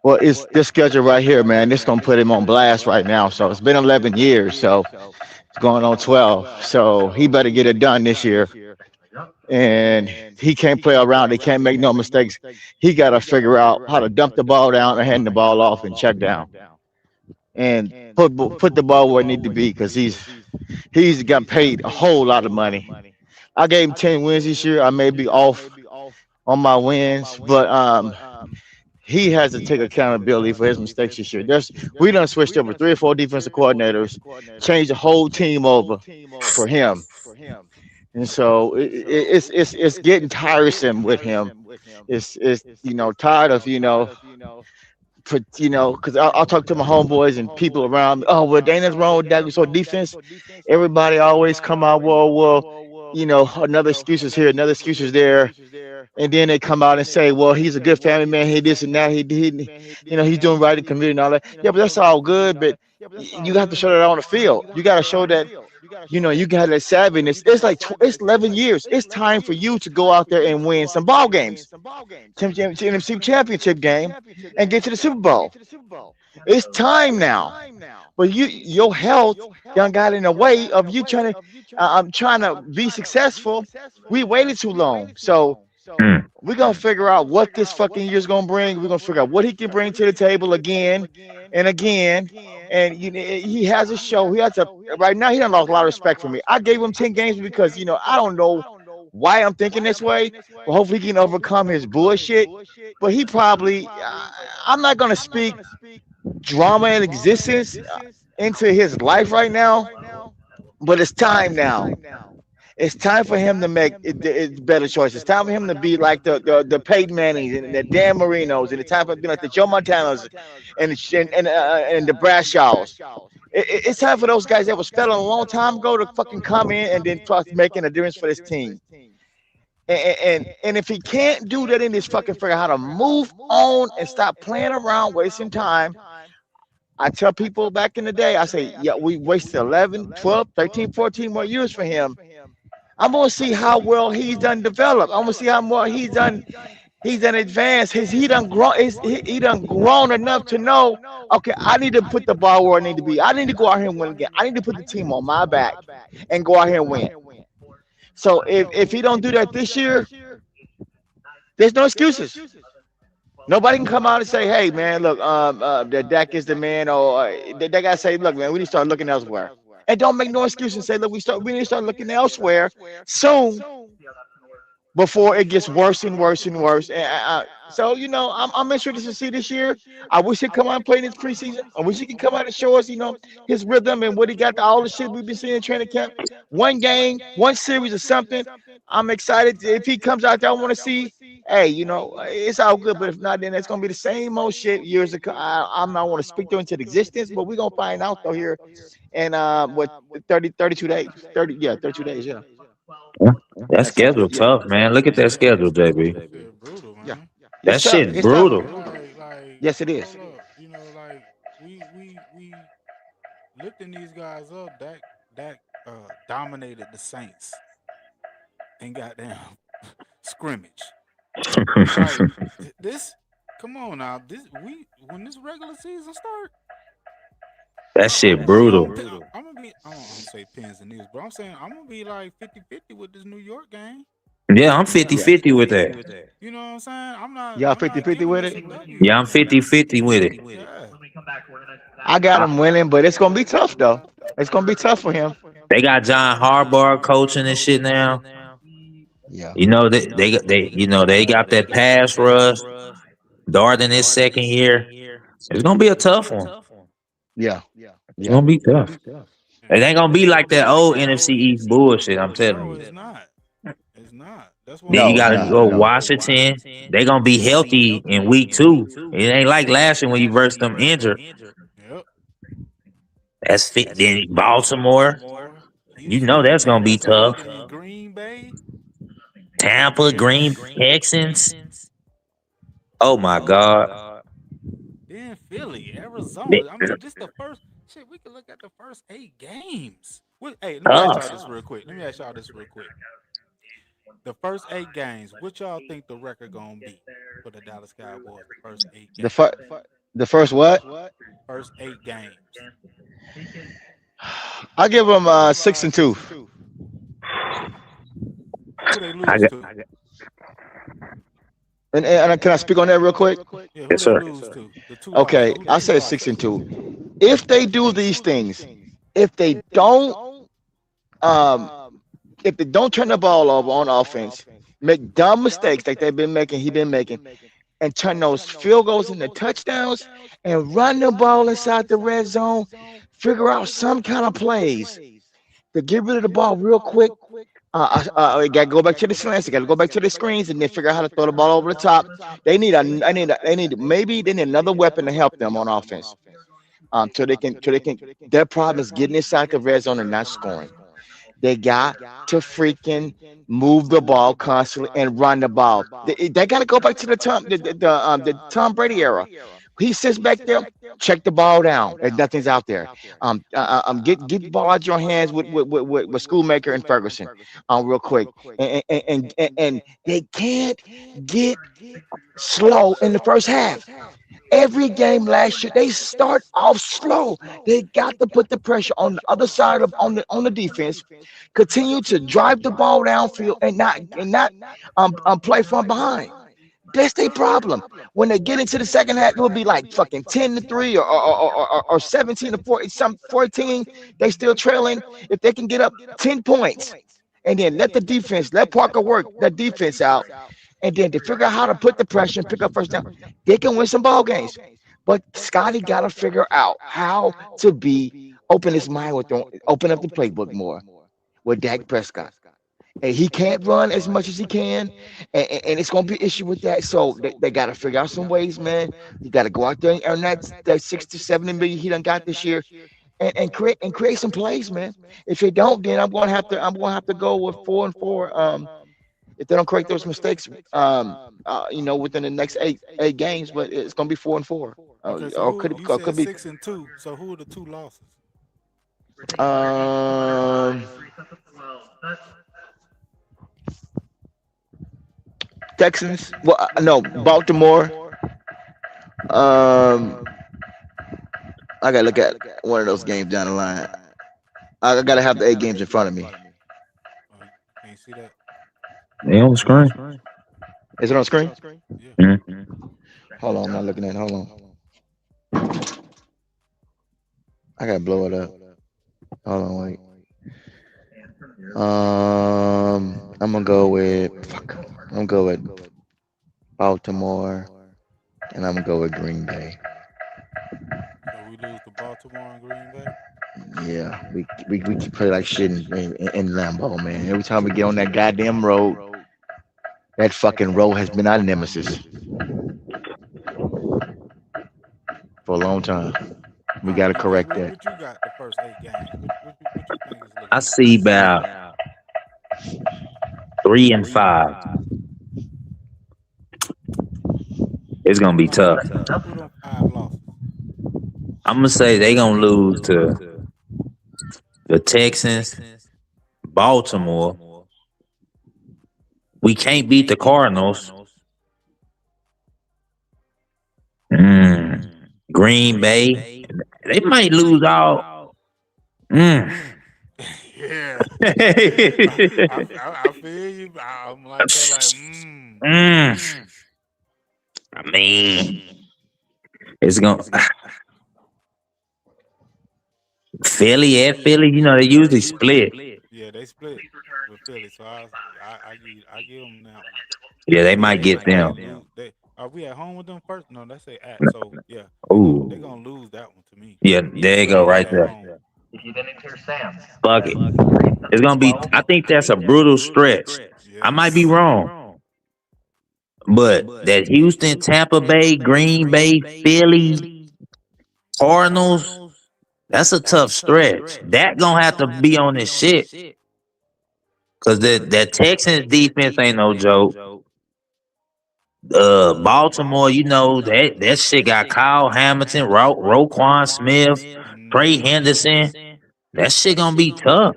Well, it's this schedule right here, man. This gonna put him on blast right now. So it's been 11 years, so it's going on 12. So he better get it done this year. And he can't play around. He can't make no mistakes. He got to figure out how to dump the ball down and hand the ball off and check down, and put the ball where it need to be, because he's got paid a whole lot of money. I gave him 10 wins this year. I may be off on my wins, but he has to take accountability for his mistakes this year. We done switched over 3 or 4 defensive coordinators, changed the whole team over for him, and so it's getting tiresome with him. It's tired of because I'll talk to my homeboys and people around me. Oh, well, there ain't nothing wrong with that. So defense, everybody always come out, well, another excuse is here, another excuse is there. And then they come out and say, well, he's a good family man. He this and that. He's doing right in the community and all that. Yeah, but that's all good. But you have to show that on the field. You got to show that, you got that savviness. It's 11 years. It's time for you to go out there and win some ball games. NFC Championship game and get to the Super Bowl. It's time now. But your health done got in the way of you trying to be successful. We waited too long. So we're going to figure out what this fucking year's going to bring. We're going to figure out what he can bring to the table again and again. And he has a show. Right now, he done lost a lot of respect for me. I gave him 10 games because, I don't know why I'm thinking this way. But hopefully he can overcome his bullshit. But he probably, I'm not going to speak drama and existence into his life right now. But it's time now. It's time for him to make better choices. It's time for him to be like the Peyton Mannings and the Dan Marinos, and it's time for like the Joe Montanas and the Brashaws. It's time for those guys that was fed a long time ago to fucking come in and then start making a difference for this team. And if he can't do that in this fucking figure how to move on and stop playing around, wasting time. I tell people back in the day, I say, yeah, we wasted 11, 12, 13, 14 more years for him. I'm gonna see how well he's done developed. I'm gonna see how more he's done advanced. He done grown enough to know, okay, I need to put the ball where I need to be. I need to go out here and win again. I need to put the team on my back and go out here and win. So if he don't do that this year, there's no excuses. Nobody can come out and say, hey man, look, that Dak is the man, or they gotta say, look, man, we need to start looking elsewhere. And don't make no excuse and say, look, we need to start looking elsewhere soon before it gets worse and worse and worse. And so, I'm interested to see this year. I wish he'd come out and play in this preseason. I wish he could come out and show us, his rhythm and what he got, all the shit we've been seeing in training camp. One game, one series or something. I'm excited. If he comes out there, I want to see, hey, it's all good. But if not, then it's going to be the same old shit years ago. I'm not want to speak to into existence, but we're going to find out, though, here. And 32 days. 32 days, yeah. That schedule tough, man. Look at that schedule, JB. Yeah. That shit brutal. Yes, it is. We lifting these guys up. Dak dominated the Saints and goddamn scrimmage. Come on now. When this regular season start. That shit brutal. I don't say pins and needles, but I'm saying I'm gonna be like 50-50 with this New York game. Yeah, I'm 50-50 with that. You know what I'm saying? I'm not. Y'all 50-50 with it? Yeah, I'm 50-50 with it. Yeah. I got him winning, but it's gonna be tough though. It's gonna be tough for him. They got John Harbaugh coaching and shit now. Yeah. They got that pass rush. Dart in his second year. It's gonna be a tough one. Yeah. It's gonna be tough. It ain't gonna be like that old NFC East bullshit, I'm telling you. It's not. It's not. That's Then you gotta go Washington. They gonna be healthy in week 2. It ain't like last year when you versed them injured. Yep. That's fit. Then Baltimore. That's gonna be tough. Green Bay. Tampa, Texans. Oh my God. Then Philly, Arizona. I mean, just the first shit. We can look at the first 8 games. Hey, let me ask y'all this real quick. The first 8 games, what y'all think the record gonna be for the Dallas Cowboys? The first 8 games. The first what? First 8 games. I'll give them 6-2. Who they lose to? And can I speak on that real quick? Yeah, yes, sir. Okay, I said 6-2. If they do these things, if they don't turn the ball over on offense, make dumb mistakes like he's been making, and turn those field goals into touchdowns and run the ball inside the red zone, figure out some kind of plays to get rid of the ball real quick. You gotta go back to the slants. You gotta go back to the screens, and then figure out how to throw the ball over the top. They need maybe they need another weapon to help them on offense. So they can. Their problem is getting inside the red zone and not scoring. They got to freaking move the ball constantly and run the ball. They got to go back to the Tom Brady era. He sits back there, check the ball down, and nothing's out there. Get the ball out your hands with Schoolmaker and Ferguson, real quick. And they can't get slow in the first half. Every game last year, they start off slow. They got to put the pressure on the other side of on the defense, continue to drive the ball downfield and not play from behind. That's their problem. When they get into the second half, it will be like fucking 10-3 or 17-4, 14. They still trailing. If they can get up 10 points and then let Parker work that defense out, and then to figure out how to put the pressure and pick up first down, they can win some ball games. But Scotty got to figure out how to open his mind open up the playbook more with Dak Prescott. And he can't run as much as he can, and it's gonna be an issue with that. So they got to figure out some ways, man. You got to go out there and earn that 60 to 70 million he done got this year, and create some plays, man. If they don't, then I'm gonna have to go with 4-4. If they don't correct those mistakes, within the next eight games, but it's gonna be 4-4. Okay, so Or could be 6-2. So who are the two losses? Texans. Well, no, Baltimore. I gotta look at one of those games down the line. I gotta have the 8 games in front of me. Can you see that? They on the screen. Is it on screen? Yeah. Hold on, I'm not looking at it. Hold on. I gotta blow it up. Hold on, wait. I'm gonna go with Baltimore, and I'm gonna go with Green Bay. So we lose to Baltimore and Green Bay. Yeah, we can play like shit in Lambeau, man. Every time we get on that goddamn road, that fucking road has been our nemesis for a long time. We got to correct that. What you got the first 8 games? What you think is looking I see about 3 and 5. It's gonna be tough. Who them 5 losses? I'm gonna say they gonna lose to the Texans, Baltimore. We can't beat the Cardinals. Green Bay. They might lose all. Yeah. I feel you. I'm like that, I mean, it's gonna Philly at Philly. You know they usually split. Yeah, they split with Philly, so I give them that one. Yeah, they might get them. Are we at home with them first? No, that's they at. So yeah, Ooh, they're gonna lose that one to me. yeah, there you go, right there. Fuck it. It's gonna be. I think that's a brutal stretch. I might be wrong, but that Houston, Tampa Bay, Green Bay, Philly, Cardinals. That's a tough stretch. That gonna have to be on this shit. Cause that Texans defense ain't no joke. Baltimore, you know, that shit got Kyle Hamilton, Roquan Smith, Trey Henderson. That shit gonna be tough.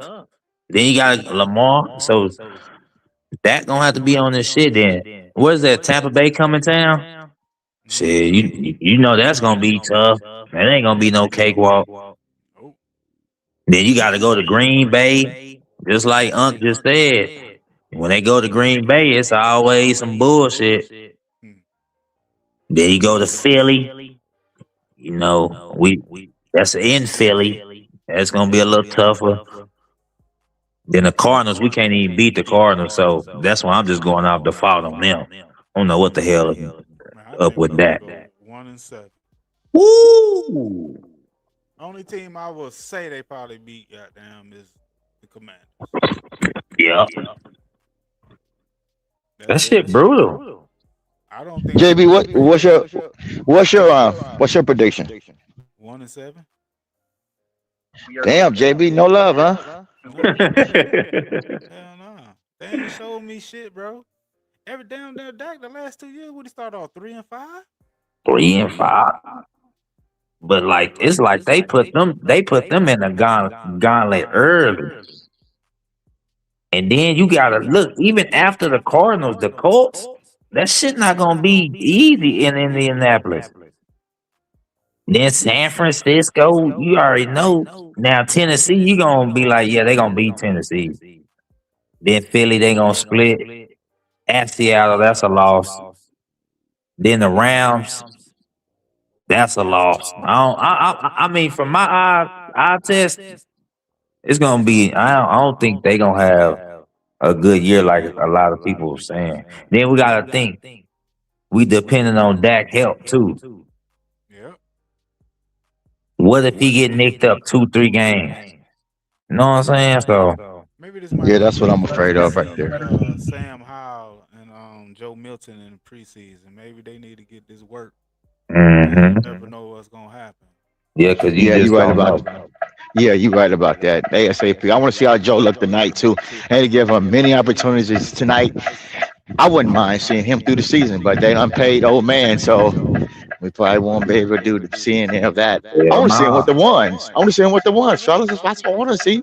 Then you got Lamar. So that gonna have to be on this shit then. Where's that? Tampa Bay coming town? Shit, you know that's gonna be tough. That ain't gonna be no cakewalk. Then you got to go to Green Bay, just like Unc just said. When they go to Green Bay, it's always some bullshit. Then you go to Philly. You know, that's in Philly. That's gonna be a little tougher. Then the Cardinals, we can't even beat the Cardinals, so that's why I'm just going off default on them. I don't know what the hell. Man, I up with that. 1-7. Woo! Only team I will say they probably beat goddamn is the Commanders. Yeah. That shit brutal. I don't think JB, what's your prediction? 1-7. Damn, JB, no love, huh? Hell no. They ain't showed me shit, bro. Every damn Dak the last 2 years, would he start off 3-5? 3-5. But like it's like they put them in a gauntlet early. And then you gotta look, even after the Cardinals, the Colts, that shit not gonna be easy in Indianapolis. Then San Francisco, you already know. Now Tennessee, you gonna be like, yeah, they gonna beat Tennessee. Then Philly, they gonna split. At Seattle, that's a loss. Then the Rams, that's a loss. I mean, from my eye test, it's gonna be. I don't think they gonna have a good year like a lot of people are saying. Then we gotta think we depending on Dak help too. Yep. What if he get nicked up 2-3 games? You know what I'm saying? So maybe this yeah, that's what I'm afraid of right there. Sam Howell and Joe Milton in the preseason. Maybe they need to get this work. Mm-hmm. You never know what's gonna happen. Yeah, because you're right about that. Yeah, you're right about that. ASAP. I want to see how Joe looked tonight too, and to give him many opportunities tonight. I wouldn't mind seeing him through the season, but they unpaid old man, so we probably won't be able to do the seeing of that. I want to see him with the ones. I want to see him with the ones, fellas. That's what I want to see.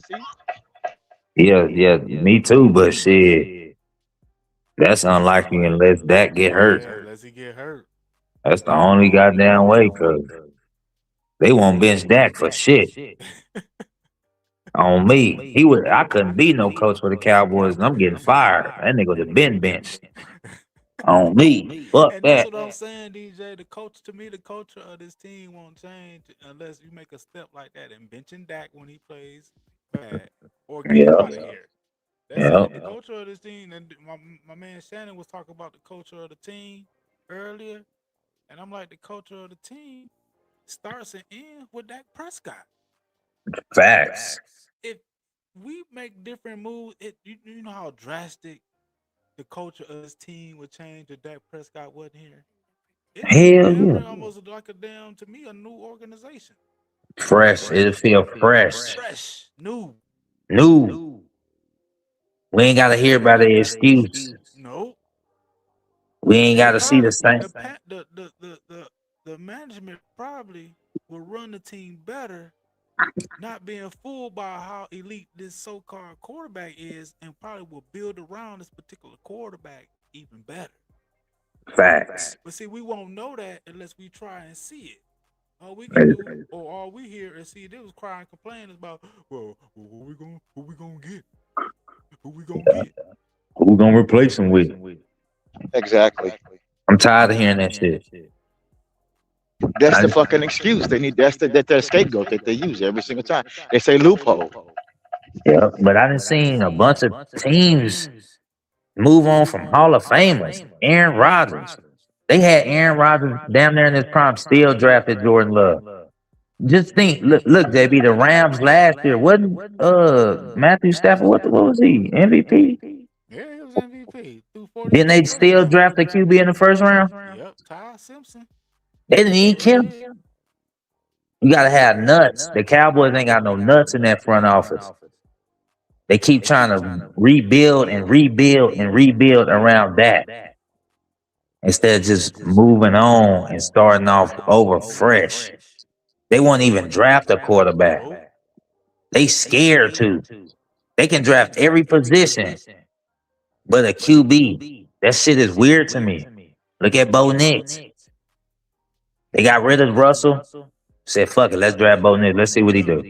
Yeah, me too. But shit, that's unlikely unless Dak get hurt. Unless he get hurt. That's the only goddamn way, cause they won't bench Dak for shit. On me, I couldn't be no coach for the Cowboys, and I'm getting fired. That nigga would have been benched. On me, fuck and that. That's what I'm saying, DJ. The culture of this team won't change unless you make a step like that and benching Dak when he plays bad or get out of here. That's it. The culture of this team, and my man Shannon was talking about the culture of the team earlier, and I'm like, the culture of the team starts and ends with Dak Prescott. Facts. If we make different moves, you know how drastic the culture of this team would change if Dak Prescott wasn't here. Hell yeah. Almost like to me, a new organization. Fresh. It'll feel fresh. Fresh. New. We ain't got to hear about the excuse. Nope. We ain't got to see the same. The management probably will run the team better, not being fooled by how elite this so-called quarterback is, and probably will build around this particular quarterback even better. Facts. But see, we won't know that unless we try and see it. All we can do, or all we hear and see, they was crying, complaining about, well, who we gonna get? Who we gonna replace him with? Exactly. I'm tired of hearing that shit. That's the fucking excuse. That's their scapegoat that they use every single time. They say loophole. Yeah, but I done seen a bunch of teams move on from Hall of Famers. Aaron Rodgers. They had Aaron Rodgers down there in his prime, still drafted Jordan Love. Just think, look, JB, the Rams last year wasn't Matthew Stafford. What was he? MVP? Yeah, he was MVP. Didn't they still draft the QB in the first round? Yep, Ty Simpson. They didn't even kill him. You gotta have nuts. The Cowboys ain't got no nuts in that front office. They keep trying to rebuild around that, instead of just moving on and starting off over fresh. They won't even draft a quarterback. They scared to. They can draft every position, but a QB. That shit is weird to me. Look at Bo Nix. They got rid of Russell. Said, fuck it, let's draft Bo Nix. Let's see what he do.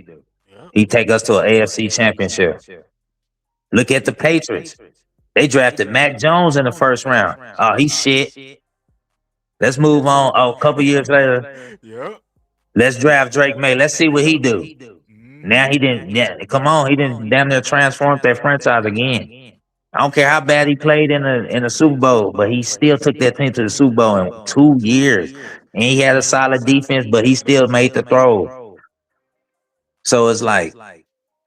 He take us to an AFC championship. Look at the Patriots. They drafted Mac Jones in the first round. Oh, he's shit. Let's move on. Oh, a couple years later. Let's draft Drake May. Let's see what he do. Now he didn't. Yeah, come on, he didn't damn near transform their franchise again. I don't care how bad he played in the Super Bowl, but he still took that team to the Super Bowl in 2 years. And he had a solid defense, but he still made the throw. So it's like,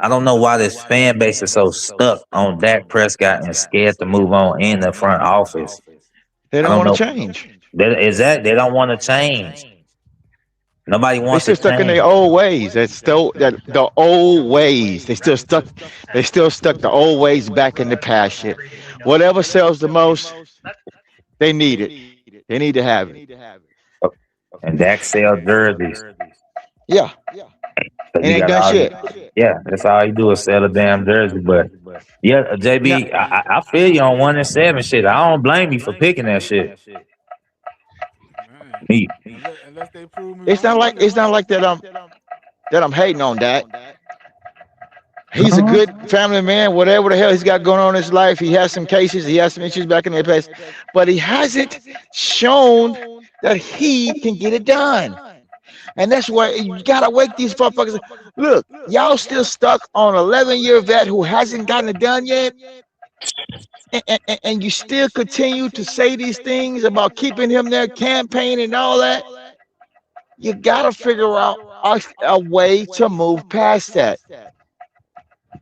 I don't know why this fan base is so stuck on Dak Prescott and scared to move on in the front office. They don't want to change. They don't want to change. Nobody wants They to still stuck in change. their old ways. That's still the old ways. They still stuck the old ways back in the past shit. Whatever sells the most, they need it. They need to have it. And Dak sells jerseys. Yeah. And ain't done shit. Yeah, that's all you do is sell a damn jersey. But yeah, JB, I feel you on 1-7 shit. I don't blame you for picking that shit. Me. Unless they prove me It's not like that I'm hating on Dak. He's a good family man, whatever the hell he's got going on in his life. He has some cases, he has some issues back in the past, but he hasn't shown that he can get it done. And that's why you gotta wake these motherfuckers. Look, y'all still stuck on 11-year vet who hasn't gotten it done yet. And you still continue to say these things about keeping him there, campaigning and all that. You gotta figure out a way to move past that.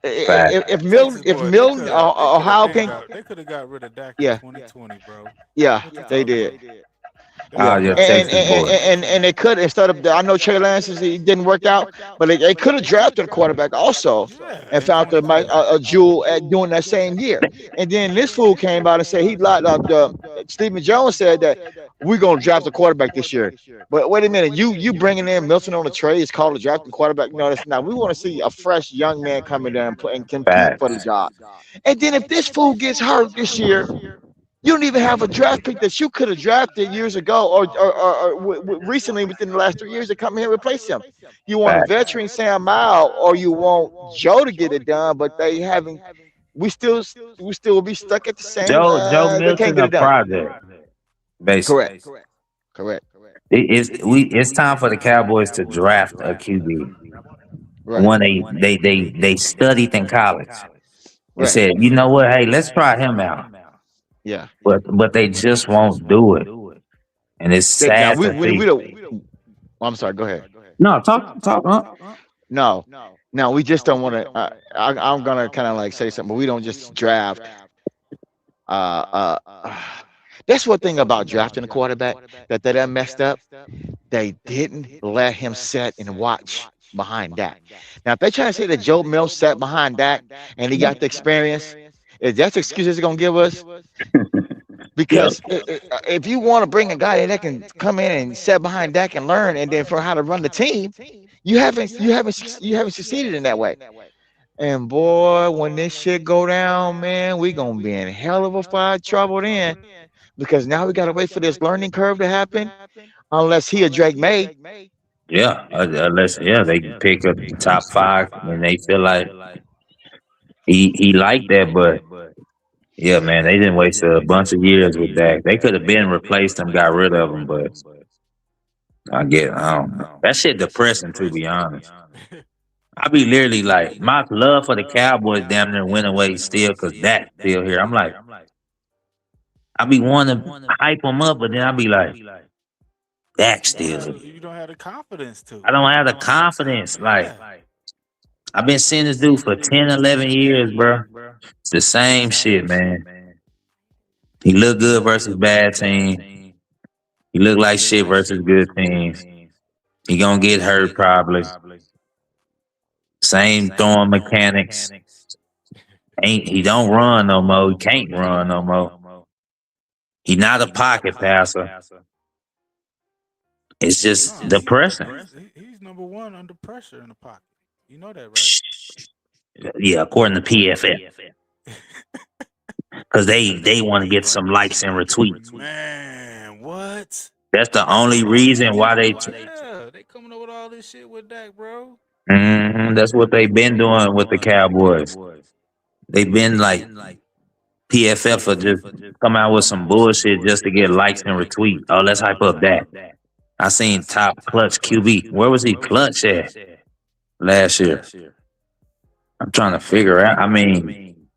If Milton or how can they could have got rid of Dak Yeah. in 2020, bro. Yeah, they did. Oh, yeah, Texas boy. And they could, instead of, I know Trey Lance it didn't work out, but they could have drafted a quarterback also and found a jewel at doing that same year. And then this fool came out and said he lied up. Stephen Jones said that we're gonna draft a quarterback this year. But wait a minute, you bringing in Milton on the trade is called a drafting quarterback? No, that's not. We want to see a fresh young man come in there and compete for the job. And then if this fool gets hurt this year, you don't even have a draft pick that you could have drafted years ago or recently within the last 3 years to come here and replace him. You want a veteran Sam Mile or you want Joe to get it done, but they haven't. We still will be stuck at the same. Joe they can't Milton get a it done. project. Basically. Correct. It's time for the Cowboys to draft a QB. Right. One they studied in college. They said, you know what? Hey, let's try him out. Yeah. But they just won't do it. And it's sad to see. I'm sorry, go ahead. No, talk. No, we just don't want to. I'm gonna kind of like say something, but we don't just draft. That's one thing about drafting a quarterback that they done messed up. They didn't let him sit and watch behind Dak. Now, if they try to say that Joe Milton sat behind Dak and he got the experience, is that the excuse they're gonna give us? Because if you want to bring a guy that can come in and sit behind Dak and learn, and then for how to run the team, you haven't succeeded in that way. And boy, when this shit go down, man, we gonna be in hell of a fire trouble then, because now we gotta wait for this learning curve to happen, unless he or Drake May. Yeah, unless they pick up the top 5 and they feel like he liked that, but. Yeah, man, they didn't waste a bunch of years with Dak. They could have been replaced him, got rid of him, but I don't know. That shit depressing, to be honest. I be literally like, my love for the Cowboys damn near went away still because Dak's still here. I'm like, I be wanting to hype him up, but then I be like, Dak's still here. You don't have the confidence to. I don't have the confidence. Like, I've been seeing this dude for 10, 11 years, bro. It's the same shit, man. He look good versus bad team. He look like shit versus good teams. He gonna get hurt probably. Same throwing mechanics. He don't run no more. He can't run no more. He not a pocket passer. It's just depressing. He's number 1 under pressure in the pocket. You know that, right? Yeah, according to PFF. Because they want to get some likes and retweets. Man, what? That's the only reason why they coming up with all this shit with Dak, bro. That's what they've been doing with the Cowboys. They've been like PFF will just come out with some bullshit just to get likes and retweets. Oh, let's hype up Dak. I seen top clutch QB. Where was he clutch at last year? I'm trying to figure out. I mean,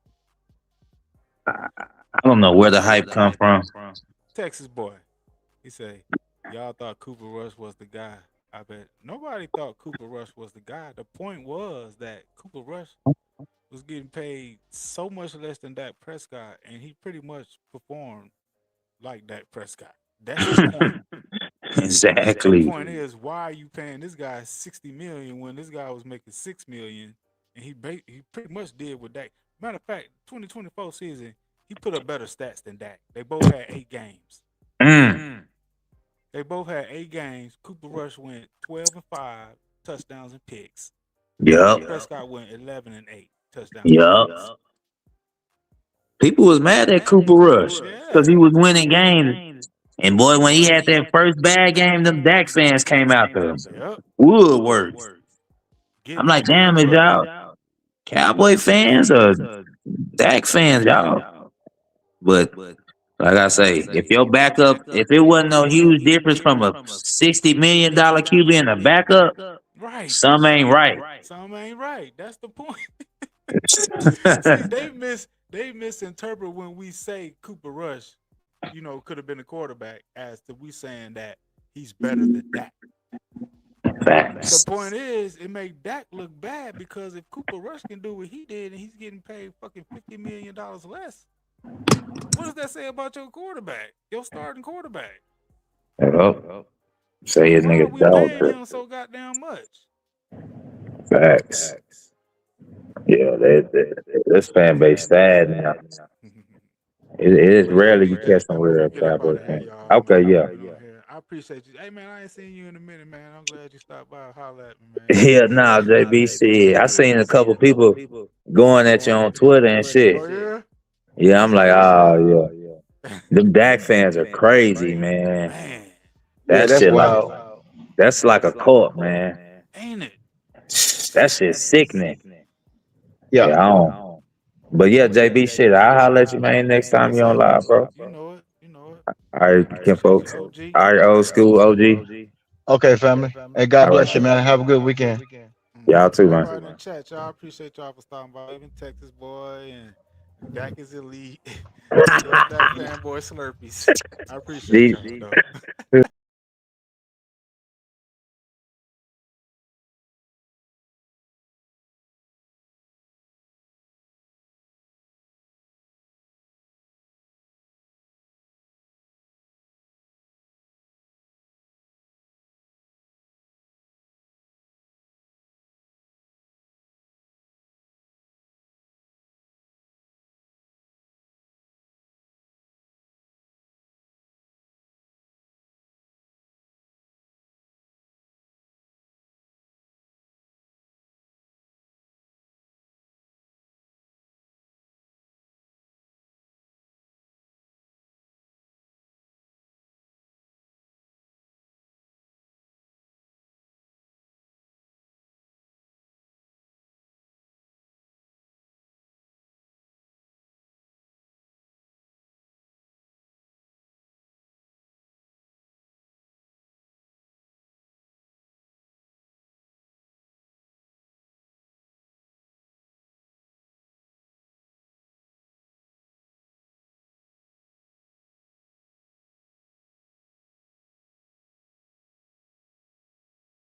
I don't know where the hype come from. Texas boy. He say, y'all thought Cooper Rush was the guy. I bet nobody thought Cooper Rush was the guy. The point was that Cooper Rush was getting paid so much less than Dak Prescott, and he pretty much performed like Dak Prescott. That's the point. Exactly. The point is, why are you paying this guy $60 million when this guy was making $6 million, and he pretty much did with Dak. Matter of fact, 2024 season, he put up better stats than Dak. They both had 8 games. They both had 8 games. Cooper Rush went 12-5 touchdowns and picks. Yep. Prescott went 11-8 touchdowns. Yep. People was mad at Cooper Rush because he was winning games. And boy, when he had that first bad game, them Dak fans came out there. Yep. Woodworks. I'm like, damn it, y'all. Cowboy fans or Dak fans, y'all. But like I say, if your backup, if it wasn't no huge difference from a $60 million QB and a backup, right, some ain't right. Some ain't right. That's the point. See, they misinterpret when we say Cooper Rush, you know, could have been a quarterback as to we saying that he's better than Dak. Facts. The point is, it made Dak look bad because if Cooper Rush can do what he did and he's getting paid fucking $50 million less, what does that say about your quarterback, your starting quarterback? Yep. Say his nigga we paying dog. him so goddamn much. Facts. Yeah, this fan base sad now. It is rarely you catch some real Cowboy fan. Okay, yeah. I appreciate you. Hey, man, I ain't seen you in a minute, man. I'm glad you stopped by and holler at me, man. Yeah, nah, JBC. I seen a couple people going at you on Twitter and shit. Oh, yeah? Yeah, I'm like, oh, yeah. Them Dak fans are crazy, man. That shit that's like a cult, man. Ain't it? That shit's sickening. Yeah. I don't. But yeah, JB, shit, I'll holler at you, man, next time you on live, bro. You know it. All right, Kim folks. All right, old school OG. Okay, family. Hey, God bless you, man. Have a good weekend. Y'all too, man. Everybody in the chat, y'all appreciate y'all for stopping by. Even Texas boy and Dak is elite. Dak fanboy Slurpees. I appreciate y'all, though.